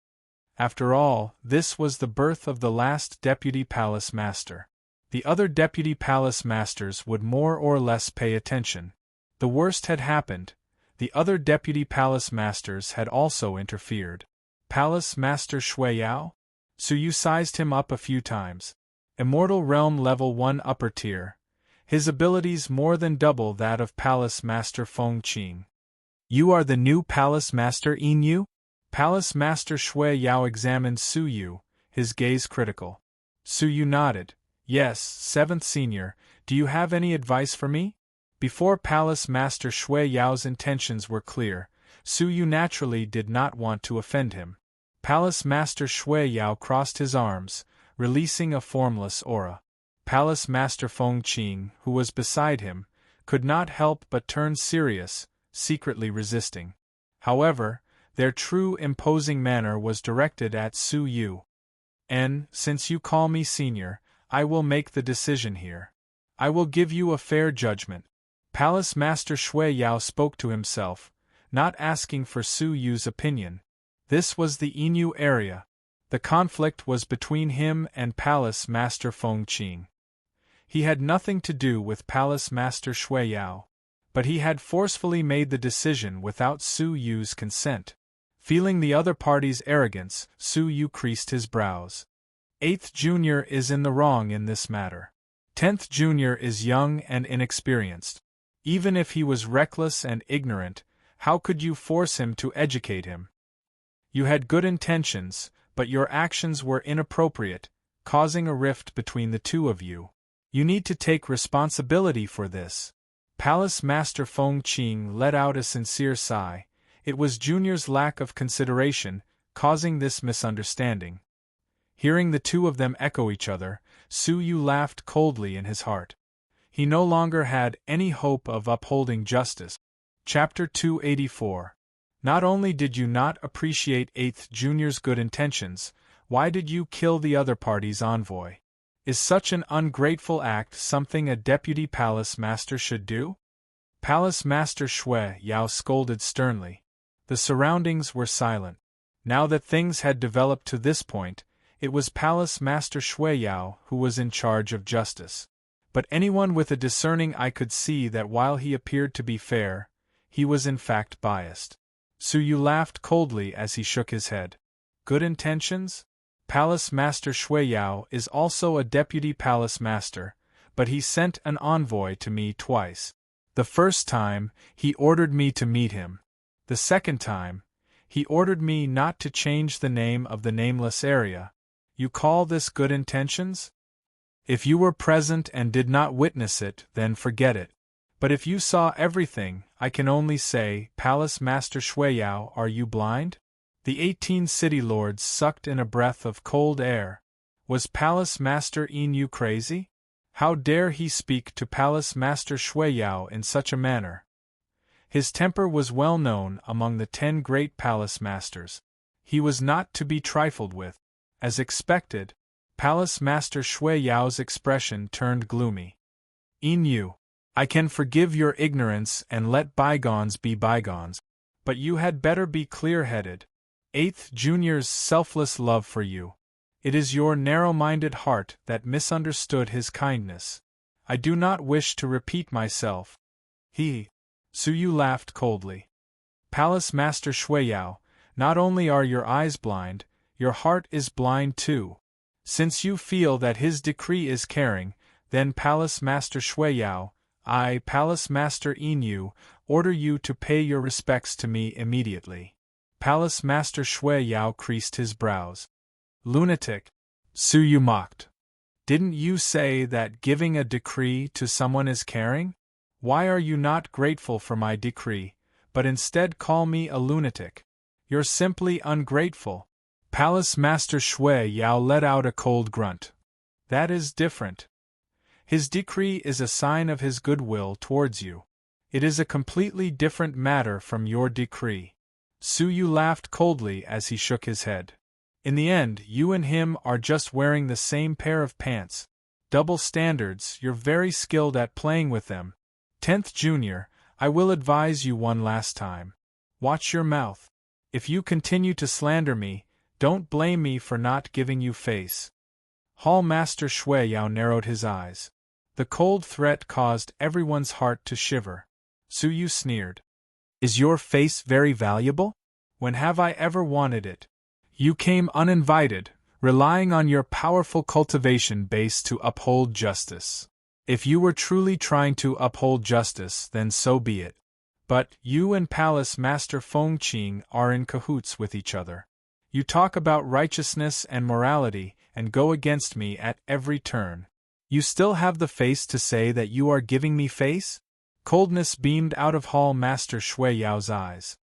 After all, this was the birth of the last Deputy Palace Master. The other Deputy Palace Masters would more or less pay attention. The worst had happened. The other Deputy Palace Masters had also interfered. Palace Master Shui Yao? Su Yu sized him up a few times. Immortal Realm level 1 upper tier. His abilities more than double that of Palace Master Fengqing. You are the new Palace Master Yin Yu? Palace Master Shui Yao examined Su Yu, his gaze critical. Su Yu nodded. Yes, 7th Senior, do you have any advice for me? Before Palace Master Shui Yao's intentions were clear, Su Yu naturally did not want to offend him. Palace Master Shui Yao crossed his arms, releasing a formless aura. Palace Master Fengqing, who was beside him, could not help but turn serious, secretly resisting. However, their true imposing manner was directed at Su Yu. Since you call me senior, I will make the decision here. I will give you a fair judgment. Palace Master Shui Yao spoke to himself, not asking for Su Yu's opinion. This was the Yin area. The conflict was between him and Palace Master Fengqing. He had nothing to do with Palace Master Shui Yao, but he had forcefully made the decision without Su Yu's consent. Feeling the other party's arrogance, Su Yu creased his brows. 8th Junior is in the wrong in this matter. 10th Junior is young and inexperienced. Even if he was reckless and ignorant, how could you force him to educate him? You had good intentions, but your actions were inappropriate, causing a rift between the two of you. You need to take responsibility for this. Palace Master Fengqing let out a sincere sigh. It was Junior's lack of consideration, causing this misunderstanding. Hearing the two of them echo each other, Su Yu laughed coldly in his heart. He no longer had any hope of upholding justice. Chapter 284. Not only did you not appreciate 8th Junior's good intentions, why did you kill the other party's envoy? Is such an ungrateful act something a deputy palace master should do? Palace Master Shui Yao scolded sternly. The surroundings were silent. Now that things had developed to this point, it was Palace Master Shui Yao who was in charge of justice. But anyone with a discerning eye could see that while he appeared to be fair, he was in fact biased. Su Yu laughed coldly as he shook his head. Good intentions? Palace Master Shui Yao is also a deputy palace master, but he sent an envoy to me twice. The first time, he ordered me to meet him. The second time, he ordered me not to change the name of the nameless area. You call this good intentions? If you were present and did not witness it, then forget it. But if you saw everything, I can only say, Palace Master Shui Yao, are you blind? The 18 city lords sucked in a breath of cold air. Was Palace Master Yin crazy? How dare he speak to Palace Master Shui Yao in such a manner? His temper was well known among the 10 great palace masters. He was not to be trifled with. As expected, Palace Master Shui Yao's expression turned gloomy. Yin, I can forgive your ignorance and let bygones be bygones, but you had better be clear-headed. 8th Junior's selfless love for you. It is your narrow-minded heart that misunderstood his kindness. I do not wish to repeat myself. Su Yu laughed coldly. Palace Master Shui Yao, not only are your eyes blind, your heart is blind too. Since you feel that his decree is caring, then Palace Master Shui Yao, I, Palace Master Yin, order you to pay your respects to me immediately. Palace Master Shui Yao creased his brows. Lunatic, Su Yu mocked. Didn't you say that giving a decree to someone is caring? Why are you not grateful for my decree, but instead call me a lunatic? You're simply ungrateful. Palace Master Shui Yao let out a cold grunt. That is different. His decree is a sign of his goodwill towards you. It is a completely different matter from your decree. Su Yu laughed coldly as he shook his head. In the end, you and him are just wearing the same pair of pants. Double standards, you're very skilled at playing with them. 10th Junior, I will advise you one last time. Watch your mouth. If you continue to slander me, don't blame me for not giving you face. Hall Master Shui Yao narrowed his eyes. The cold threat caused everyone's heart to shiver. Su Yu sneered. Is your face very valuable? When have I ever wanted it? You came uninvited, relying on your powerful cultivation base to uphold justice. If you were truly trying to uphold justice, then so be it. But you and Palace Master Feng Qing are in cahoots with each other. You talk about righteousness and morality and go against me at every turn. You still have the face to say that you are giving me face? Coldness beamed out of Hall Master Shui Yao's eyes.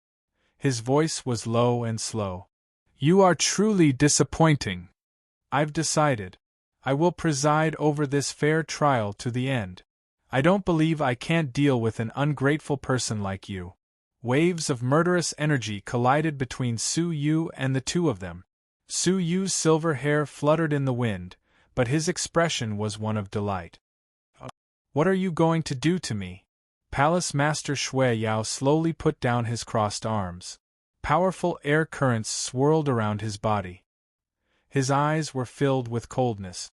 His voice was low and slow. You are truly disappointing. I've decided. I will preside over this fair trial to the end. I don't believe I can't deal with an ungrateful person like you. Waves of murderous energy collided between Su Yu and the two of them. Su Yu's silver hair fluttered in the wind, but his expression was one of delight. What are you going to do to me? Palace Master Shui Yao slowly put down his crossed arms. Powerful air currents swirled around his body. His eyes were filled with coldness.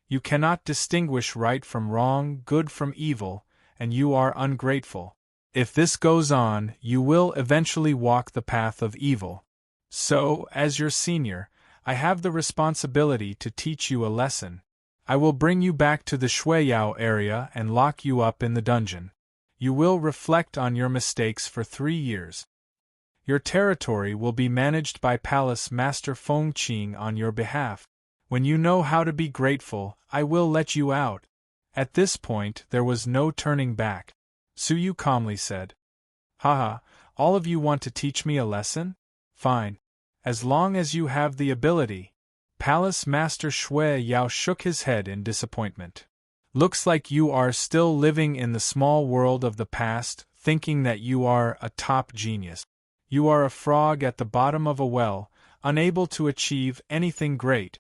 You cannot distinguish right from wrong, good from evil, and you are ungrateful. If this goes on, you will eventually walk the path of evil. So, as your senior, I have the responsibility to teach you a lesson. I will bring you back to the Shui Yao area and lock you up in the dungeon. You will reflect on your mistakes for 3 years. Your territory will be managed by Palace Master Feng Qing on your behalf. When you know how to be grateful, I will let you out. At this point, there was no turning back. Su Yu calmly said, Haha, all of you want to teach me a lesson? Fine. As long as you have the ability. Palace Master Shui Yao shook his head in disappointment. Looks like you are still living in the small world of the past, thinking that you are a top genius. You are a frog at the bottom of a well, unable to achieve anything great.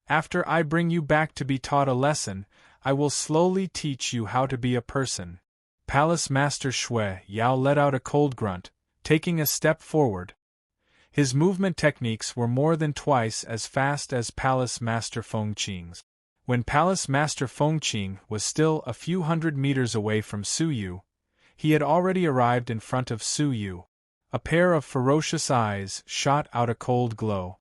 After I bring you back to be taught a lesson, I will slowly teach you how to be a person. Palace Master Shui Yao let out a cold grunt, taking a step forward. His movement techniques were more than twice as fast as Palace Master Feng Qing's. When Palace Master Feng Qing was still a few hundred meters away from Su Yu, he had already arrived in front of Su Yu. A pair of ferocious eyes shot out a cold glow.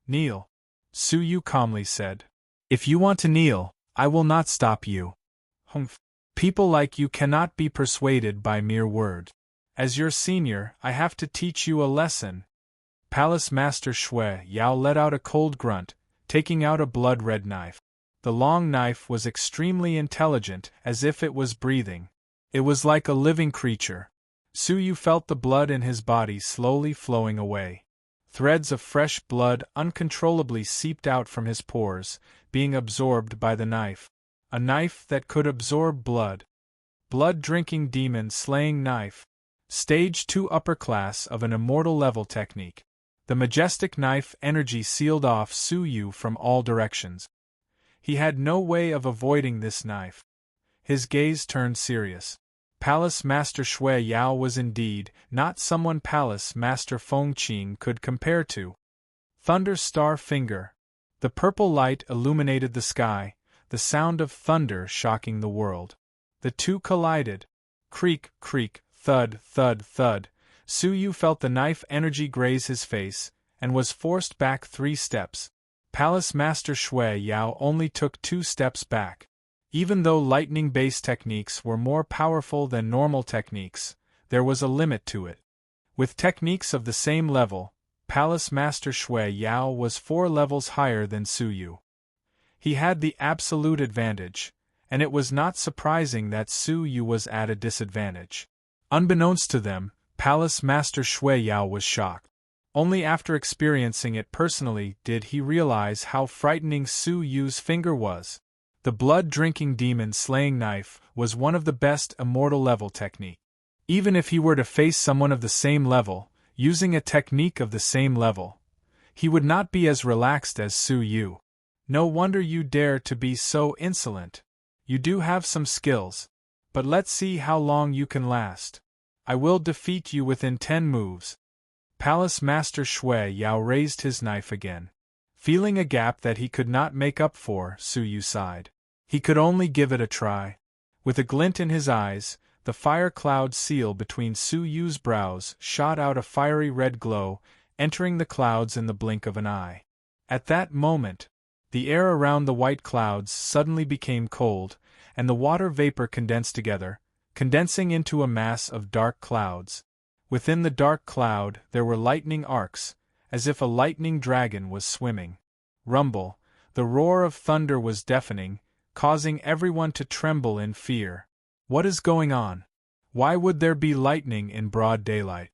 "Kneel," Su Yu calmly said. "If you want to kneel, I will not stop you." "Humph. People like you cannot be persuaded by mere word. As your senior, I have to teach you a lesson." Palace Master Shui Yao let out a cold grunt, taking out a blood-red knife. The long knife was extremely intelligent, as if it was breathing. It was like a living creature. Su Yu felt the blood in his body slowly flowing away. Threads of fresh blood uncontrollably seeped out from his pores, being absorbed by the knife. A knife that could absorb blood. Blood-drinking demon-slaying knife. Stage 2 upper class of an immortal level technique. The majestic knife energy sealed off Su Yu from all directions. He had no way of avoiding this knife. His gaze turned serious. Palace Master Shui Yao was indeed not someone Palace Master Feng Qing could compare to. Thunder Star Finger. The purple light illuminated the sky, the sound of thunder shocking the world. The two collided. Creak, creak, thud, thud, thud. Su Yu felt the knife energy graze his face, and was forced back 3 steps. Palace Master Shui Yao only took 2 steps back. Even though lightning-based techniques were more powerful than normal techniques, there was a limit to it. With techniques of the same level, Palace Master Shui Yao was 4 levels higher than Su Yu. He had the absolute advantage, and it was not surprising that Su Yu was at a disadvantage. Unbeknownst to them, Palace Master Shui Yao was shocked. Only after experiencing it personally did he realize how frightening Su Yu's finger was. The blood-drinking demon-slaying knife was one of the best immortal-level technique. Even if he were to face someone of the same level, using a technique of the same level, he would not be as relaxed as Su Yu. "No wonder you dare to be so insolent. You do have some skills, but let's see how long you can last. I will defeat you within 10 moves. Palace Master Shui Yao raised his knife again. Feeling a gap that he could not make up for, Su Yu sighed. He could only give it a try. With a glint in his eyes, the fire cloud seal between Su Yu's brows shot out a fiery red glow, entering the clouds in the blink of an eye. At that moment, the air around the white clouds suddenly became cold, and the water vapor condensed together, condensing into a mass of dark clouds. Within the dark cloud there were lightning arcs, as if a lightning dragon was swimming. Rumble, the roar of thunder was deafening, causing everyone to tremble in fear. What is going on? Why would there be lightning in broad daylight?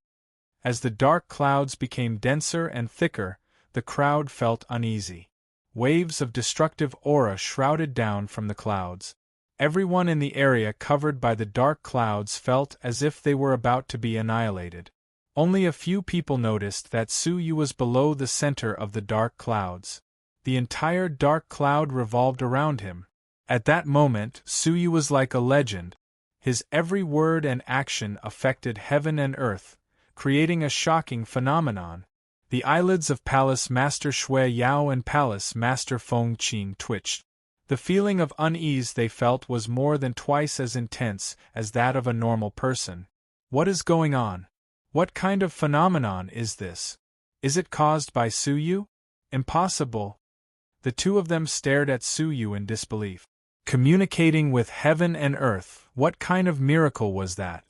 As the dark clouds became denser and thicker, the crowd felt uneasy. Waves of destructive aura shrouded down from the clouds. Everyone in the area covered by the dark clouds felt as if they were about to be annihilated. Only a few people noticed that Su Yu was below the center of the dark clouds. The entire dark cloud revolved around him. At that moment, Su Yu was like a legend. His every word and action affected heaven and earth, creating a shocking phenomenon. The eyelids of Palace Master Shui Yao and Palace Master Feng Qing twitched. The feeling of unease they felt was more than twice as intense as that of a normal person. What is going on? What kind of phenomenon is this? Is it caused by Su Yu? Impossible. The two of them stared at Su Yu in disbelief. Communicating with heaven and earth, what kind of miracle was that?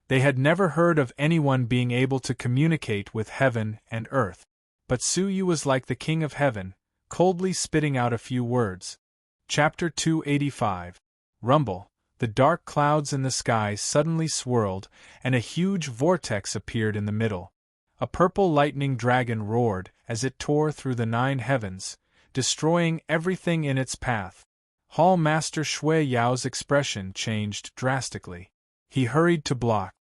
They had never heard of anyone being able to communicate with heaven and earth. But Su Yu was like the king of heaven, coldly spitting out a few words. Chapter 285. Rumble. The dark clouds in the sky suddenly swirled, and a huge vortex appeared in the middle. A purple lightning dragon roared as it tore through the 9 heavens, destroying everything in its path. Hall Master Shui Yao's expression changed drastically. He hurried to block.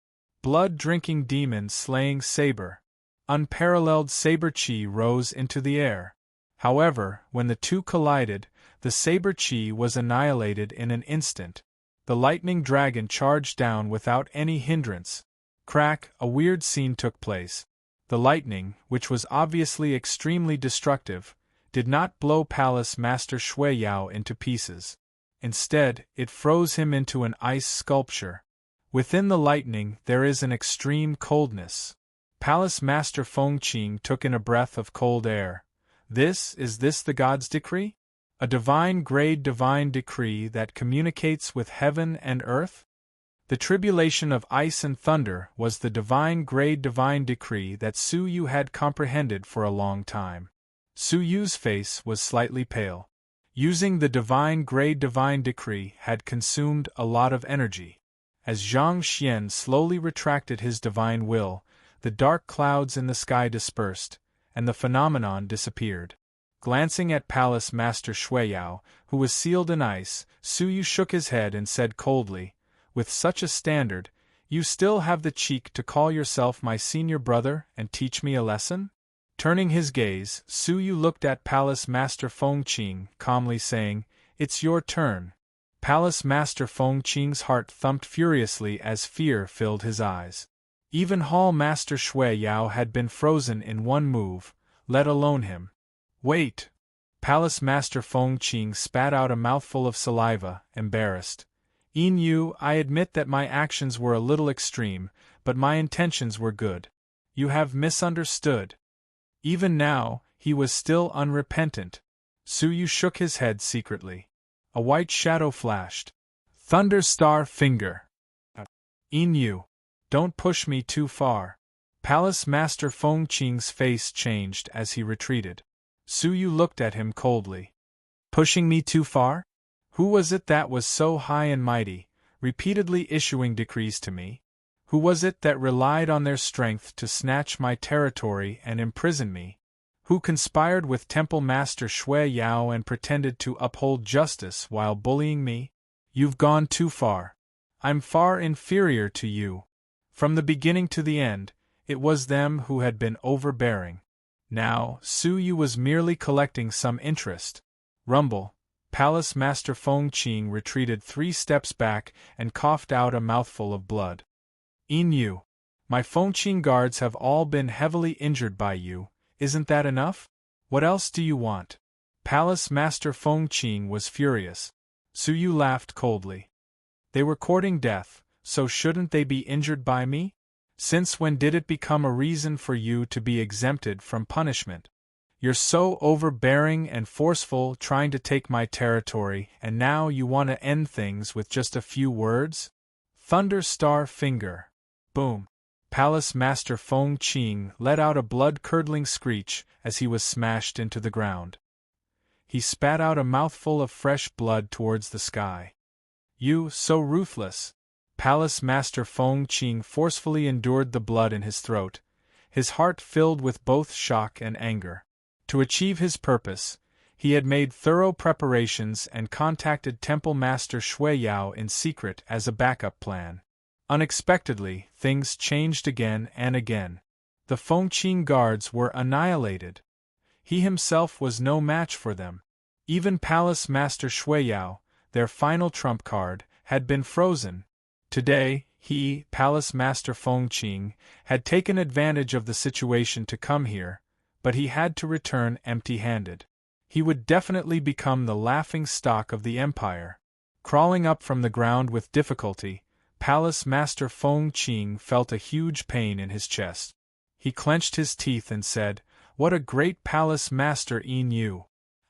Blood-drinking demon slaying saber. Unparalleled saber chi rose into the air. However, when the two collided, the saber chi was annihilated in an instant. The lightning dragon charged down without any hindrance. Crack, a weird scene took place. The lightning, which was obviously extremely destructive, did not blow Palace Master Shui Yao into pieces. Instead, it froze him into an ice sculpture. Within the lightning there is an extreme coldness. Palace Master Feng Qing took in a breath of cold air. Is this the god's decree? A divine grade divine decree that communicates with heaven and earth? The tribulation of ice and thunder was the divine grade divine decree that Su Yu had comprehended for a long time. Su Yu's face was slightly pale. Using the divine grade divine decree had consumed a lot of energy. As Zhang Xian slowly retracted his divine will, the dark clouds in the sky dispersed, and the phenomenon disappeared. Glancing at Palace Master Shui Yao, who was sealed in ice, Su Yu shook his head and said coldly, "With such a standard, you still have the cheek to call yourself my senior brother and teach me a lesson?" Turning his gaze, Su Yu looked at Palace Master Feng Qing, calmly saying, "It's your turn." Palace Master Feng Qing's heart thumped furiously as fear filled his eyes. Even Hall Master Shui Yao had been frozen in one move, let alone him. "Wait!" Palace Master Feng Qing spat out a mouthful of saliva, embarrassed. "Yin Yu, I admit that my actions were a little extreme, but my intentions were good. You have misunderstood." Even now, he was still unrepentant. Su Yu shook his head secretly. A white shadow flashed. "Thunder Star Finger! Yin Yu, don't push me too far." Palace Master Feng Qing's face changed as he retreated. Su Yu looked at him coldly. "Pushing me too far? Who was it that was so high and mighty, repeatedly issuing decrees to me? Who was it that relied on their strength to snatch my territory and imprison me? Who conspired with Temple Master Shui Yao and pretended to uphold justice while bullying me? You've gone too far. I'm far inferior to you. From the beginning to the end, it was them who had been overbearing. Now, Su Yu was merely collecting some interest. Rumble. Palace Master Feng Qing retreated 3 steps back and coughed out a mouthful of blood. "Yin Yu, my Feng Qing guards have all been heavily injured by you, isn't that enough? What else do you want?" Palace Master Feng Qing was furious. Su Yu laughed coldly. "They were courting death, so shouldn't they be injured by me? Since when did it become a reason for you to be exempted from punishment? You're so overbearing and forceful trying to take my territory, and now you want to end things with just a few words? Thunder Star Finger!" Boom! Palace Master Feng Qing let out a blood-curdling screech as he was smashed into the ground. He spat out a mouthful of fresh blood towards the sky. "You, so ruthless!" Palace Master Feng Qing forcefully endured the blood in his throat, his heart filled with both shock and anger. To achieve his purpose, he had made thorough preparations and contacted Temple Master Shui Yao in secret as a backup plan. Unexpectedly, things changed again and again. The Feng Qing guards were annihilated. He himself was no match for them. Even Palace Master Shui Yao, their final trump card, had been frozen. Today, he, Palace Master Feng Qing, had taken advantage of the situation to come here, but he had to return empty-handed. He would definitely become the laughing stock of the empire. Crawling up from the ground with difficulty, Palace Master Feng Qing felt a huge pain in his chest. He clenched his teeth and said, "What a great Palace Master Yin Yu!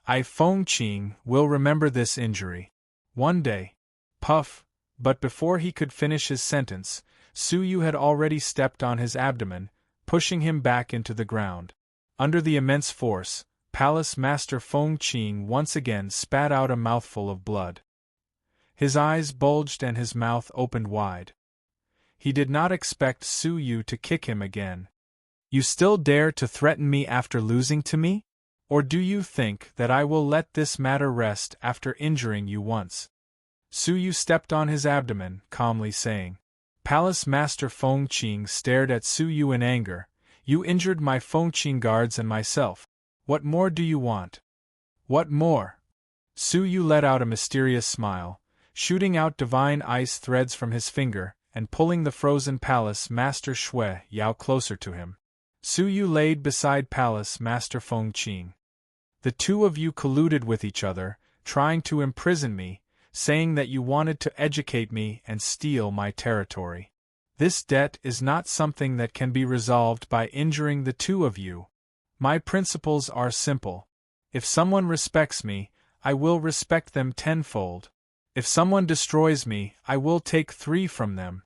I, Feng Qing, will remember this injury. One day." Puff! But before he could finish his sentence, Su Yu had already stepped on his abdomen, pushing him back into the ground. Under the immense force, Palace Master Feng Qing once again spat out a mouthful of blood. His eyes bulged and his mouth opened wide. He did not expect Su Yu to kick him again. "You still dare to threaten me after losing to me? Or do you think that I will let this matter rest after injuring you once?" Su Yu stepped on his abdomen, calmly saying. Palace Master Feng Qing stared at Su Yu in anger. "You injured my Feng Qing guards and myself. What more do you want?" "What more?" Su Yu let out a mysterious smile, shooting out divine ice threads from his finger, and pulling the frozen Palace Master Shui Yao closer to him. Su Yu laid beside Palace Master Feng Qing. The two of you colluded with each other, trying to imprison me, saying that you wanted to educate me and steal my territory. This debt is not something that can be resolved by injuring the two of you. My principles are simple. If someone respects me, I will respect them tenfold. If someone destroys me, I will take 3 from them.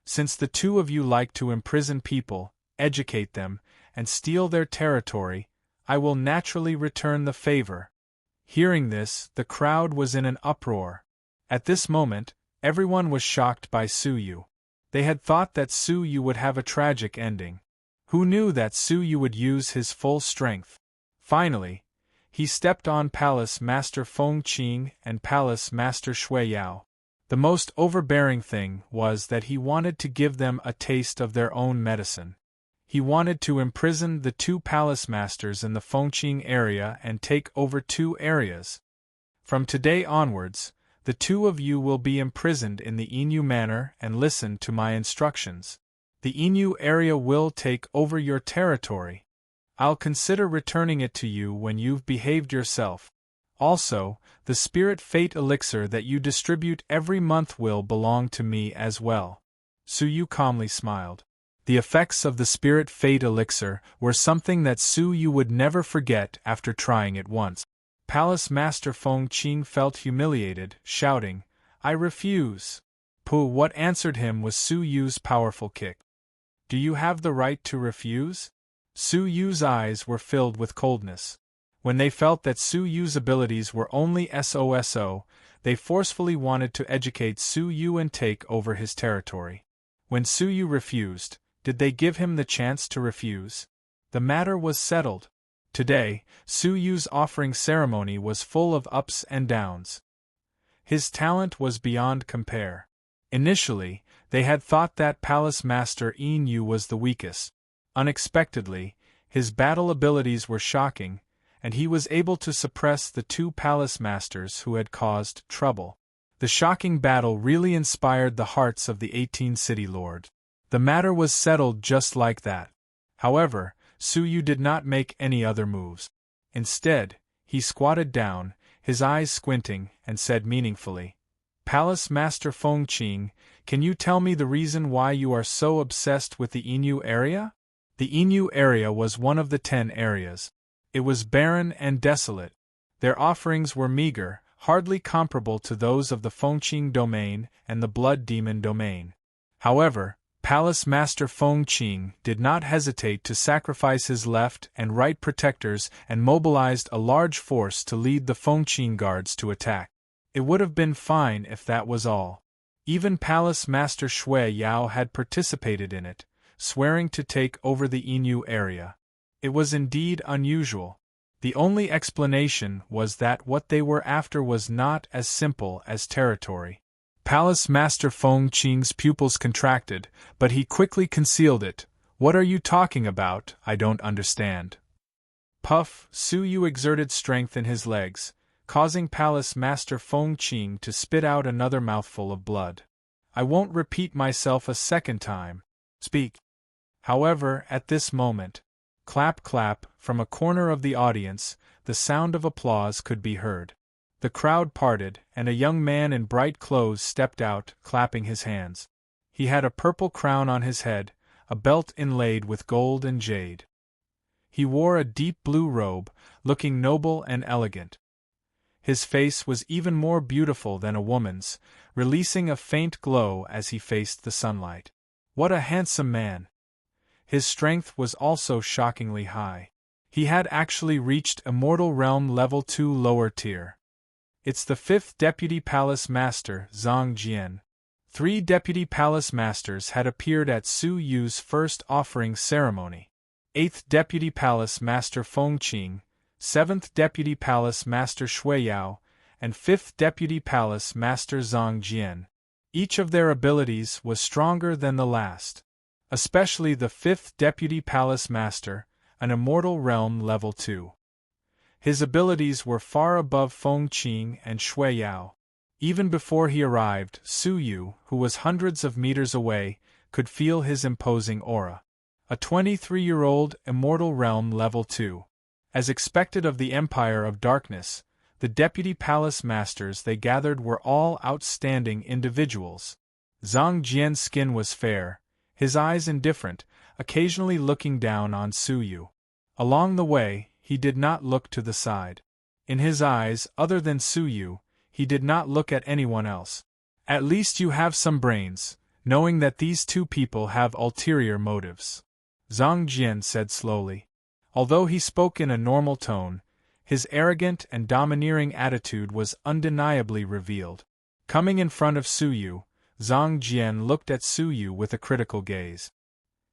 Since the two of you like to imprison people, educate them, and steal their territory, I will naturally return the favor. Hearing this, the crowd was in an uproar. At this moment, everyone was shocked by Su Yu. They had thought that Su Yu would have a tragic ending. Who knew that Su Yu would use his full strength? Finally, he stepped on Palace Master Feng Qing and Palace Master Shui Yao. The most overbearing thing was that he wanted to give them a taste of their own medicine. He wanted to imprison the 2 palace masters in the Fengqing area and take over 2 areas. From today onwards, the 2 of you will be imprisoned in the Inu Manor and listen to my instructions. The Inu area will take over your territory. I'll consider returning it to you when you've behaved yourself. Also, the Spirit Fate Elixir that you distribute every month will belong to me as well. Su Yu calmly smiled. The effects of the Spirit Fate Elixir were something that Su Yu would never forget after trying it once. Palace Master Feng Qing felt humiliated, shouting, "I refuse!" What answered him was Su Yu's powerful kick. Do you have the right to refuse? Su Yu's eyes were filled with coldness. When they felt that Su Yu's abilities were only SOSO, they forcefully wanted to educate Su Yu and take over his territory. When Su Yu refused, did they give him the chance to refuse? The matter was settled. Today, Su Yu's offering ceremony was full of ups and downs. His talent was beyond compare. Initially, they had thought that Palace Master Yin Yu was the weakest. Unexpectedly, his battle abilities were shocking, and he was able to suppress the 2 palace masters who had caused trouble. The shocking battle really inspired the hearts of the 18 city lords. The matter was settled just like that. However, Su Yu did not make any other moves. Instead, he squatted down, his eyes squinting, and said meaningfully, "Palace Master Feng Qing, can you tell me the reason why you are so obsessed with the Inu area?" The Inu area was one of the 10 areas. It was barren and desolate. Their offerings were meager, hardly comparable to those of the Fengqing domain and the Blood Demon domain. However, Palace Master Feng Qing did not hesitate to sacrifice his left and right protectors and mobilized a large force to lead the Fengqing guards to attack. It would have been fine if that was all. Even Palace Master Shui Yao had participated in it, swearing to take over the Inu area. It was indeed unusual. The only explanation was that what they were after was not as simple as territory. Palace Master Feng Qing's pupils contracted, but he quickly concealed it. "What are you talking about? I don't understand." Puff, Su Yu exerted strength in his legs, causing Palace Master Feng Qing to spit out another mouthful of blood. "I won't repeat myself a second time. Speak." However, at this moment, clap clap, from a corner of the audience, the sound of applause could be heard. The crowd parted, and a young man in bright clothes stepped out, clapping his hands. He had a purple crown on his head, a belt inlaid with gold and jade. He wore a deep blue robe, looking noble and elegant. His face was even more beautiful than a woman's, releasing a faint glow as he faced the sunlight. What a handsome man! His strength was also shockingly high. He had actually reached Immortal Realm Level 2 lower tier. It's the 5th Deputy Palace Master, Zhang Jian. 3 Deputy Palace Masters had appeared at Su Yu's first offering ceremony. 8th Deputy Palace Master Feng Qing, 7th Deputy Palace Master Shui Yao, and 5th Deputy Palace Master Zhang Jian. Each of their abilities was stronger than the last. Especially the 5th Deputy Palace Master, an Immortal Realm Level 2. His abilities were far above Feng Qing and Shui Yao. Even before he arrived, Su Yu, who was hundreds of meters away, could feel his imposing aura. A 23-year-old immortal realm level 2. As expected of the Empire of Darkness, the deputy palace masters they gathered were all outstanding individuals. Zhang Jian's skin was fair, his eyes indifferent, occasionally looking down on Su Yu. Along the way, he did not look to the side. In his eyes, other than Su Yu, he did not look at anyone else. At least you have some brains, knowing that these two people have ulterior motives, Zhang Jian said slowly. Although he spoke in a normal tone, his arrogant and domineering attitude was undeniably revealed. Coming in front of Su Yu, Zhang Jian looked at Su Yu with a critical gaze.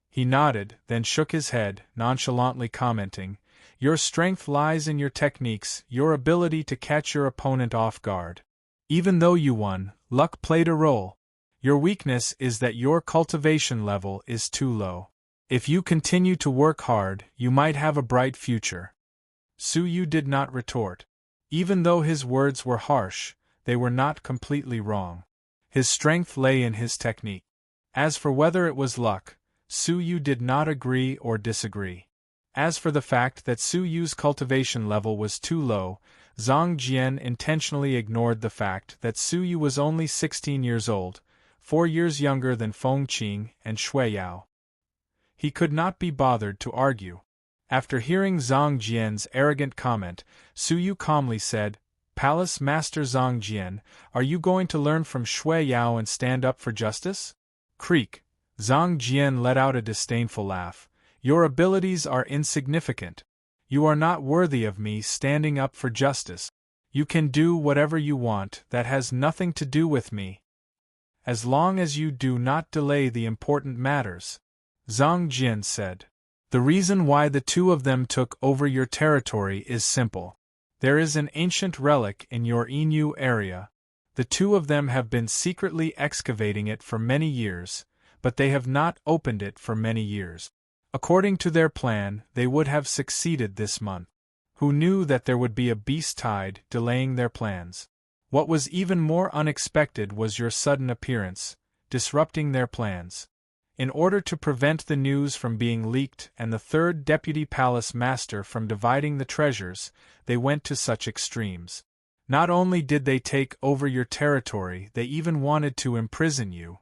He nodded, then shook his head, nonchalantly commenting, "Your strength lies in your techniques, your ability to catch your opponent off guard. Even though you won, luck played a role. Your weakness is that your cultivation level is too low. If you continue to work hard, you might have a bright future." Su Yu did not retort. Even though his words were harsh, they were not completely wrong. His strength lay in his technique. As for whether it was luck, Su Yu did not agree or disagree. As for the fact that Su Yu's cultivation level was too low, Zhang Jian intentionally ignored the fact that Su Yu was only 16 years old, 4 years younger than Feng Qing and Shui Yao. He could not be bothered to argue. After hearing Zhang Jian's arrogant comment, Su Yu calmly said, "Palace Master Zhang Jian, are you going to learn from Shui Yao and stand up for justice?" Creak. Zhang Jian let out a disdainful laugh. "Your abilities are insignificant. You are not worthy of me standing up for justice. You can do whatever you want, that has nothing to do with me. As long as you do not delay the important matters," Zhang Jian said. "The reason why the two of them took over your territory is simple. There is an ancient relic in your Inu area. The two of them have been secretly excavating it for many years, but they have not opened it for many years. According to their plan, they would have succeeded this month. Who knew that there would be a beast tide delaying their plans? What was even more unexpected was your sudden appearance, disrupting their plans. In order to prevent the news from being leaked and the third deputy palace master from dividing the treasures, they went to such extremes. Not only did they take over your territory, they even wanted to imprison you."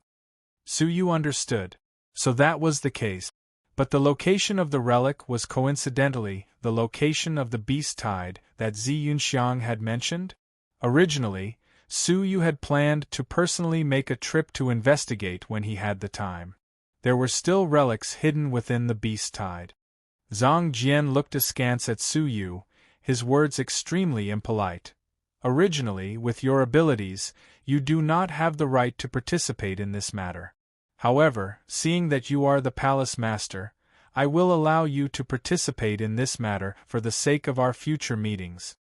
Su Yu understood. So that was the case. But the location of the relic was coincidentally the location of the beast tide that Zi Yunxiang had mentioned? Originally, Su Yu had planned to personally make a trip to investigate when he had the time. There were still relics hidden within the beast tide. Zhang Jian looked askance at Su Yu, his words extremely impolite. "Originally, with your abilities, you do not have the right to participate in this matter. However, seeing that you are the palace master, I will allow you to participate in this matter for the sake of our future meetings."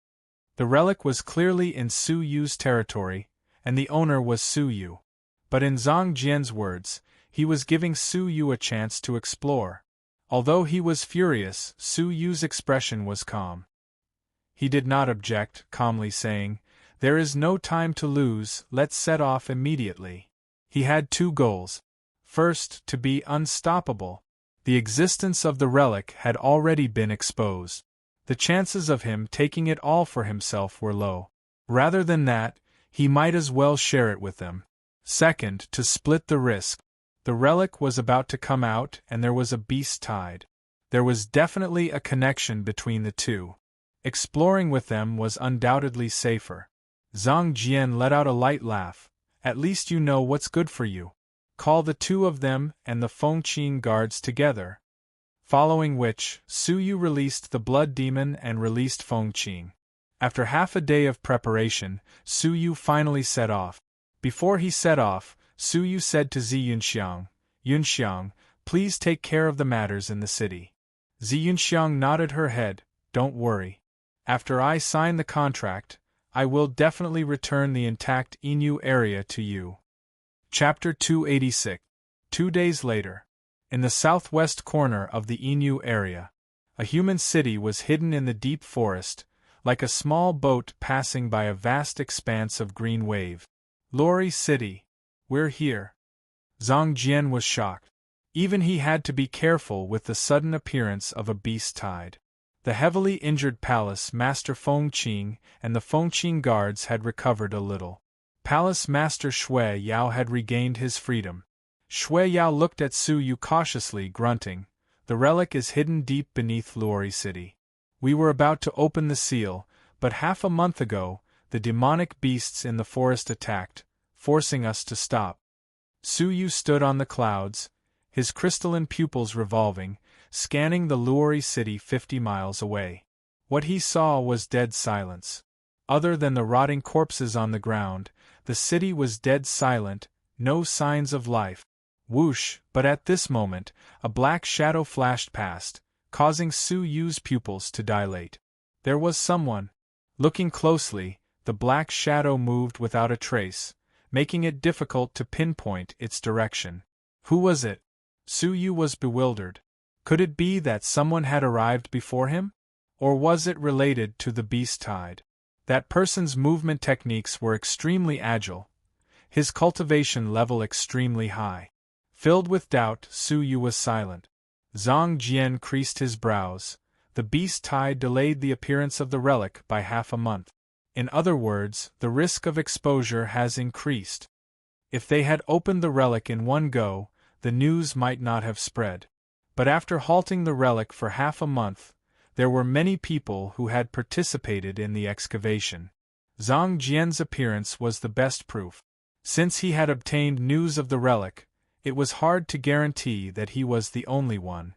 The relic was clearly in Su Yu's territory, and the owner was Su Yu. But in Zhang Jian's words, he was giving Su Yu a chance to explore. Although he was furious, Su Yu's expression was calm. He did not object, calmly saying, "There is no time to lose, let's set off immediately." He had two goals. First, to be unstoppable. The existence of the relic had already been exposed. The chances of him taking it all for himself were low. Rather than that, he might as well share it with them. Second, to split the risk. The relic was about to come out and there was a beast tide. There was definitely a connection between the two. Exploring with them was undoubtedly safer. Zhang Jian let out a light laugh. "At least you know what's good for you. Call the two of them and the Fengqing guards together." Following which, Su Yu released the blood demon and released Fengqing. After half a day of preparation, Su Yu finally set off. Before he set off, Su Yu said to Zi Yunxiang, "Yunxiang, please take care of the matters in the city." Zi Yunxiang nodded her head, "Don't worry. After I sign the contract, I will definitely return the intact Inu area to you." Chapter 286. 2 days later. In the southwest corner of the Inu area, a human city was hidden in the deep forest, like a small boat passing by a vast expanse of green wave. "Lori City. We're here." Zhang Jian was shocked. Even he had to be careful with the sudden appearance of a beast tide. The heavily injured Palace Master Feng Qing and the Feng Qing guards had recovered a little. Palace Master Shui Yao had regained his freedom. Shui Yao looked at Su Yu cautiously, grunting, "The relic is hidden deep beneath Luori City. We were about to open the seal, but half a month ago, the demonic beasts in the forest attacked, forcing us to stop." Su Yu stood on the clouds, his crystalline pupils revolving, scanning the Luori City 50 miles away. What he saw was dead silence. Other than the rotting corpses on the ground, the city was dead silent, no signs of life. Whoosh! But at this moment, a black shadow flashed past, causing Su Yu's pupils to dilate. There was someone. Looking closely, the black shadow moved without a trace, making it difficult to pinpoint its direction. Who was it? Su Yu was bewildered. Could it be that someone had arrived before him? Or was it related to the beast tide? That person's movement techniques were extremely agile, his cultivation level extremely high. Filled with doubt, Su Yu was silent. Zhang Jian creased his brows. The beast tide delayed the appearance of the relic by half a month. In other words, the risk of exposure has increased. If they had opened the relic in one go, the news might not have spread. But after halting the relic for half a month, there were many people who had participated in the excavation. Zhang Jian's appearance was the best proof. Since he had obtained news of the relic, it was hard to guarantee that he was the only one.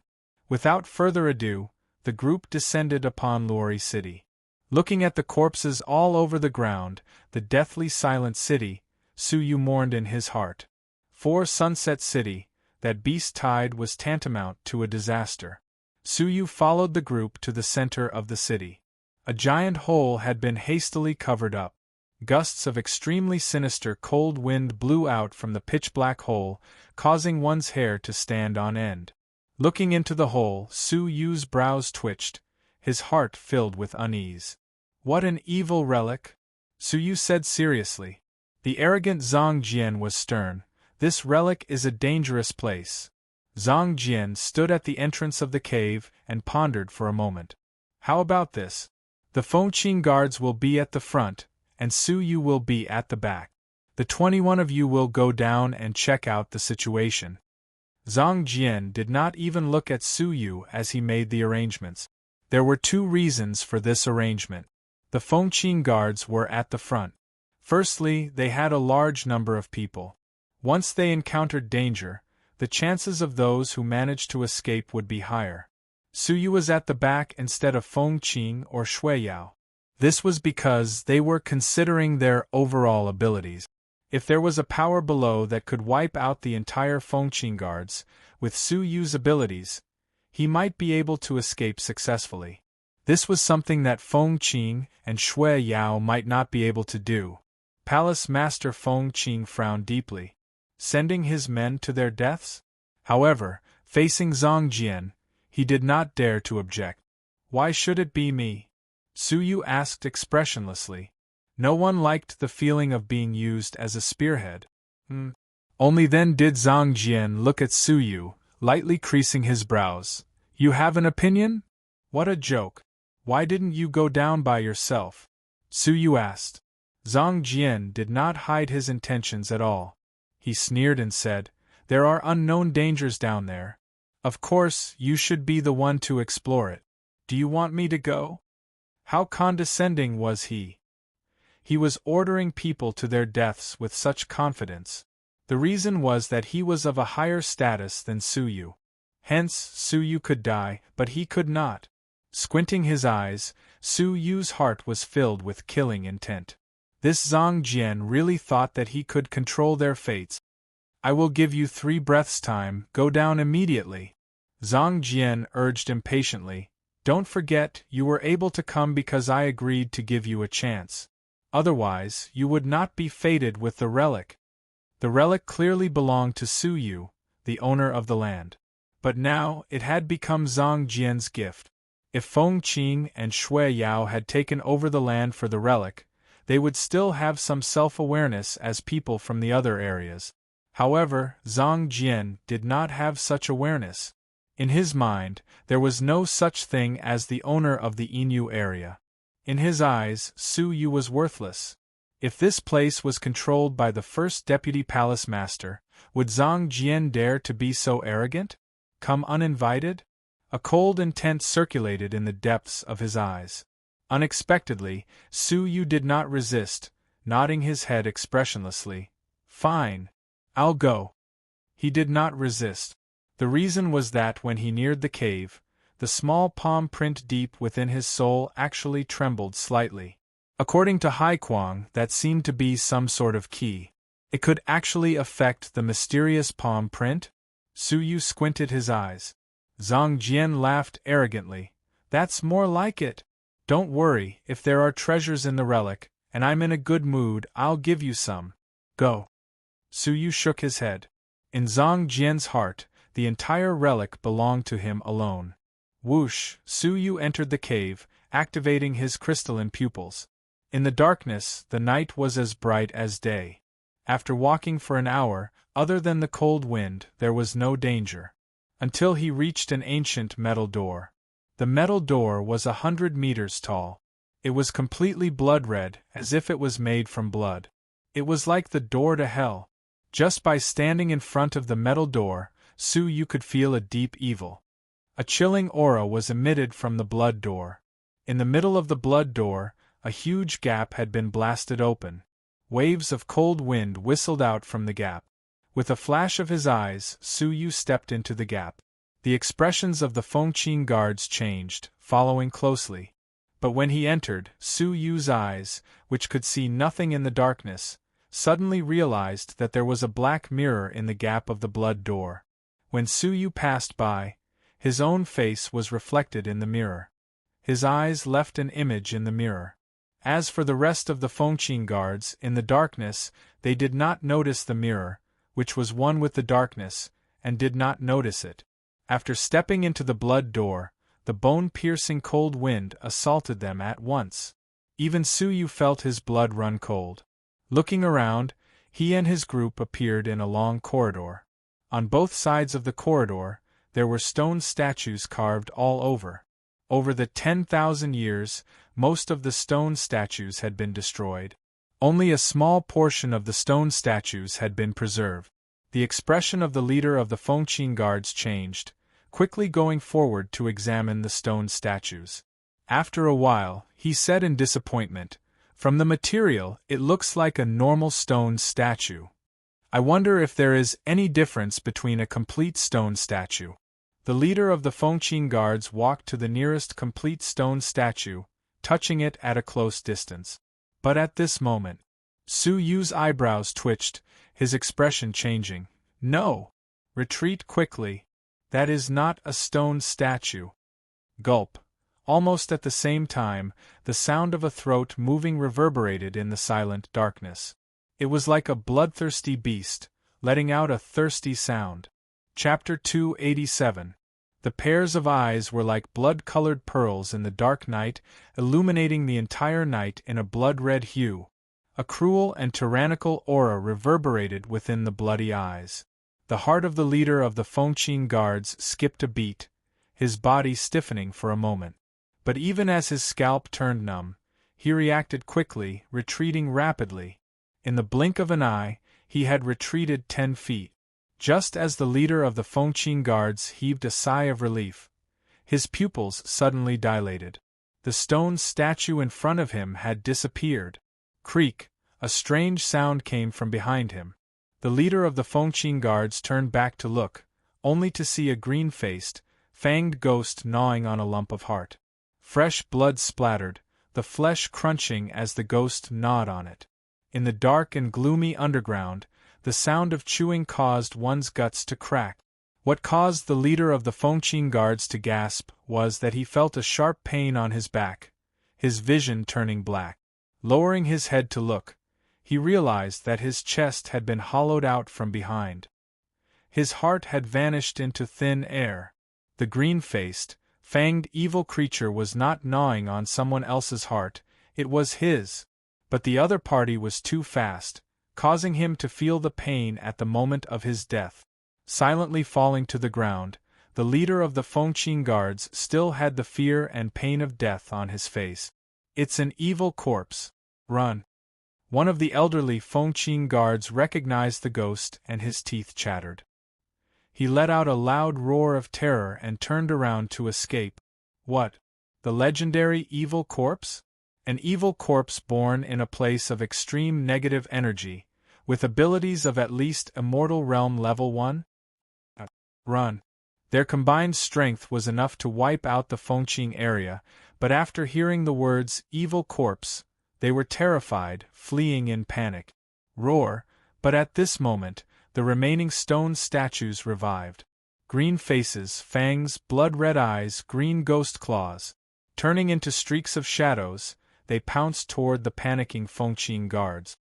Without further ado, the group descended upon Luori City. Looking at the corpses all over the ground, the deathly silent city, Su Yu mourned in his heart. For Sunset City, that beast tide was tantamount to a disaster. Su Yu followed the group to the center of the city. A giant hole had been hastily covered up. Gusts of extremely sinister cold wind blew out from the pitch-black hole, causing one's hair to stand on end. Looking into the hole, Su Yu's brows twitched, his heart filled with unease. "What an evil relic," Su Yu said seriously. The arrogant Zhang Jian was stern. "This relic is a dangerous place." Zhang Jian stood at the entrance of the cave and pondered for a moment. "How about this? The Fengqing guards will be at the front, and Su Yu will be at the back. The 21 of you will go down and check out the situation." Zhang Jian did not even look at Su Yu as he made the arrangements. There were two reasons for this arrangement. The Fengqing guards were at the front. Firstly, they had a large number of people. Once they encountered danger, the chances of those who managed to escape would be higher. Su Yu was at the back instead of Feng Qing or Shui Yao. This was because they were considering their overall abilities. If there was a power below that could wipe out the entire Feng Qing guards, with Su Yu's abilities, he might be able to escape successfully. This was something that Feng Qing and Shui Yao might not be able to do. Palace Master Feng Qing frowned deeply. Sending his men to their deaths? However, facing Zhang Jian, he did not dare to object. "Why should it be me?" Su Yu asked expressionlessly. No one liked the feeling of being used as a spearhead. Only then did Zhang Jian look at Su Yu, lightly creasing his brows. "You have an opinion? What a joke. Why didn't you go down by yourself?" Su Yu asked. Zhang Jian did not hide his intentions at all. He sneered and said, "There are unknown dangers down there. Of course, you should be the one to explore it. Do you want me to go?" How condescending was he! He was ordering people to their deaths with such confidence. The reason was that he was of a higher status than Su Yu. Hence, Su Yu could die, but he could not. Squinting his eyes, Su Yu's heart was filled with killing intent. This Zhang Jian really thought that he could control their fates. "I will give you 3 breaths' time, go down immediately," Zhang Jian urged impatiently. "Don't forget, you were able to come because I agreed to give you a chance. Otherwise, you would not be fated with the relic." The relic clearly belonged to Su Yu, the owner of the land. But now, it had become Zhang Jian's gift. If Feng Qing and Shui Yao had taken over the land for the relic, they would still have some self-awareness as people from the other areas. However, Zhang Jian did not have such awareness. In his mind, there was no such thing as the owner of the Inu area. In his eyes, Su Yu was worthless. If this place was controlled by the first deputy palace master, would Zhang Jian dare to be so arrogant? Come uninvited? A cold intent circulated in the depths of his eyes. Unexpectedly, Su Yu did not resist, nodding his head expressionlessly. Fine. I'll go. He did not resist. The reason was that when he neared the cave, the small palm print deep within his soul actually trembled slightly. According to Haikwang, that seemed to be some sort of key. It could actually affect the mysterious palm print? Su Yu squinted his eyes. Zhang Jian laughed arrogantly. That's more like it. Don't worry, if there are treasures in the relic, and I'm in a good mood, I'll give you some. Go. Su Yu shook his head. In Zhang Jian's heart, the entire relic belonged to him alone. Whoosh, Su Yu entered the cave, activating his crystalline pupils. In the darkness, the night was as bright as day. After walking for an hour, other than the cold wind, there was no danger. Until he reached an ancient metal door. The metal door was 100 meters tall. It was completely blood-red, as if it was made from blood. It was like the door to hell. Just by standing in front of the metal door, Su Yu could feel a deep evil. A chilling aura was emitted from the blood door. In the middle of the blood door, a huge gap had been blasted open. Waves of cold wind whistled out from the gap. With a flash of his eyes, Su Yu stepped into the gap. The expressions of the Fengqin guards changed, following closely. But when he entered, Su Yu's eyes, which could see nothing in the darkness, suddenly realized that there was a black mirror in the gap of the blood door. When Su Yu passed by, his own face was reflected in the mirror. His eyes left an image in the mirror. As for the rest of the Fengqin guards, in the darkness, they did not notice the mirror, which was one with the darkness, and did not notice it. After stepping into the blood door, the bone-piercing cold wind assaulted them at once. Even Su Yu felt his blood run cold. Looking around, he and his group appeared in a long corridor. On both sides of the corridor, there were stone statues carved all over. Over the 10,000 years, most of the stone statues had been destroyed. Only a small portion of the stone statues had been preserved. The expression of the leader of the Fengqin guards changed, quickly going forward to examine the stone statues. After a while, he said in disappointment, "From the material, it looks like a normal stone statue. I wonder if there is any difference between a complete stone statue." The leader of the Fengqin guards walked to the nearest complete stone statue, touching it at a close distance. But at this moment, Su Yu's eyebrows twitched, his expression changing. "No! Retreat quickly. That is not a stone statue." Gulp. Almost at the same time, the sound of a throat moving reverberated in the silent darkness. It was like a bloodthirsty beast, letting out a thirsty sound. Chapter 287. The pairs of eyes were like blood-colored pearls in the dark night, illuminating the entire night in a blood-red hue. A cruel and tyrannical aura reverberated within the bloody eyes. The heart of the leader of the Fengqin guards skipped a beat, his body stiffening for a moment. But even as his scalp turned numb, he reacted quickly, retreating rapidly. In the blink of an eye, he had retreated 10 feet. Just as the leader of the Fengqin guards heaved a sigh of relief, his pupils suddenly dilated. The stone statue in front of him had disappeared. Creak! A strange sound came from behind him. The leader of the Fengqin guards turned back to look, only to see a green-faced, fanged ghost gnawing on a lump of heart. Fresh blood splattered, the flesh crunching as the ghost gnawed on it. In the dark and gloomy underground, the sound of chewing caused one's guts to crack. What caused the leader of the Fengqin guards to gasp was that he felt a sharp pain on his back, his vision turning black. Lowering his head to look, he realized that his chest had been hollowed out from behind. His heart had vanished into thin air. The green-faced, fanged evil creature was not gnawing on someone else's heart, it was his. But the other party was too fast, causing him to feel the pain at the moment of his death. Silently falling to the ground, the leader of the Fengqin guards still had the fear and pain of death on his face. "It's an evil corpse. Run." One of the elderly Fengqin guards recognized the ghost and his teeth chattered. He let out a loud roar of terror and turned around to escape. What? The legendary evil corpse? An evil corpse born in a place of extreme negative energy, with abilities of at least Immortal Realm Level 1? Run. Their combined strength was enough to wipe out the Fengqin area, but after hearing the words evil corpse, they were terrified, fleeing in panic. Roar, but at this moment, the remaining stone statues revived. Green faces, fangs, blood-red eyes, green ghost claws. Turning into streaks of shadows, they pounced toward the panicking Fengqin guards.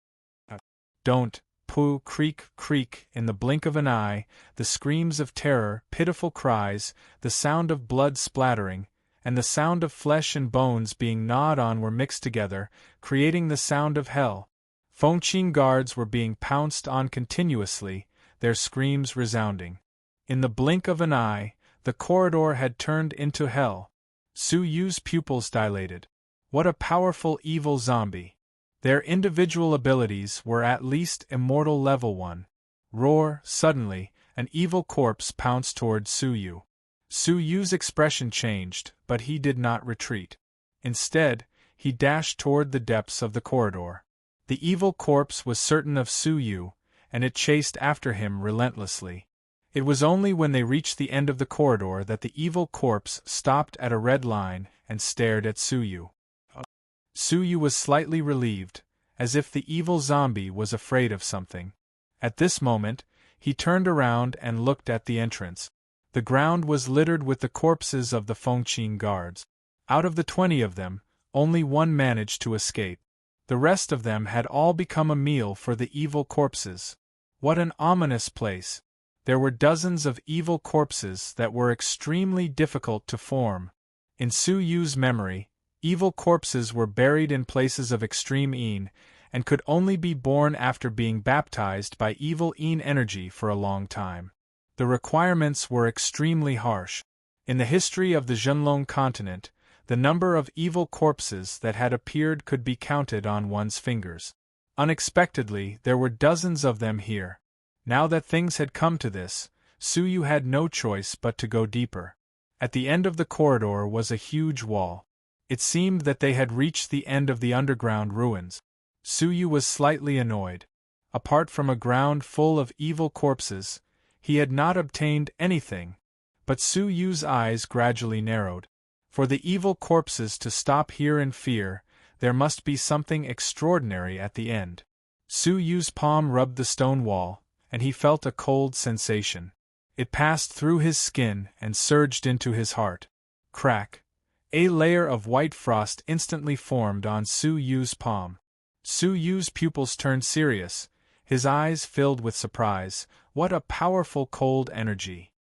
Don't, poo, creak, creak, in the blink of an eye, the screams of terror, pitiful cries, the sound of blood splattering, and the sound of flesh and bones being gnawed on were mixed together, creating the sound of hell. Fengqin guards were being pounced on continuously, their screams resounding. In the blink of an eye, the corridor had turned into hell. Su Yu's pupils dilated. What a powerful evil zombie! Their individual abilities were at least Immortal Level 1. Roar, suddenly, an evil corpse pounced toward Su Yu. Su Yu's expression changed, but he did not retreat. Instead, he dashed toward the depths of the corridor. The evil corpse was certain of Su Yu, and it chased after him relentlessly. It was only when they reached the end of the corridor that the evil corpse stopped at a red line and stared at Su Yu. Su Yu was slightly relieved, as if the evil zombie was afraid of something. At this moment, he turned around and looked at the entrance. The ground was littered with the corpses of the Fengqin guards. Out of the 20 of them, only one managed to escape. The rest of them had all become a meal for the evil corpses. What an ominous place! There were dozens of evil corpses that were extremely difficult to form. In Su Yu's memory, evil corpses were buried in places of extreme Yin, and could only be born after being baptized by evil Yin energy for a long time. The requirements were extremely harsh. In the history of the Zhenlong continent, the number of evil corpses that had appeared could be counted on one's fingers. Unexpectedly, there were dozens of them here. Now that things had come to this, Su Yu had no choice but to go deeper. At the end of the corridor was a huge wall. It seemed that they had reached the end of the underground ruins. Su Yu was slightly annoyed. Apart from a ground full of evil corpses, he had not obtained anything. But Su Yu's eyes gradually narrowed. For the evil corpses to stop here in fear, there must be something extraordinary at the end. Su Yu's palm rubbed the stone wall, and he felt a cold sensation. It passed through his skin and surged into his heart. Crack! A layer of white frost instantly formed on Su Yu's palm. Su Yu's pupils turned serious, his eyes filled with surprise. What a powerful cold energy!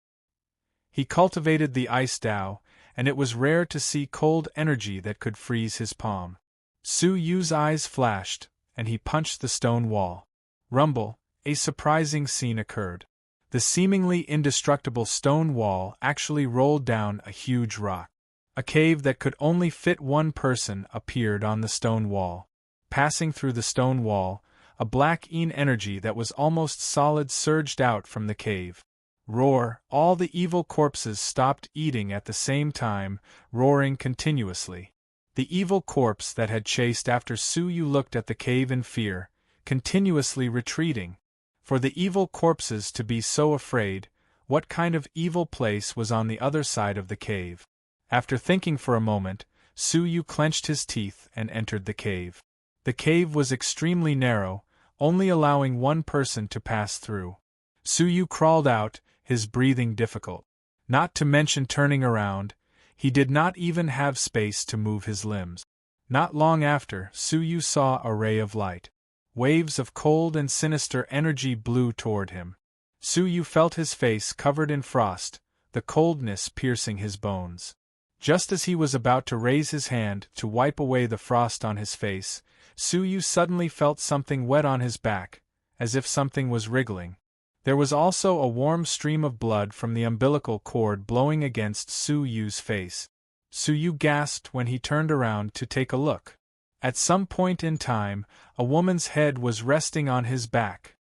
He cultivated the ice Tao, and it was rare to see cold energy that could freeze his palm. Su Yu's eyes flashed, and he punched the stone wall. Rumble! A surprising scene occurred. The seemingly indestructible stone wall actually rolled down a huge rock. A cave that could only fit one person appeared on the stone wall. Passing through the stone wall, a black Yin energy that was almost solid surged out from the cave. Roar! All the evil corpses stopped eating at the same time, roaring continuously. The evil corpse that had chased after Su Yu looked at the cave in fear, continuously retreating. For the evil corpses to be so afraid, what kind of evil place was on the other side of the cave? After thinking for a moment, Su Yu clenched his teeth and entered the cave. The cave was extremely narrow, only allowing one person to pass through. Su Yu crawled out, his breathing difficult. Not to mention turning around, he did not even have space to move his limbs. Not long after, Su Yu saw a ray of light. Waves of cold and sinister energy blew toward him. Su Yu felt his face covered in frost, the coldness piercing his bones. Just as he was about to raise his hand to wipe away the frost on his face, Su Yu suddenly felt something wet on his back, as if something was wriggling. There was also a warm stream of blood from the umbilical cord blowing against Su Yu's face. Su Yu gasped when he turned around to take a look. At some point in time, a woman's head was resting on his back.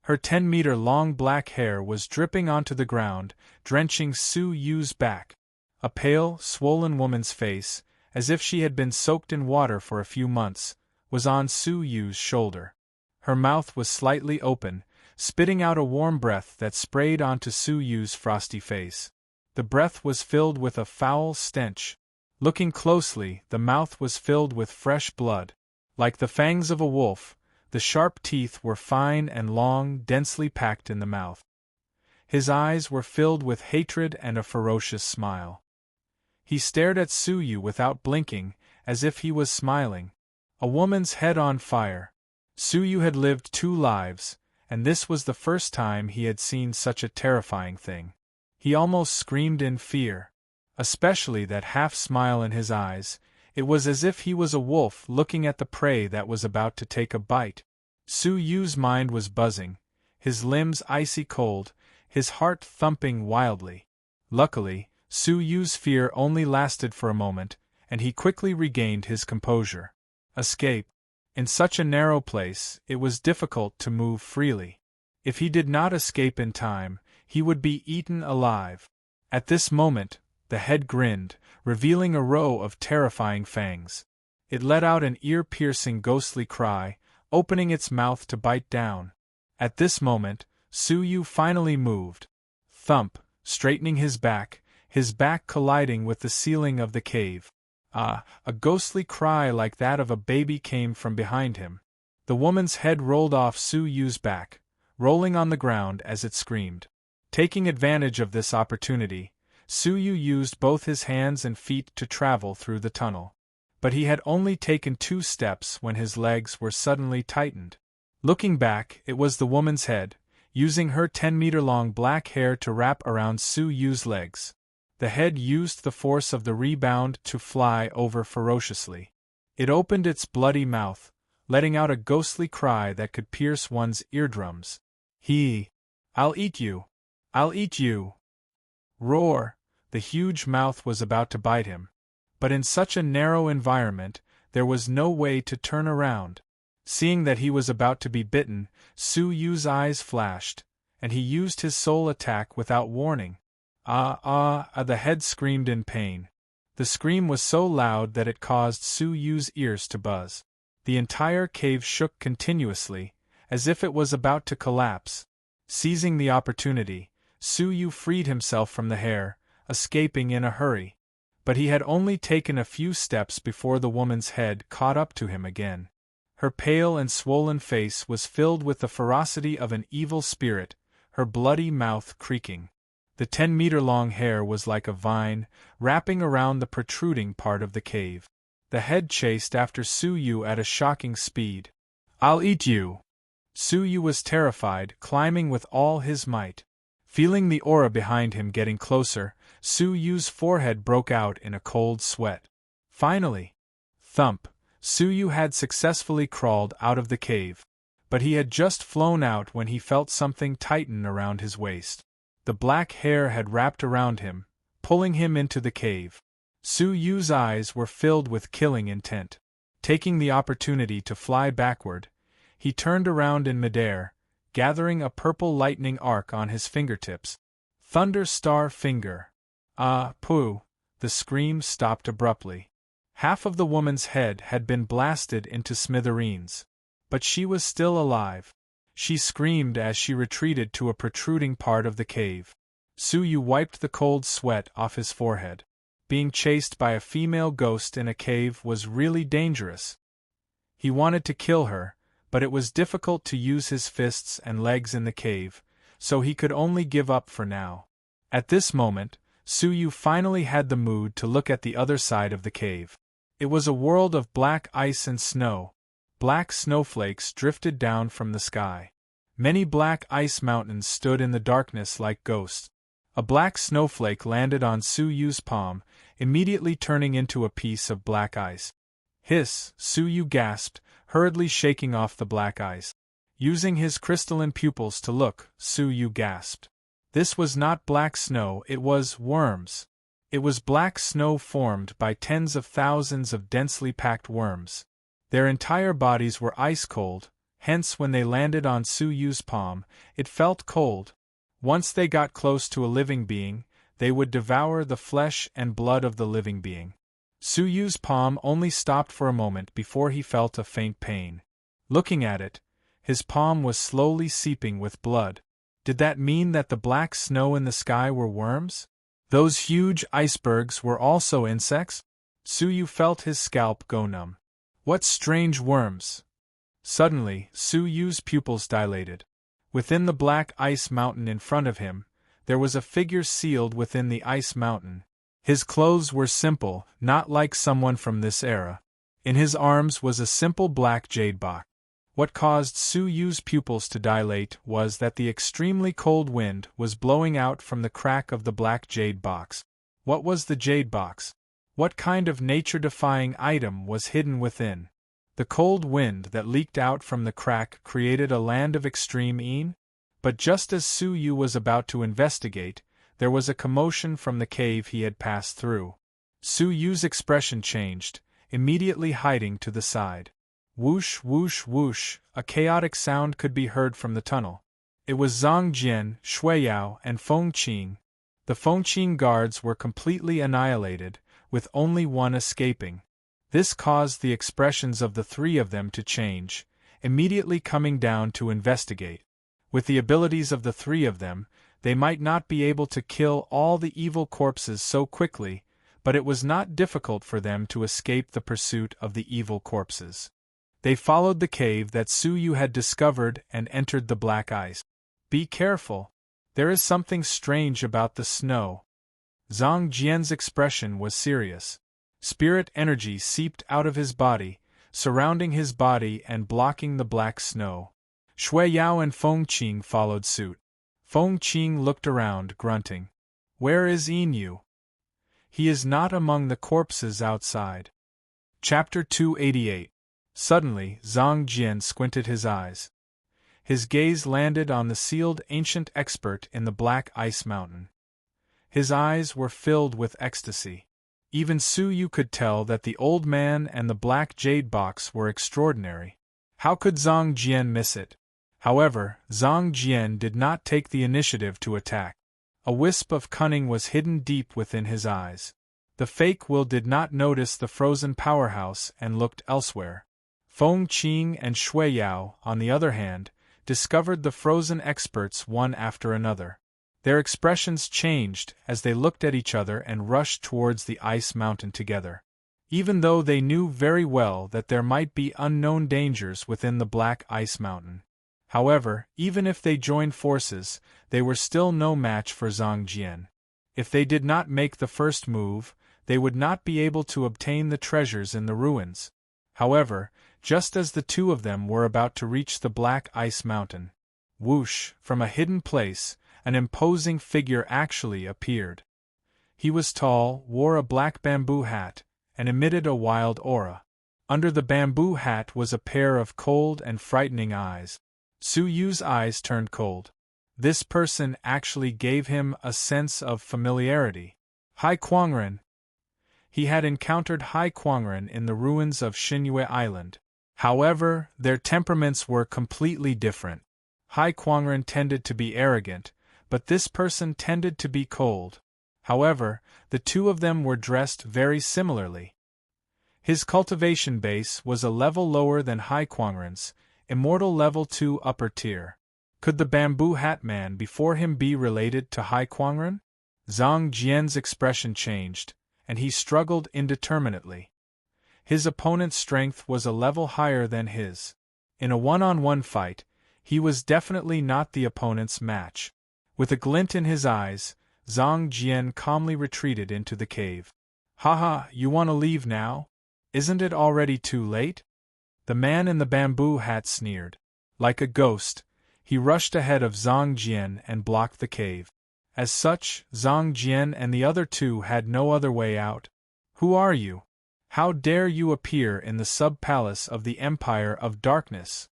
Her 10-meter-long black hair was dripping onto the ground, drenching Su Yu's back. A pale, swollen woman's face, as if she had been soaked in water for a few months, was on Su Yu's shoulder. Her mouth was slightly open, spitting out a warm breath that sprayed onto Su Yu's frosty face. The breath was filled with a foul stench. Looking closely, the mouth was filled with fresh blood. Like the fangs of a wolf, the sharp teeth were fine and long, densely packed in the mouth. His eyes were filled with hatred and a ferocious smile. He stared at Su Yu without blinking, as if he was smiling. A woman's head on fire. Su Yu had lived 2 lives, and this was the first time he had seen such a terrifying thing. He almost screamed in fear. Especially that half-smile in his eyes, it was as if he was a wolf looking at the prey that was about to take a bite. Su Yu's mind was buzzing, his limbs icy cold, his heart thumping wildly. Luckily, Su Yu's fear only lasted for a moment, and he quickly regained his composure. Escape. In such a narrow place, it was difficult to move freely. If he did not escape in time, he would be eaten alive. At this moment, the head grinned, revealing a row of terrifying fangs. It let out an ear-piercing ghostly cry, opening its mouth to bite down. At this moment, Su Yu finally moved. Thump, straightening his back colliding with the ceiling of the cave. A ghostly cry like that of a baby came from behind him. The woman's head rolled off Su Yu's back, rolling on the ground as it screamed. Taking advantage of this opportunity, Su Yu used both his hands and feet to travel through the tunnel. But he had only taken 2 steps when his legs were suddenly tightened. Looking back, it was the woman's head, using her 10-meter-long black hair to wrap around Su Yu's legs. The head used the force of the rebound to fly over ferociously. It opened its bloody mouth, letting out a ghostly cry that could pierce one's eardrums. I'll eat you! I'll eat you! Roar! The huge mouth was about to bite him. But in such a narrow environment, there was no way to turn around. Seeing that he was about to be bitten, Su Yu's eyes flashed, and he used his soul attack without warning. The head screamed in pain. The scream was so loud that it caused Su Yu's ears to buzz. The entire cave shook continuously, as if it was about to collapse. Seizing the opportunity, Su Yu freed himself from the hair, escaping in a hurry. But he had only taken a few steps before the woman's head caught up to him again. Her pale and swollen face was filled with the ferocity of an evil spirit, her bloody mouth creaking. The 10-meter-long hair was like a vine, wrapping around the protruding part of the cave. The head chased after Su Yu at a shocking speed. I'll eat you! Su Yu was terrified, climbing with all his might. Feeling the aura behind him getting closer, Su Yu's forehead broke out in a cold sweat. Finally! Thump! Su Yu had successfully crawled out of the cave. But he had just flown out when he felt something tighten around his waist. The black hair had wrapped around him, pulling him into the cave. Su Yu's eyes were filled with killing intent. Taking the opportunity to fly backward, he turned around in midair, gathering a purple lightning arc on his fingertips. Thunder Star Finger! Pooh! The scream stopped abruptly. Half of the woman's head had been blasted into smithereens. But she was still alive. She screamed as she retreated to a protruding part of the cave. Su Yu wiped the cold sweat off his forehead. Being chased by a female ghost in a cave was really dangerous. He wanted to kill her, but it was difficult to use his fists and legs in the cave, so he could only give up for now. At this moment, Su Yu finally had the mood to look at the other side of the cave. It was a world of black ice and snow. Black snowflakes drifted down from the sky. Many black ice mountains stood in the darkness like ghosts. A black snowflake landed on Su Yu's palm, immediately turning into a piece of black ice. Hiss! Su Yu gasped, hurriedly shaking off the black ice. Using his crystalline pupils to look, Su Yu gasped. This was not black snow, it was worms. It was black snow formed by tens of thousands of densely packed worms. Their entire bodies were ice-cold, hence when they landed on Su Yu's palm, it felt cold. Once they got close to a living being, they would devour the flesh and blood of the living being. Su Yu's palm only stopped for a moment before he felt a faint pain. Looking at it, his palm was slowly seeping with blood. Did that mean that the black snow in the sky were worms? Those huge icebergs were also insects? Su Yu felt his scalp go numb. What strange worms! Suddenly, Su Yu's pupils dilated. Within the black ice mountain in front of him, there was a figure sealed within the ice mountain. His clothes were simple, not like someone from this era. In his arms was a simple black jade box. What caused Su Yu's pupils to dilate was that the extremely cold wind was blowing out from the crack of the black jade box. What was the jade box? What kind of nature-defying item was hidden within? The cold wind that leaked out from the crack created a land of extreme een? But just as Su Yu was about to investigate, there was a commotion from the cave he had passed through. Su Yu's expression changed, immediately hiding to the side. Whoosh, whoosh, whoosh, a chaotic sound could be heard from the tunnel. It was Zhang Jian, Shui Yao, and Feng Qing. The Feng Qing guards were completely annihilated, with only one escaping. This caused the expressions of the three of them to change, immediately coming down to investigate. With the abilities of the three of them, they might not be able to kill all the evil corpses so quickly, but it was not difficult for them to escape the pursuit of the evil corpses. They followed the cave that Su Yu had discovered and entered the black ice. Be careful. There is something strange about the snow. Zhang Jian's expression was serious. Spirit energy seeped out of his body, surrounding his body and blocking the black snow. Shui Yao and Feng Qing followed suit. Feng Qing looked around, grunting. Where is Yin? He is not among the corpses outside. Chapter 288. Suddenly, Zhang Jian squinted his eyes. His gaze landed on the sealed ancient expert in the black ice mountain. His eyes were filled with ecstasy. Even Su Yu could tell that the old man and the black jade box were extraordinary. How could Zhang Jian miss it? However, Zhang Jian did not take the initiative to attack. A wisp of cunning was hidden deep within his eyes. The fake will did not notice the frozen powerhouse and looked elsewhere. Feng Qing and Shui Yao, on the other hand, discovered the frozen experts one after another. Their expressions changed as they looked at each other and rushed towards the ice mountain together. Even though they knew very well that there might be unknown dangers within the black ice mountain. However, even if they joined forces, they were still no match for Zhang Jian. If they did not make the first move, they would not be able to obtain the treasures in the ruins. However, just as the two of them were about to reach the black ice mountain, whoosh, from a hidden place, an imposing figure actually appeared. He was tall, wore a black bamboo hat, and emitted a wild aura. Under the bamboo hat was a pair of cold and frightening eyes. Su Yu's eyes turned cold. This person actually gave him a sense of familiarity. Hai Kuangren. He had encountered Hai Kuangren in the ruins of Xinyue Island. However, their temperaments were completely different. Hai Kuangren tended to be arrogant, but this person tended to be cold. However, the two of them were dressed very similarly. His cultivation base was a level lower than Hai Kuangren's, immortal level 2 upper tier. Could the bamboo hat man before him be related to Hai Kuangren? Zhang Jian's expression changed, and he struggled indeterminately. His opponent's strength was a level higher than his. In a one-on-one fight, he was definitely not the opponent's match. With a glint in his eyes, Zhang Jian calmly retreated into the cave. Haha, you want to leave now? Isn't it already too late? The man in the bamboo hat sneered. Like a ghost, he rushed ahead of Zhang Jian and blocked the cave. As such, Zhang Jian and the other two had no other way out. Who are you? How dare you appear in the sub-palace of the Empire of Darkness?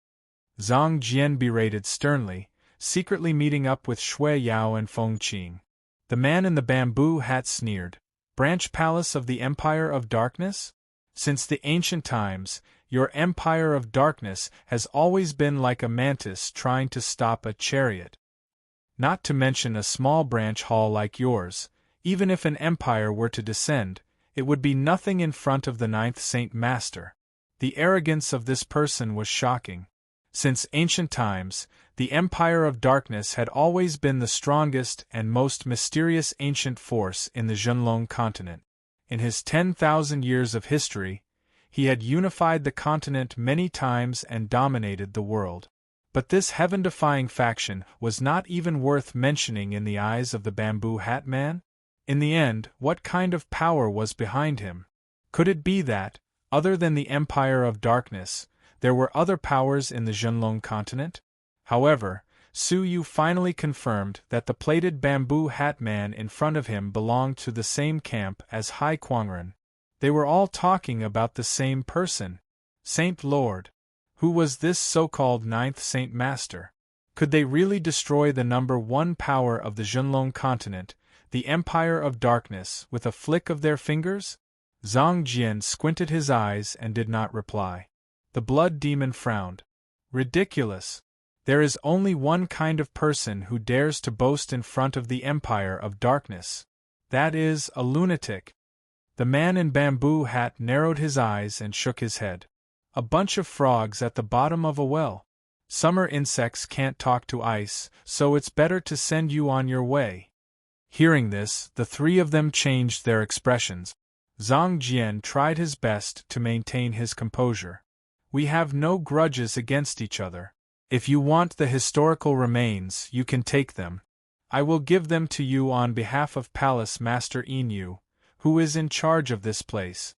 Zhang Jian berated sternly, secretly meeting up with Shui Yao and Feng Qing. The man in the bamboo hat sneered. Branch Palace of the Empire of Darkness? Since the ancient times, your Empire of Darkness has always been like a mantis trying to stop a chariot. Not to mention a small branch hall like yours, even if an empire were to descend, it would be nothing in front of the 9th Saint Master. The arrogance of this person was shocking. Since ancient times, the Empire of Darkness had always been the strongest and most mysterious ancient force in the Zhenlong continent. In his 10,000 years of history, he had unified the continent many times and dominated the world. But this heaven-defying faction was not even worth mentioning in the eyes of the bamboo hat man? In the end, what kind of power was behind him? Could it be that, other than the Empire of Darkness, there were other powers in the Zhenlong continent? However, Su Yu finally confirmed that the plated bamboo hat man in front of him belonged to the same camp as Hai Kuangren. They were all talking about the same person. Saint Lord. Who was this so-called 9th Saint Master? Could they really destroy the number one power of the Zhenlong continent, the Empire of Darkness, with a flick of their fingers? Zhang Jian squinted his eyes and did not reply. The blood demon frowned. Ridiculous. There is only one kind of person who dares to boast in front of the Empire of Darkness. That is, a lunatic. The man in bamboo hat narrowed his eyes and shook his head. A bunch of frogs at the bottom of a well. Summer insects can't talk to ice, so it's better to send you on your way. Hearing this, the three of them changed their expressions. Zhang Jian tried his best to maintain his composure. We have no grudges against each other. If you want the historical remains, you can take them. I will give them to you on behalf of Palace Master Inu, who is in charge of this place.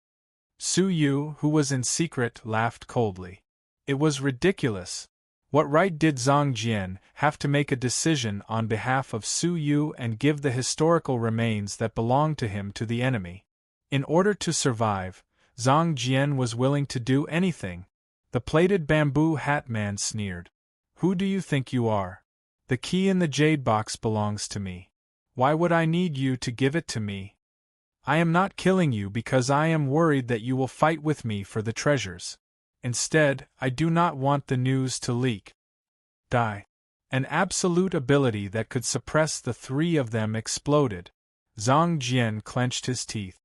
Su Yu, who was in secret, laughed coldly. It was ridiculous. What right did Zhang Jian have to make a decision on behalf of Su Yu and give the historical remains that belonged to him to the enemy? In order to survive, Zhang Jian was willing to do anything. The plated bamboo hat man sneered. Who do you think you are? The key in the jade box belongs to me. Why would I need you to give it to me? I am not killing you because I am worried that you will fight with me for the treasures. Instead, I do not want the news to leak. Die. An absolute ability that could suppress the three of them exploded. Zhang Jian clenched his teeth.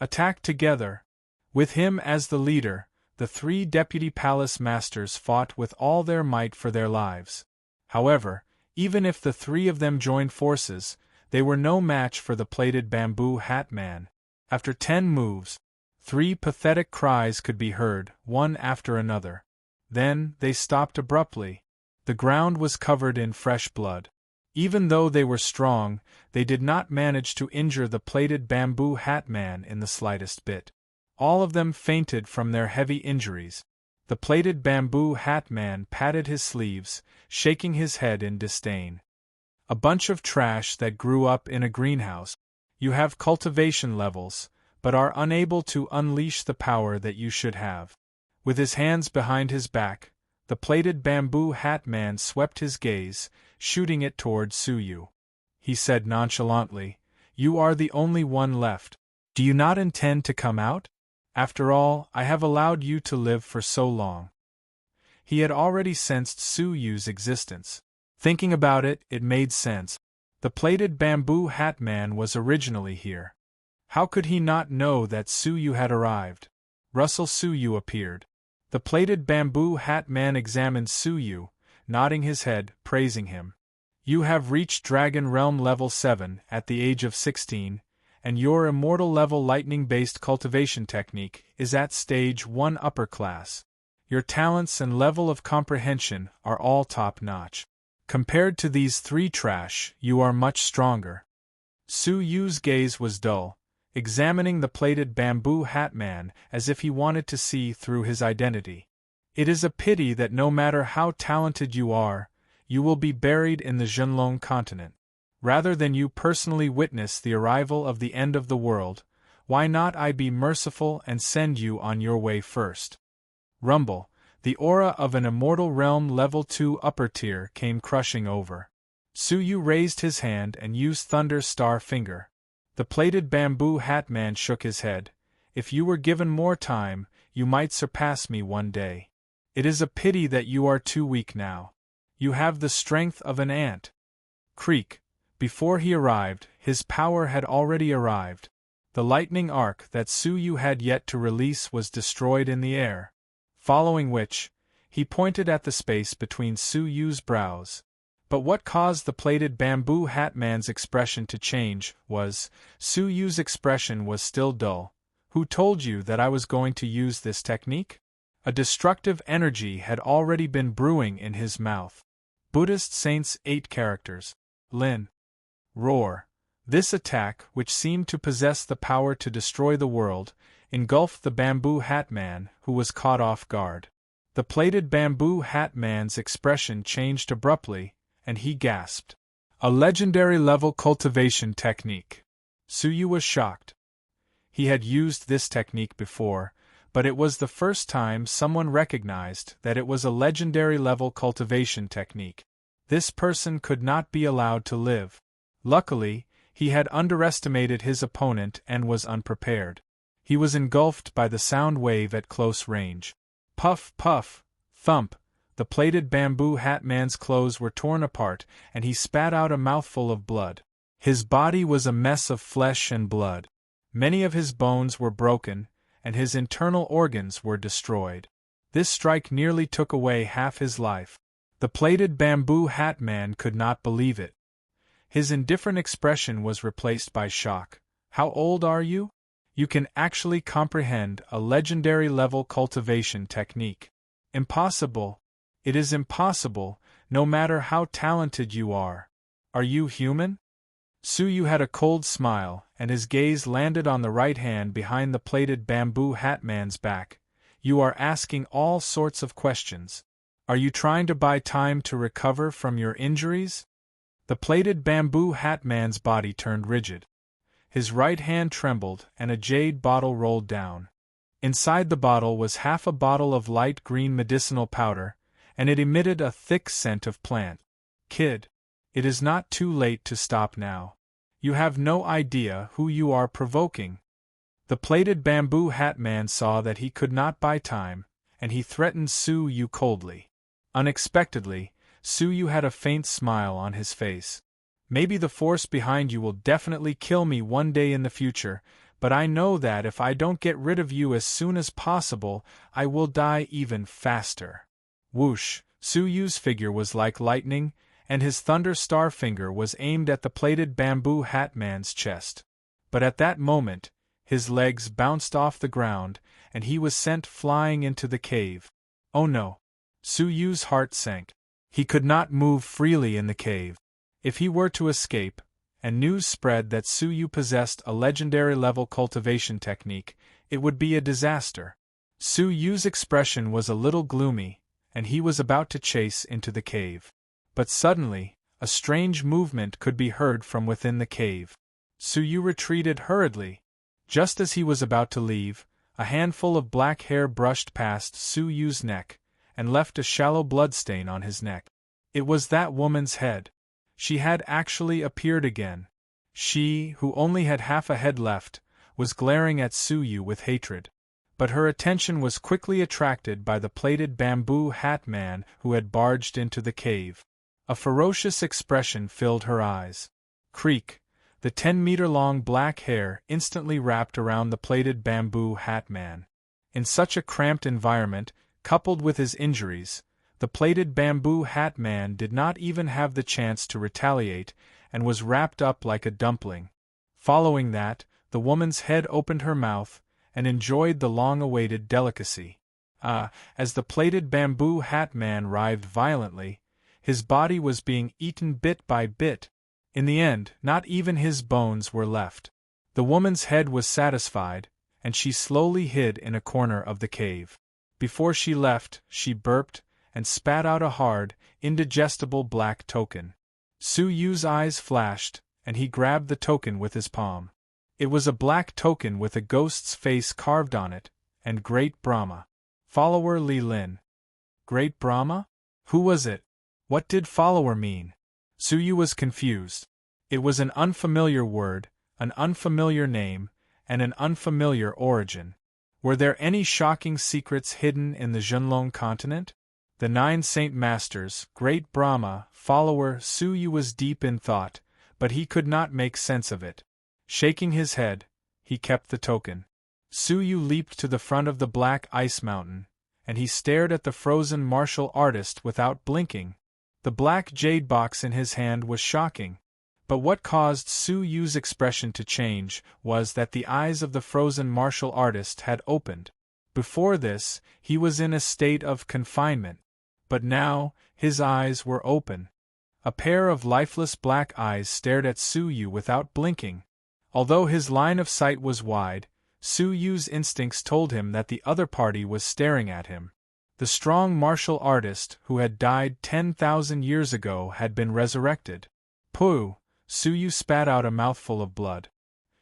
Attack together. With him as the leader, the three deputy palace masters fought with all their might for their lives. However, even if the three of them joined forces, they were no match for the plated bamboo hat man. After 10 moves, 3 pathetic cries could be heard, one after another. Then, they stopped abruptly. The ground was covered in fresh blood. Even though they were strong, they did not manage to injure the plated bamboo hat man in the slightest bit. All of them fainted from their heavy injuries. The plated bamboo hat man patted his sleeves, shaking his head in disdain. A bunch of trash that grew up in a greenhouse. You have cultivation levels, but are unable to unleash the power that you should have. With his hands behind his back, the plated bamboo hat man swept his gaze, shooting it toward Su Yu. He said nonchalantly, "You are the only one left. Do you not intend to come out? After all, I have allowed you to live for so long." He had already sensed Su Yu's existence. Thinking about it, it made sense. The plated bamboo hat man was originally here. How could he not know that Su Yu had arrived? Russell Su Yu appeared. The plated bamboo hat man examined Su Yu, nodding his head, praising him. You have reached Dragon Realm level 7 at the age of 16, and your immortal level lightning-based cultivation technique is at stage 1 upper class. Your talents and level of comprehension are all top-notch. Compared to these 3 trash, you are much stronger. Su Yu's gaze was dull, examining the plated bamboo hat man as if he wanted to see through his identity. It is a pity that no matter how talented you are, you will be buried in the Zhenlong continent. Rather than you personally witness the arrival of the end of the world, why not I be merciful and send you on your way first? Rumble, The aura of an immortal realm level 2 upper tier came crushing over. Su Yu raised his hand and used Thunder Star Finger. The plated bamboo hat man shook his head. If you were given more time, you might surpass me one day. It is a pity that you are too weak now. You have the strength of an ant. Creak. Before he arrived, his power had already arrived. The lightning arc that Su Yu had yet to release was destroyed in the air. Following which, he pointed at the space between Su Yu's brows. But what caused the plated bamboo hat man's expression to change was, Su Yu's expression was still dull. Who told you that I was going to use this technique? A destructive energy had already been brewing in his mouth. Buddhist Saints 8 characters. Lin. Roar. This attack, which seemed to possess the power to destroy the world, engulfed the bamboo hat man, who was caught off guard. The plated bamboo hat man's expression changed abruptly, and he gasped. A legendary level cultivation technique. Su Yu was shocked. He had used this technique before, but it was the first time someone recognized that it was a legendary level cultivation technique. This person could not be allowed to live. Luckily, he had underestimated his opponent and was unprepared. He was engulfed by the sound wave at close range. Puff, puff, thump. The plated bamboo hat man's clothes were torn apart, and he spat out a mouthful of blood. His body was a mess of flesh and blood. Many of his bones were broken, and his internal organs were destroyed. This strike nearly took away half his life. The plated bamboo hat man could not believe it. His indifferent expression was replaced by shock. How old are you? You can actually comprehend a legendary level cultivation technique. Impossible. It is impossible, no matter how talented you are. Are you human? Su Yu had a cold smile, and his gaze landed on the right hand behind the plated bamboo hat man's back. You are asking all sorts of questions. Are you trying to buy time to recover from your injuries? The plated bamboo hat man's body turned rigid. His right hand trembled, and a jade bottle rolled down. Inside the bottle was half a bottle of light green medicinal powder, and it emitted a thick scent of plant. Kid, it is not too late to stop now. You have no idea who you are provoking. The plated bamboo hat man saw that he could not buy time, and he threatened Su Yu coldly. Unexpectedly, Su Yu had a faint smile on his face. Maybe the force behind you will definitely kill me one day in the future, but I know that if I don't get rid of you as soon as possible, I will die even faster. Whoosh! Su Yu's figure was like lightning, and his thunder star finger was aimed at the plated bamboo hat man's chest. But at that moment, his legs bounced off the ground, and he was sent flying into the cave. Oh no! Su Yu's heart sank. He could not move freely in the cave. If he were to escape, and news spread that Su Yu possessed a legendary level cultivation technique, it would be a disaster. Su Yu's expression was a little gloomy, and he was about to chase into the cave. But suddenly, a strange movement could be heard from within the cave. Su Yu retreated hurriedly. Just as he was about to leave, a handful of black hair brushed past Su Yu's neck, and left a shallow bloodstain on his neck. It was that woman's head. She had actually appeared again. She, who only had half a head left, was glaring at Su Yu with hatred. But her attention was quickly attracted by the plated bamboo hat man who had barged into the cave. A ferocious expression filled her eyes. Creak! The 10-meter-long black hair instantly wrapped around the plated bamboo hat man. In such a cramped environment, coupled with his injuries, the plated bamboo hat man did not even have the chance to retaliate, and was wrapped up like a dumpling. Following that, the woman's head opened her mouth, and enjoyed the long-awaited delicacy. As the plated bamboo hat man writhed violently, his body was being eaten bit by bit. In the end, not even his bones were left. The woman's head was satisfied, and she slowly hid in a corner of the cave. Before she left, she burped, and spat out a hard, indigestible black token. Su Yu's eyes flashed, and he grabbed the token with his palm. It was a black token with a ghost's face carved on it, and Great Brahma. Follower Li Lin. Great Brahma? Who was it? What did follower mean? Suyu was confused. It was an unfamiliar word, an unfamiliar name, and an unfamiliar origin. Were there any shocking secrets hidden in the Zhenlong continent? The 9 Saint Masters, Great Brahma, follower Suyu was deep in thought, but he could not make sense of it. Shaking his head, he kept the token. Suyu leaped to the front of the black ice mountain, and he stared at the frozen martial artist without blinking. The black jade box in his hand was shocking. But what caused Suyu's expression to change was that the eyes of the frozen martial artist had opened. Before this, he was in a state of confinement. But now, his eyes were open. A pair of lifeless black eyes stared at Suyu without blinking. Although his line of sight was wide, Suyu's instincts told him that the other party was staring at him. The strong martial artist who had died 10,000 years ago had been resurrected. Pooh! Suyu spat out a mouthful of blood.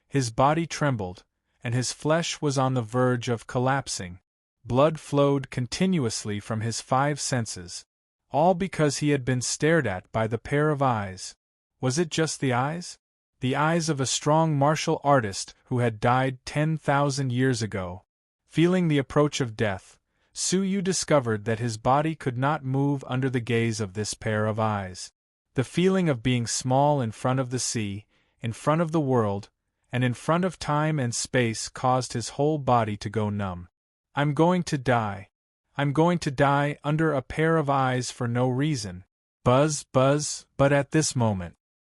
His body trembled, and his flesh was on the verge of collapsing. Blood flowed continuously from his 5 senses. All because he had been stared at by the pair of eyes. Was it just the eyes? The eyes of a strong martial artist who had died 10,000 years ago. Feeling the approach of death, Suyu discovered that his body could not move under the gaze of this pair of eyes. The feeling of being small in front of the sea, in front of the world, and in front of time and space caused his whole body to go numb. I'm going to die. I'm going to die under a pair of eyes for no reason. Buzz, buzz, but at this moment,